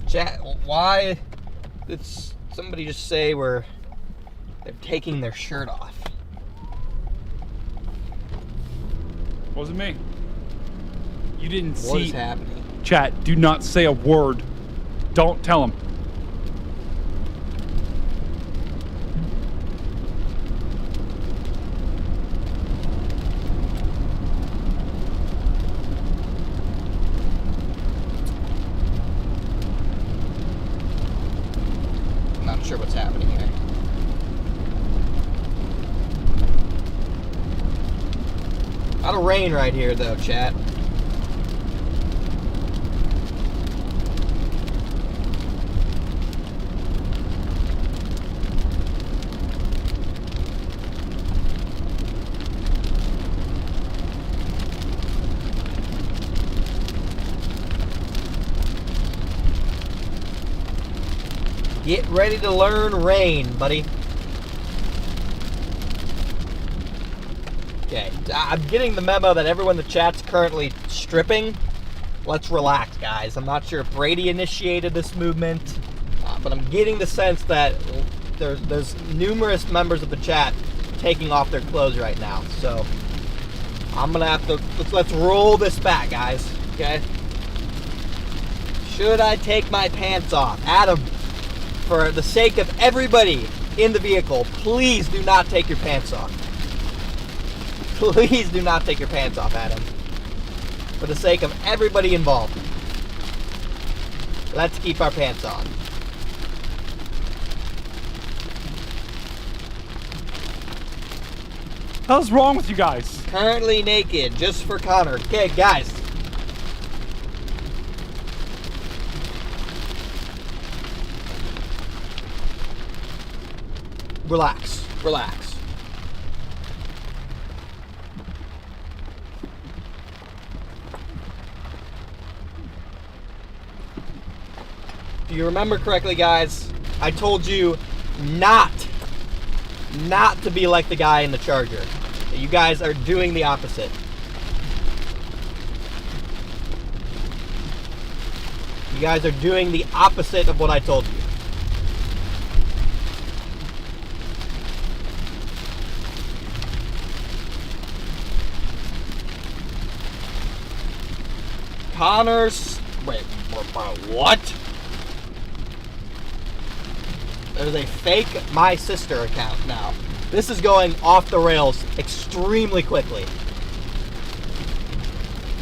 Chat, why did somebody just say they're taking their shirt off? Wasn't me. You didn't see. What is happening? Chat, do not say a word. Don't tell him. Not sure what's happening here. A lot of rain right here, though, chat. Get ready to learn rain, buddy. Okay, I'm getting the memo that everyone in the chat's currently stripping. Let's relax, guys. I'm not sure if Brady initiated this movement, but I'm getting the sense that there's numerous members of the chat taking off their clothes right now. So I'm gonna have to let's roll this back, guys. Okay. Should I take my pants off, Adam? For the sake of everybody in the vehicle, please do not take your pants off. Please do not take your pants off, Adam. For the sake of everybody involved. Let's keep our pants on. How's wrong with you guys? Currently naked, just for Connor. Okay, guys. Relax. Relax. if you remember correctly, guys, I told you not to be like the guy in the Charger. You guys are doing the opposite. You guys are doing the opposite of what I told you. Connor's... Wait, what? There's a fake My Sister account now. This is going off the rails extremely quickly.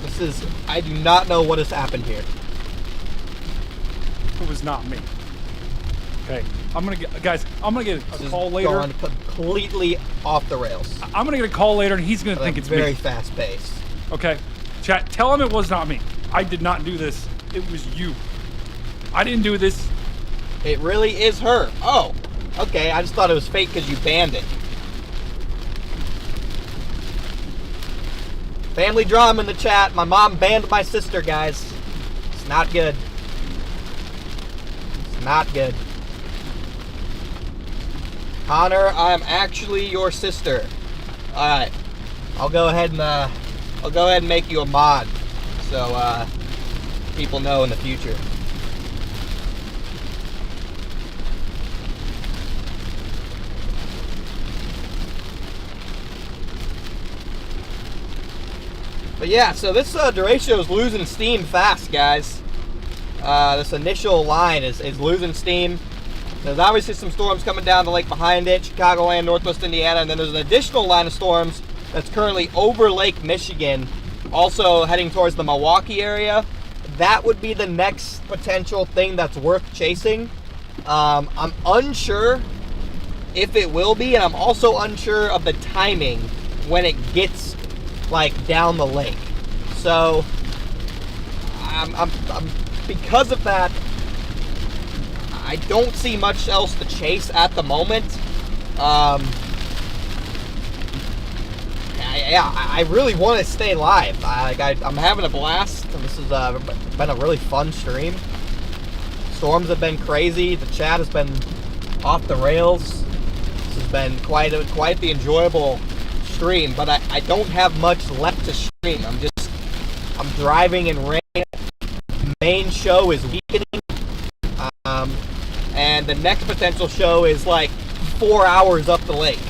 This is... I do not know what has happened here. It was not me. Okay, I'm gonna get... Guys, I'm gonna get a call later. Going completely off the rails. I'm gonna get a call later and he's gonna think it's me. Very fast paced. Okay, chat, tell him it was not me. I did not do this. It was you. I didn't do this. It really is her. Oh, okay. I just thought it was fake because you banned it. Family drama in the chat. My mom banned my sister, guys. It's not good. It's not good. Connor, I'm actually your sister. All right. I'll go ahead and make you a mod, so people know in the future. But yeah, so this Derecho is losing steam fast, guys. This initial line is losing steam. There's obviously some storms coming down the lake behind it, Chicagoland, Northwest Indiana, and then there's an additional line of storms that's currently over Lake Michigan, also heading towards the Milwaukee area. That would be the next potential thing that's worth chasing. I'm unsure if it will be, and I'm also unsure of the timing when it gets like down the lake. So I'm because of that, I don't see much else to chase at the moment. I really want to stay live. I'm having a blast. This has been a really fun stream. Storms have been crazy. The chat has been off the rails. This has been quite the enjoyable stream, but I don't have much left to stream. I'm driving in rain. Main show is weakening. And the next potential show is like 4 hours up the lake.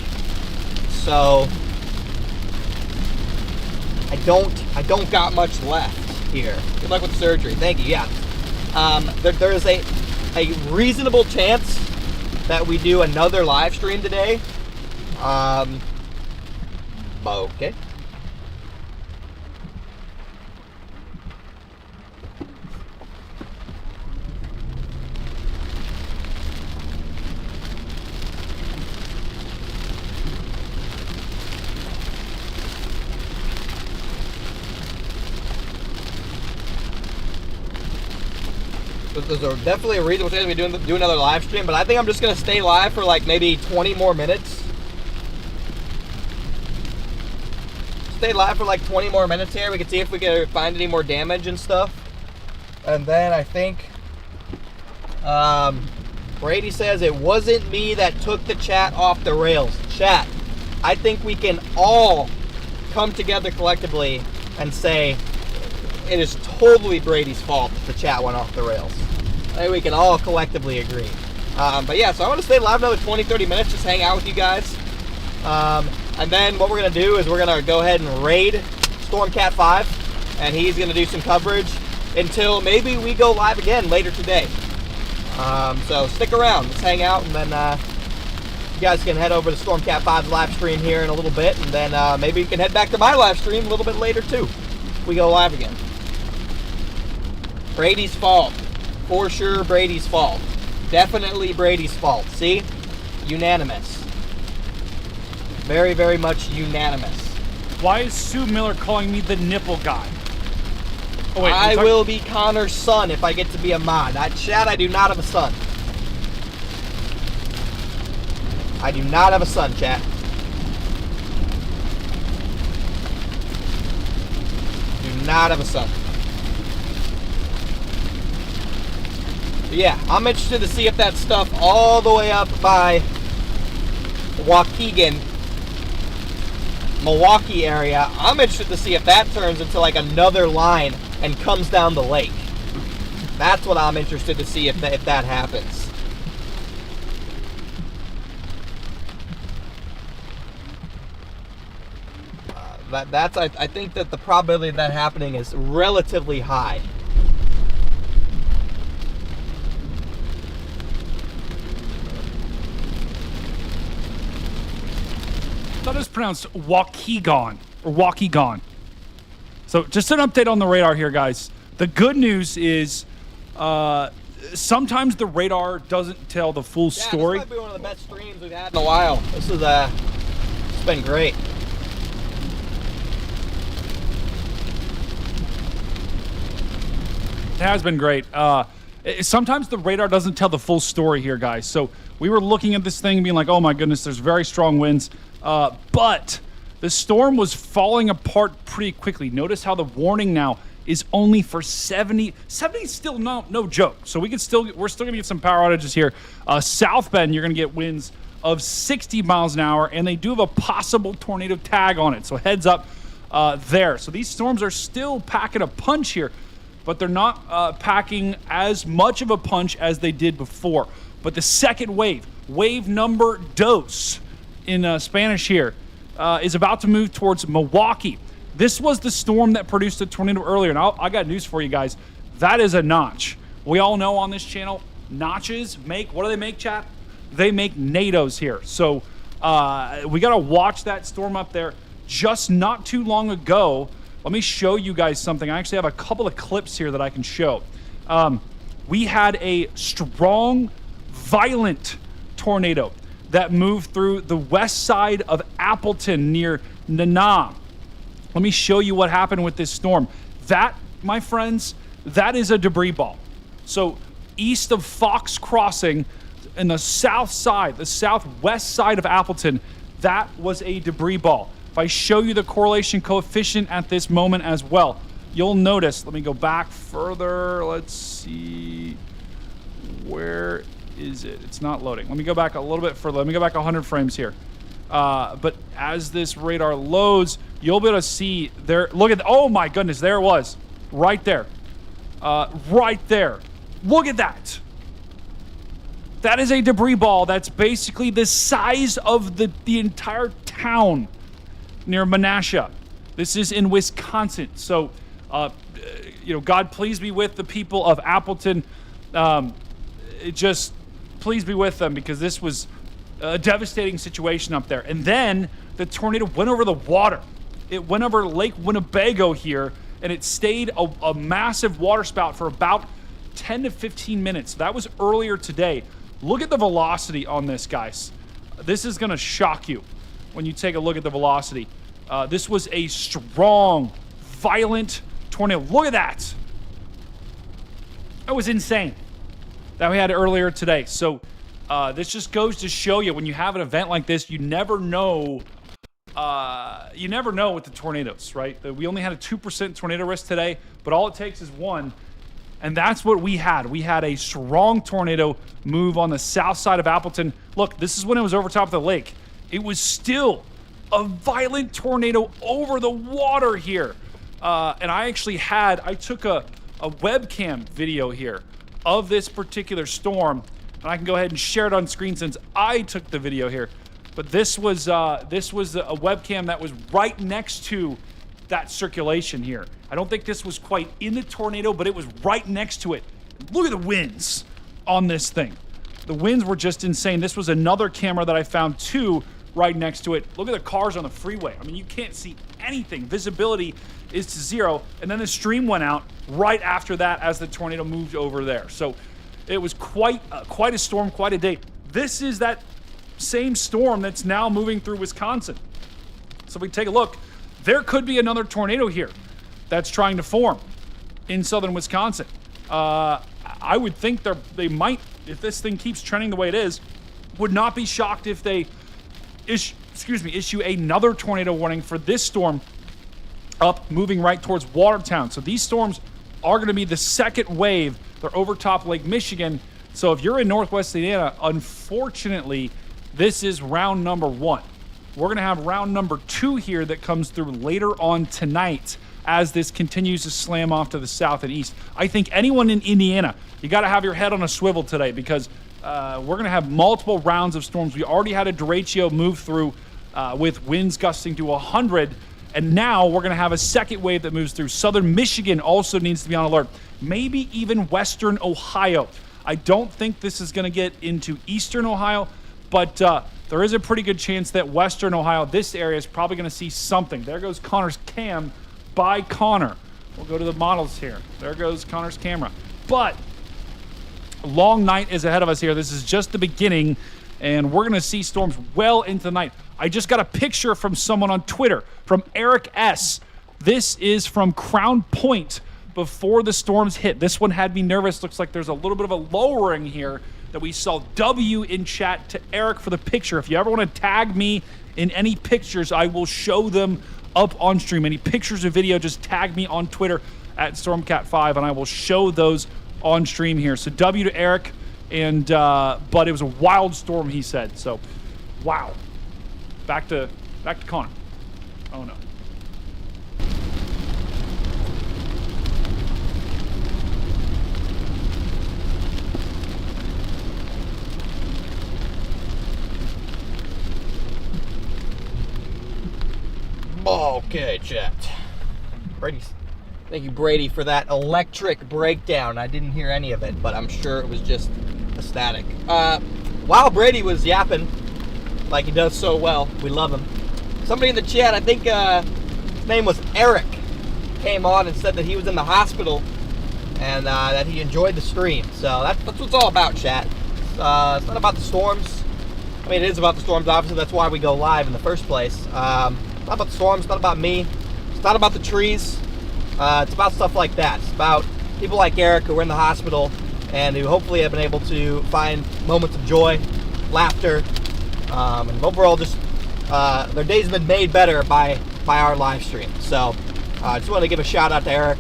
So I don't got much left here. Good luck with surgery. Thank you. Yeah. There is a reasonable chance that we do another live stream today. Okay. There's definitely a reasonable chance we do another live stream, but I think I'm just going to stay live for like maybe 20 more minutes. Stay live for like 20 more minutes here. We can see if we can find any more damage and stuff. And then I think Brady says it wasn't me that took the chat off the rails. Chat, I think we can all come together collectively and say it is totally Brady's fault that the chat went off the rails. I think we can all collectively agree. But yeah, so I'm going to stay live another 20-30 minutes, just hang out with you guys. And then what we're going to do is we're going to go ahead and raid Stormcat 5, and he's going to do some coverage until maybe we go live again later today. So stick around, let's hang out, and then you guys can head over to Stormcat 5's live stream here in a little bit, and then maybe you can head back to my live stream a little bit later too. We go live again. Brady's fault. For sure, Brady's fault. Definitely Brady's fault. See? Unanimous. Very, very much unanimous. Why is Sue Miller calling me the nipple guy? Oh, wait, I will be Connor's son if I get to be a mod. Chad, I do not have a son. I do not have a son, chat. Do not have a son. Yeah, I'm interested to see if that stuff all the way up by Waukegan, Milwaukee area, I'm interested to see if that turns into like another line and comes down the lake. That's what I'm interested to see if that happens. I think that the probability of that happening is relatively high. I thought it was pronounced Waukegan or Waukegan. So just an update on the radar here, guys. The good news is sometimes the radar doesn't tell the full story. This might be one of the best streams we've had in a while. This is it's been great. It has been great. Sometimes the radar doesn't tell the full story here, guys. So we were looking at this thing being like, oh my goodness, there's very strong winds. But the storm was falling apart pretty quickly. Notice how the warning now is only for 70. 70 is still no joke. So we're still gonna get some power outages here. South Bend, you're gonna get winds of 60 miles an hour, and they do have a possible tornado tag on it. So heads up there. So these storms are still packing a punch here, but they're not packing as much of a punch as they did before. But the second wave number dos in Spanish here, is about to move towards Milwaukee. This was the storm that produced a tornado earlier, and I got news for you guys. That is a notch. We all know on this channel, notches make, what do they make, chat? They make NATOs here. So we got to watch that storm up there. Just not too long ago, let me show you guys something. I actually have a couple of clips here that I can show. We had a strong, violent tornado that moved through the west side of Appleton near Nana. Let me show you what happened with this storm. That, my friends, that is a debris ball. So east of Fox Crossing in the south side, the southwest side of Appleton, that was a debris ball. If I show you the correlation coefficient at this moment as well, you'll notice, let me go back further. Let's see, where is it? It's not loading. Let me go back a little bit further. Let me go back 100 frames here. But as this radar loads, you'll be able to see there. Look at, oh my goodness, there it was. Right there. Right there. Look at that. That is a debris ball that's basically the size of the entire town near Menasha. This is in Wisconsin. So, God, please be with the people of Appleton. Please be with them, because this was a devastating situation up there. And then the tornado went over the water. It went over Lake Winnebago here, and it stayed a massive water spout for about 10 to 15 minutes. That was earlier today. Look at the velocity on this, guys. This is going to shock you when you take a look at the velocity. This was a strong, violent tornado. Look at that. That was insane that we had earlier today. So this just goes to show you, when you have an event like this, you never know. You never know with the tornadoes, right? We only had a 2% tornado risk today, but all it takes is one. And that's what we had. We had a strong tornado move on the south side of Appleton. Look, this is when it was over top of the lake. It was still a violent tornado over the water here. And I took a webcam video here of this particular storm. And I can go ahead and share it on screen since I took the video here. But this was a webcam that was right next to that circulation here. I don't think this was quite in the tornado, but it was right next to it. Look at the winds on this thing. The winds were just insane. This was another camera that I found too, right next to it. Look at the cars on the freeway. I mean, you can't see anything. Visibility is to zero. And then the stream went out right after that as the tornado moved over there. So it was quite a storm, quite a day. This is that same storm that's now moving through Wisconsin. So if we take a look, there could be another tornado here that's trying to form in southern Wisconsin. I would think they might, if this thing keeps trending the way it is, would not be shocked if they issue another tornado warning for this storm up moving right towards Watertown. So these storms are going to be the second wave. They're over top Lake Michigan. So if you're in Northwest Indiana, unfortunately, this is round number 1. We're going to have round number 2 here that comes through later on tonight as this continues to slam off to the south and east. I think anyone in Indiana, you got to have your head on a swivel today because we're going to have multiple rounds of storms. We already had a derecho move through with winds gusting to 100, and now we're going to have a second wave that moves through. Southern Michigan also needs to be on alert. Maybe even western Ohio. I don't think this is going to get into eastern Ohio, but there is a pretty good chance that western Ohio, this area, is probably going to see something. There goes Connor's cam by Connor. We'll go to the models here. There goes Connor's camera. But a long night is ahead of us here. This is just the beginning, and we're going to see storms well into the night. I just got a picture from someone on Twitter, from Eric S. This is from Crown Point before the storms hit. This one had me nervous. Looks like there's a little bit of a lowering here that we saw. W in chat to Eric for the picture. If you ever want to tag me in any pictures, I will show them up on stream. Any pictures or video, just tag me on Twitter at Stormcat5 and I will show those on stream here. So W to Eric, and but it was a wild storm, he said. So wow. Back to Connor. Oh no. Okay, chat. Thank you, Brady, for that electric breakdown. I didn't hear any of it, but I'm sure it was just ecstatic. While Brady was yapping, like he does so well, we love him. Somebody in the chat, I think his name was Eric, came on and said that he was in the hospital and that he enjoyed the stream. So that's what it's all about, chat. It's not about the storms. I mean, it is about the storms, obviously. That's why we go live in the first place. It's not about the storms. It's not about me. It's not about the trees. It's about stuff like that. It's about people like Eric who are in the hospital and who hopefully have been able to find moments of joy, laughter, and overall just their days have been made better by our live stream. So I just wanted to give a shout out to Eric.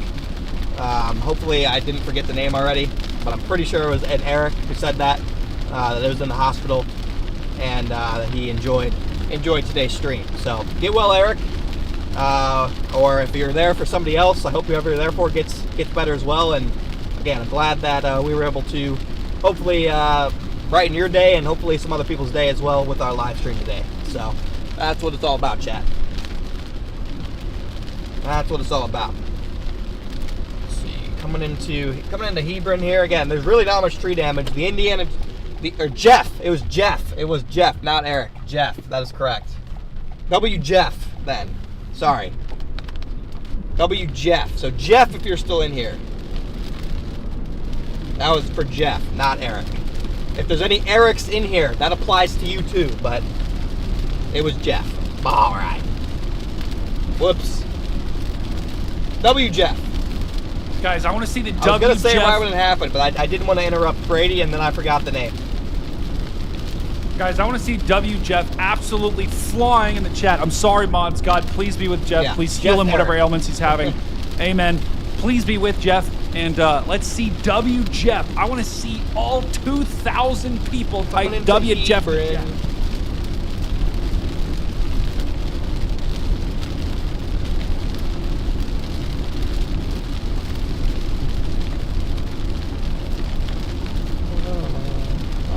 Hopefully I didn't forget the name already, but I'm pretty sure it was Eric who said that it was in the hospital and that he enjoyed today's stream. So get well, Eric. Or if you're there for somebody else, I hope whoever you're there for gets better as well. And again, I'm glad that we were able to hopefully brighten your day and hopefully some other people's day as well with our live stream today. So that's what it's all about, chat. That's what it's all about. Let's see, coming into Hebron here again. There's really not much tree damage. The Indiana, Jeff. It was Jeff, not Eric. Jeff. That is correct. W Jeff then. Sorry. W Jeff. So Jeff, if you're still in here. That was for Jeff, not Eric. If there's any Erics in here, that applies to you too, but it was Jeff. All right. Whoops. W Jeff. Guys, I want to see the W I was going to say Jeff. it right when it happened, but I didn't want to interrupt Brady, and then I forgot the name. Guys, I want to see W Jeff absolutely flying in the chat. I'm sorry, mods. God, please be with Jeff. Yeah, Please heal Jeff him whatever Eric. ailments he's having. Amen. Please be with Jeff. And let's see W Jeff. I want to see all 2,000 people type W Jeff.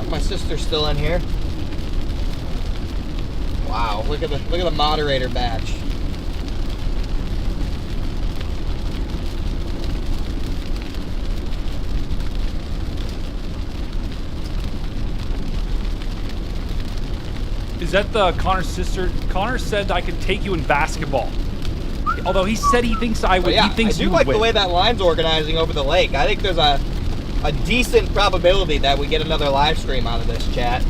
My sister's still in here. Wow, look at the moderator badge. Is that the Connor's sister? Connor said I could take you in basketball. Although he said he thinks I would. But yeah, he thinks I do you like would the way win. that line's organizing over the lake. I think there's a decent probability that we get another live stream out of this, chat.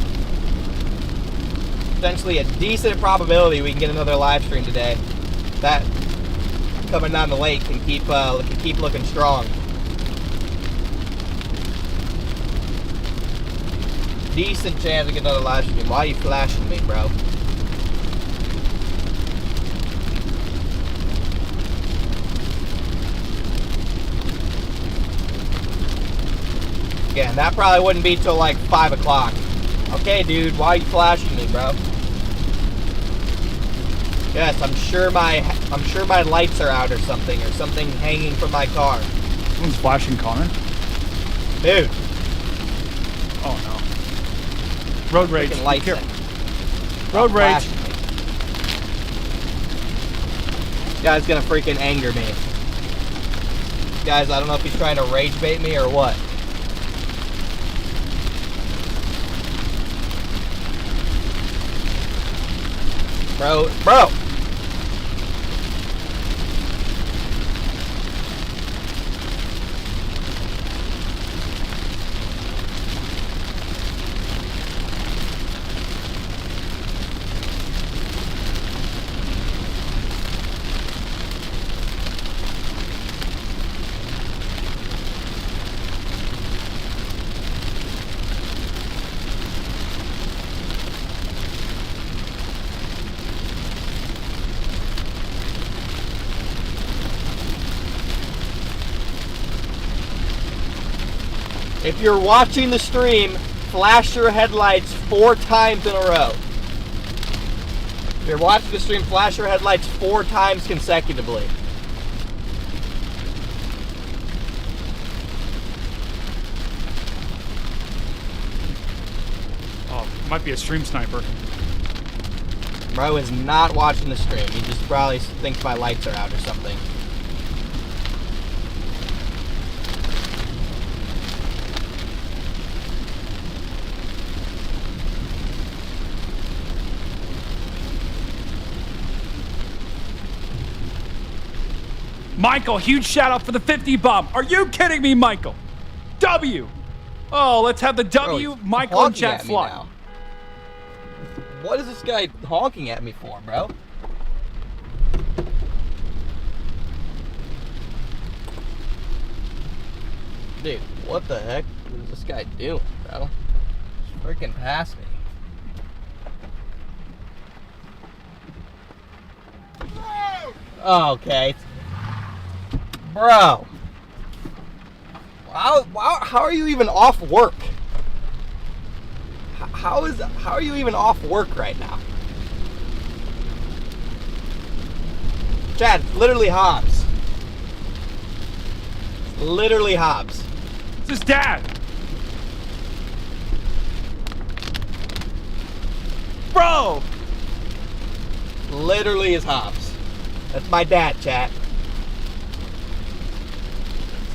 Potentially a decent probability we can get another live stream today. That coming down the lake can keep looking strong. Decent chance to get another live stream. Why are you flashing me, bro? Again, that probably wouldn't be till like 5 o'clock. Okay, dude, why are you flashing me, bro? Yes, I'm sure my lights are out or something hanging from my car. Someone's flashing Connor. Dude. Oh no. Road rage. Freaking lights. Road rage. This guy's gonna freaking anger me. Guys, I don't know if he's trying to rage bait me or what. Bro. If you're watching the stream, flash your headlights 4 times in a row. If you're watching the stream, flash your headlights 4 times consecutively. Oh, might be a stream sniper. Bro is not watching the stream. He just probably thinks my lights are out or something. Michael, huge shout out for the 50 bomb. Are you kidding me, Michael? W. Oh, let's have the W, Bro, Michael, and honking chat at me fly. now. What is this guy honking at me for, bro? Dude, what the heck is this guy doing, bro? Just freaking past me. Okay. Bro. How are you even off work? How are you even off work right now? Chad, literally Hobbs. Literally Hobbs. It's his dad. Bro. Literally is Hobbs. That's my dad, chat.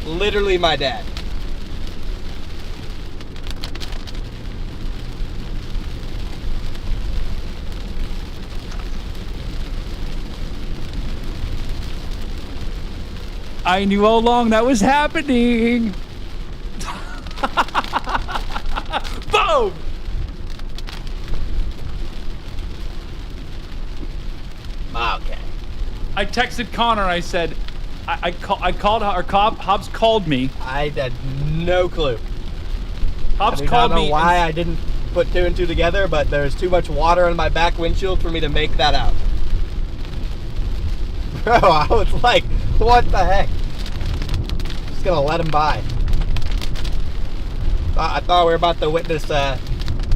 Literally my dad. I knew all along that was happening. Boom! Okay. I texted Connor. I said, I called, or Hobbs called me. I had no clue. Hobbs I called don't know me. why I didn't put 2 and 2 together, but there's too much water on my back windshield for me to make that out. Bro, I was like, what the heck? Just gonna let him by. I thought we were about to witness a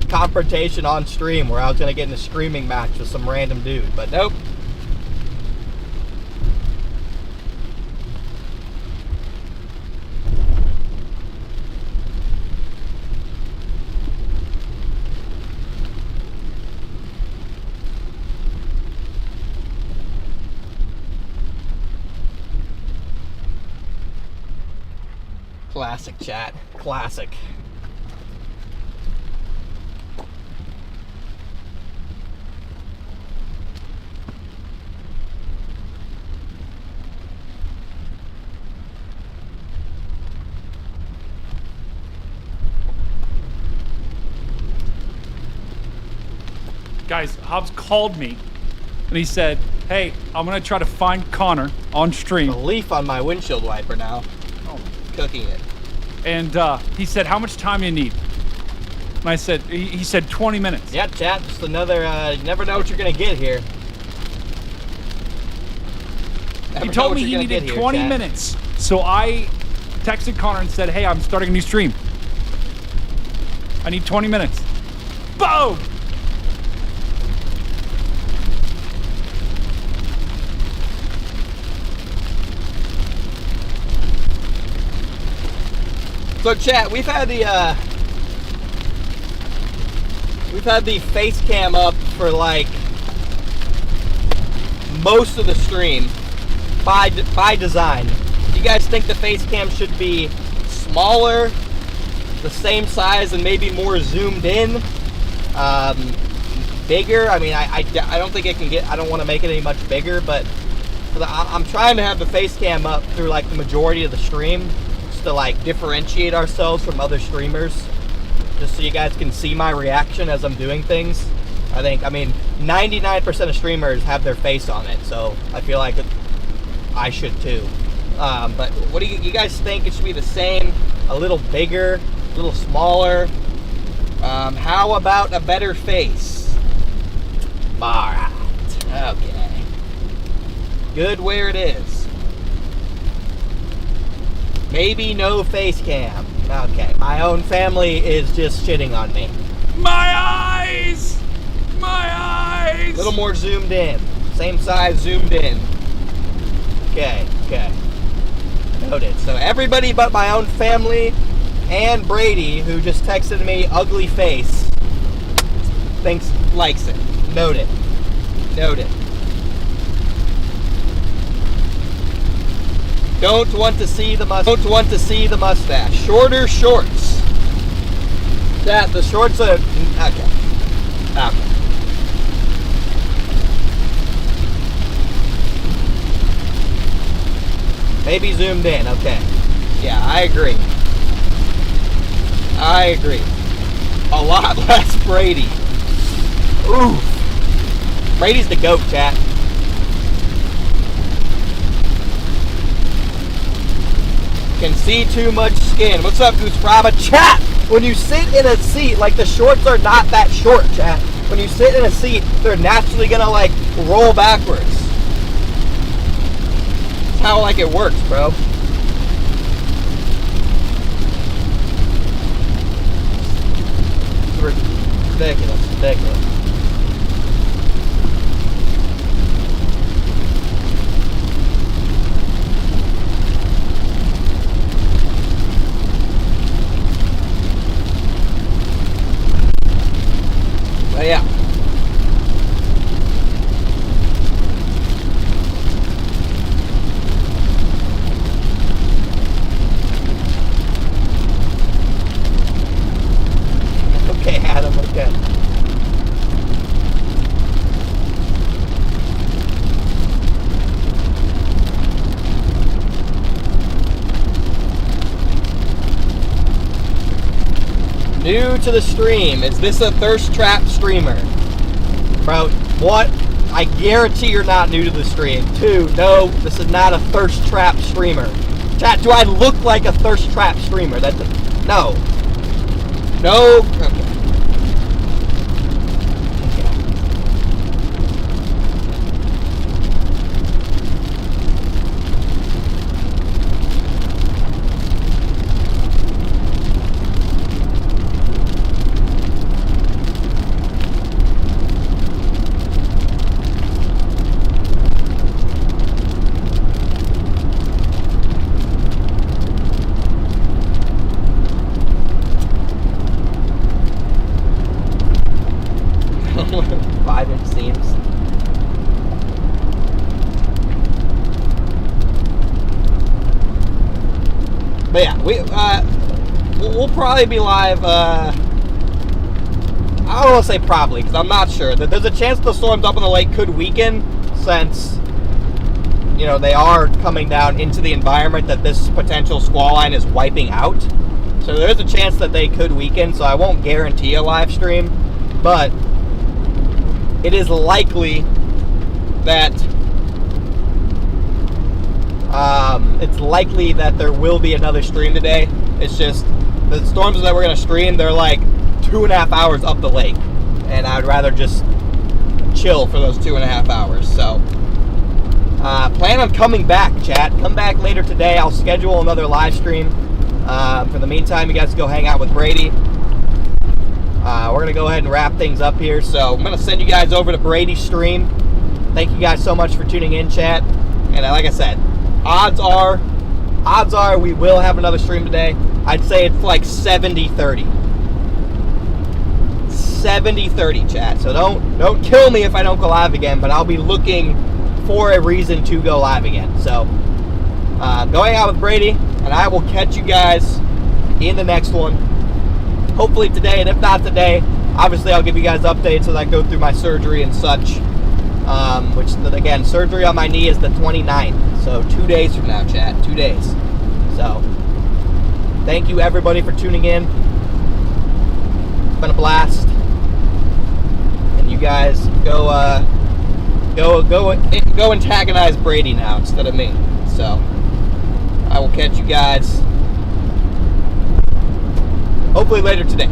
confrontation on stream where I was gonna get in a screaming match with some random dude, but nope. Classic, chat. Classic. Guys, Hobbs called me, and he said, hey, I'm going to try to find Connor on stream. A leaf on my windshield wiper now. Oh. Cooking it. And he said, how much time do you need? And I said, he said 20 minutes. Yeah, chat. Just another, you never know what you're going to get here. He told me he needed 20 minutes. So I texted Connor and said, hey, I'm starting a new stream. I need 20 minutes. Boom! So chat, we've had the face cam up for like most of the stream by design. Do you guys think the face cam should be smaller, the same size, and maybe more zoomed in, bigger? I mean, I don't think it can get. I don't want to make it any much bigger, but I'm trying to have the face cam up through like the majority of the stream, just to like differentiate ourselves from other streamers, just so you guys can see my reaction as I'm doing things. I mean, 99% of streamers have their face on it, so I feel like I should too. But what do you guys think? It should be the same, a little bigger, a little smaller? How about a better face? Alright, okay. Good where it is. Maybe no face cam. Okay, my own family is just shitting on me. My eyes! My eyes! A little more zoomed in. Same size, zoomed in. Okay. Noted. So everybody but my own family and Brady, who just texted me ugly face, likes it. Noted. Don't want to see the mustache. Shorter shorts. The shorts are okay. Maybe zoomed in, okay. Yeah, I agree. A lot less Brady. Ooh. Brady's the GOAT, chat. Can see too much skin. What's up, Goose Brava? Chat! When you sit in a seat, like the shorts are not that short, chat. When you sit in a seat, they're naturally gonna like roll backwards. How like it works, bro. Ridiculous. But yeah. Okay, Adam, okay. New to the stream. Is this a thirst trap streamer? Bro, what? I guarantee you're not new to the stream. 2, no, this is not a thirst trap streamer. Chat, do I look like a thirst trap streamer? No. No. Okay. But yeah, we'll probably be live. I don't want to say probably, because I'm not sure. There's a chance the storms up on the lake could weaken, since they are coming down into the environment that this potential squall line is wiping out. So there's a chance that they could weaken. So I won't guarantee a live stream, but it is likely that there will be another stream today. It's just the storms that we're going to stream, they're like 2.5 hours up the lake, and I'd rather just chill for those 2.5 hours. So plan on coming back, chat. Come back later today. I'll schedule another live stream. For the meantime, you guys go hang out with Brady. we're going to go ahead and wrap things up here. So I'm going to send you guys over to Brady's stream. Thank you guys so much for tuning in, chat. And like I said, odds are we will have another stream today. I'd say it's like 70-30. 70-30, chat. So don't kill me if I don't go live again, but I'll be looking for a reason to go live again. So going out with Brady, and I will catch you guys in the next one. Hopefully today, and if not today, obviously I'll give you guys updates as I go through my surgery and such. Which, again, surgery on my knee is the 29th. So 2 days from now, chat. 2 days. So thank you everybody for tuning in. It's been a blast. And you guys go antagonize Brady now instead of me. So I will catch you guys hopefully later today.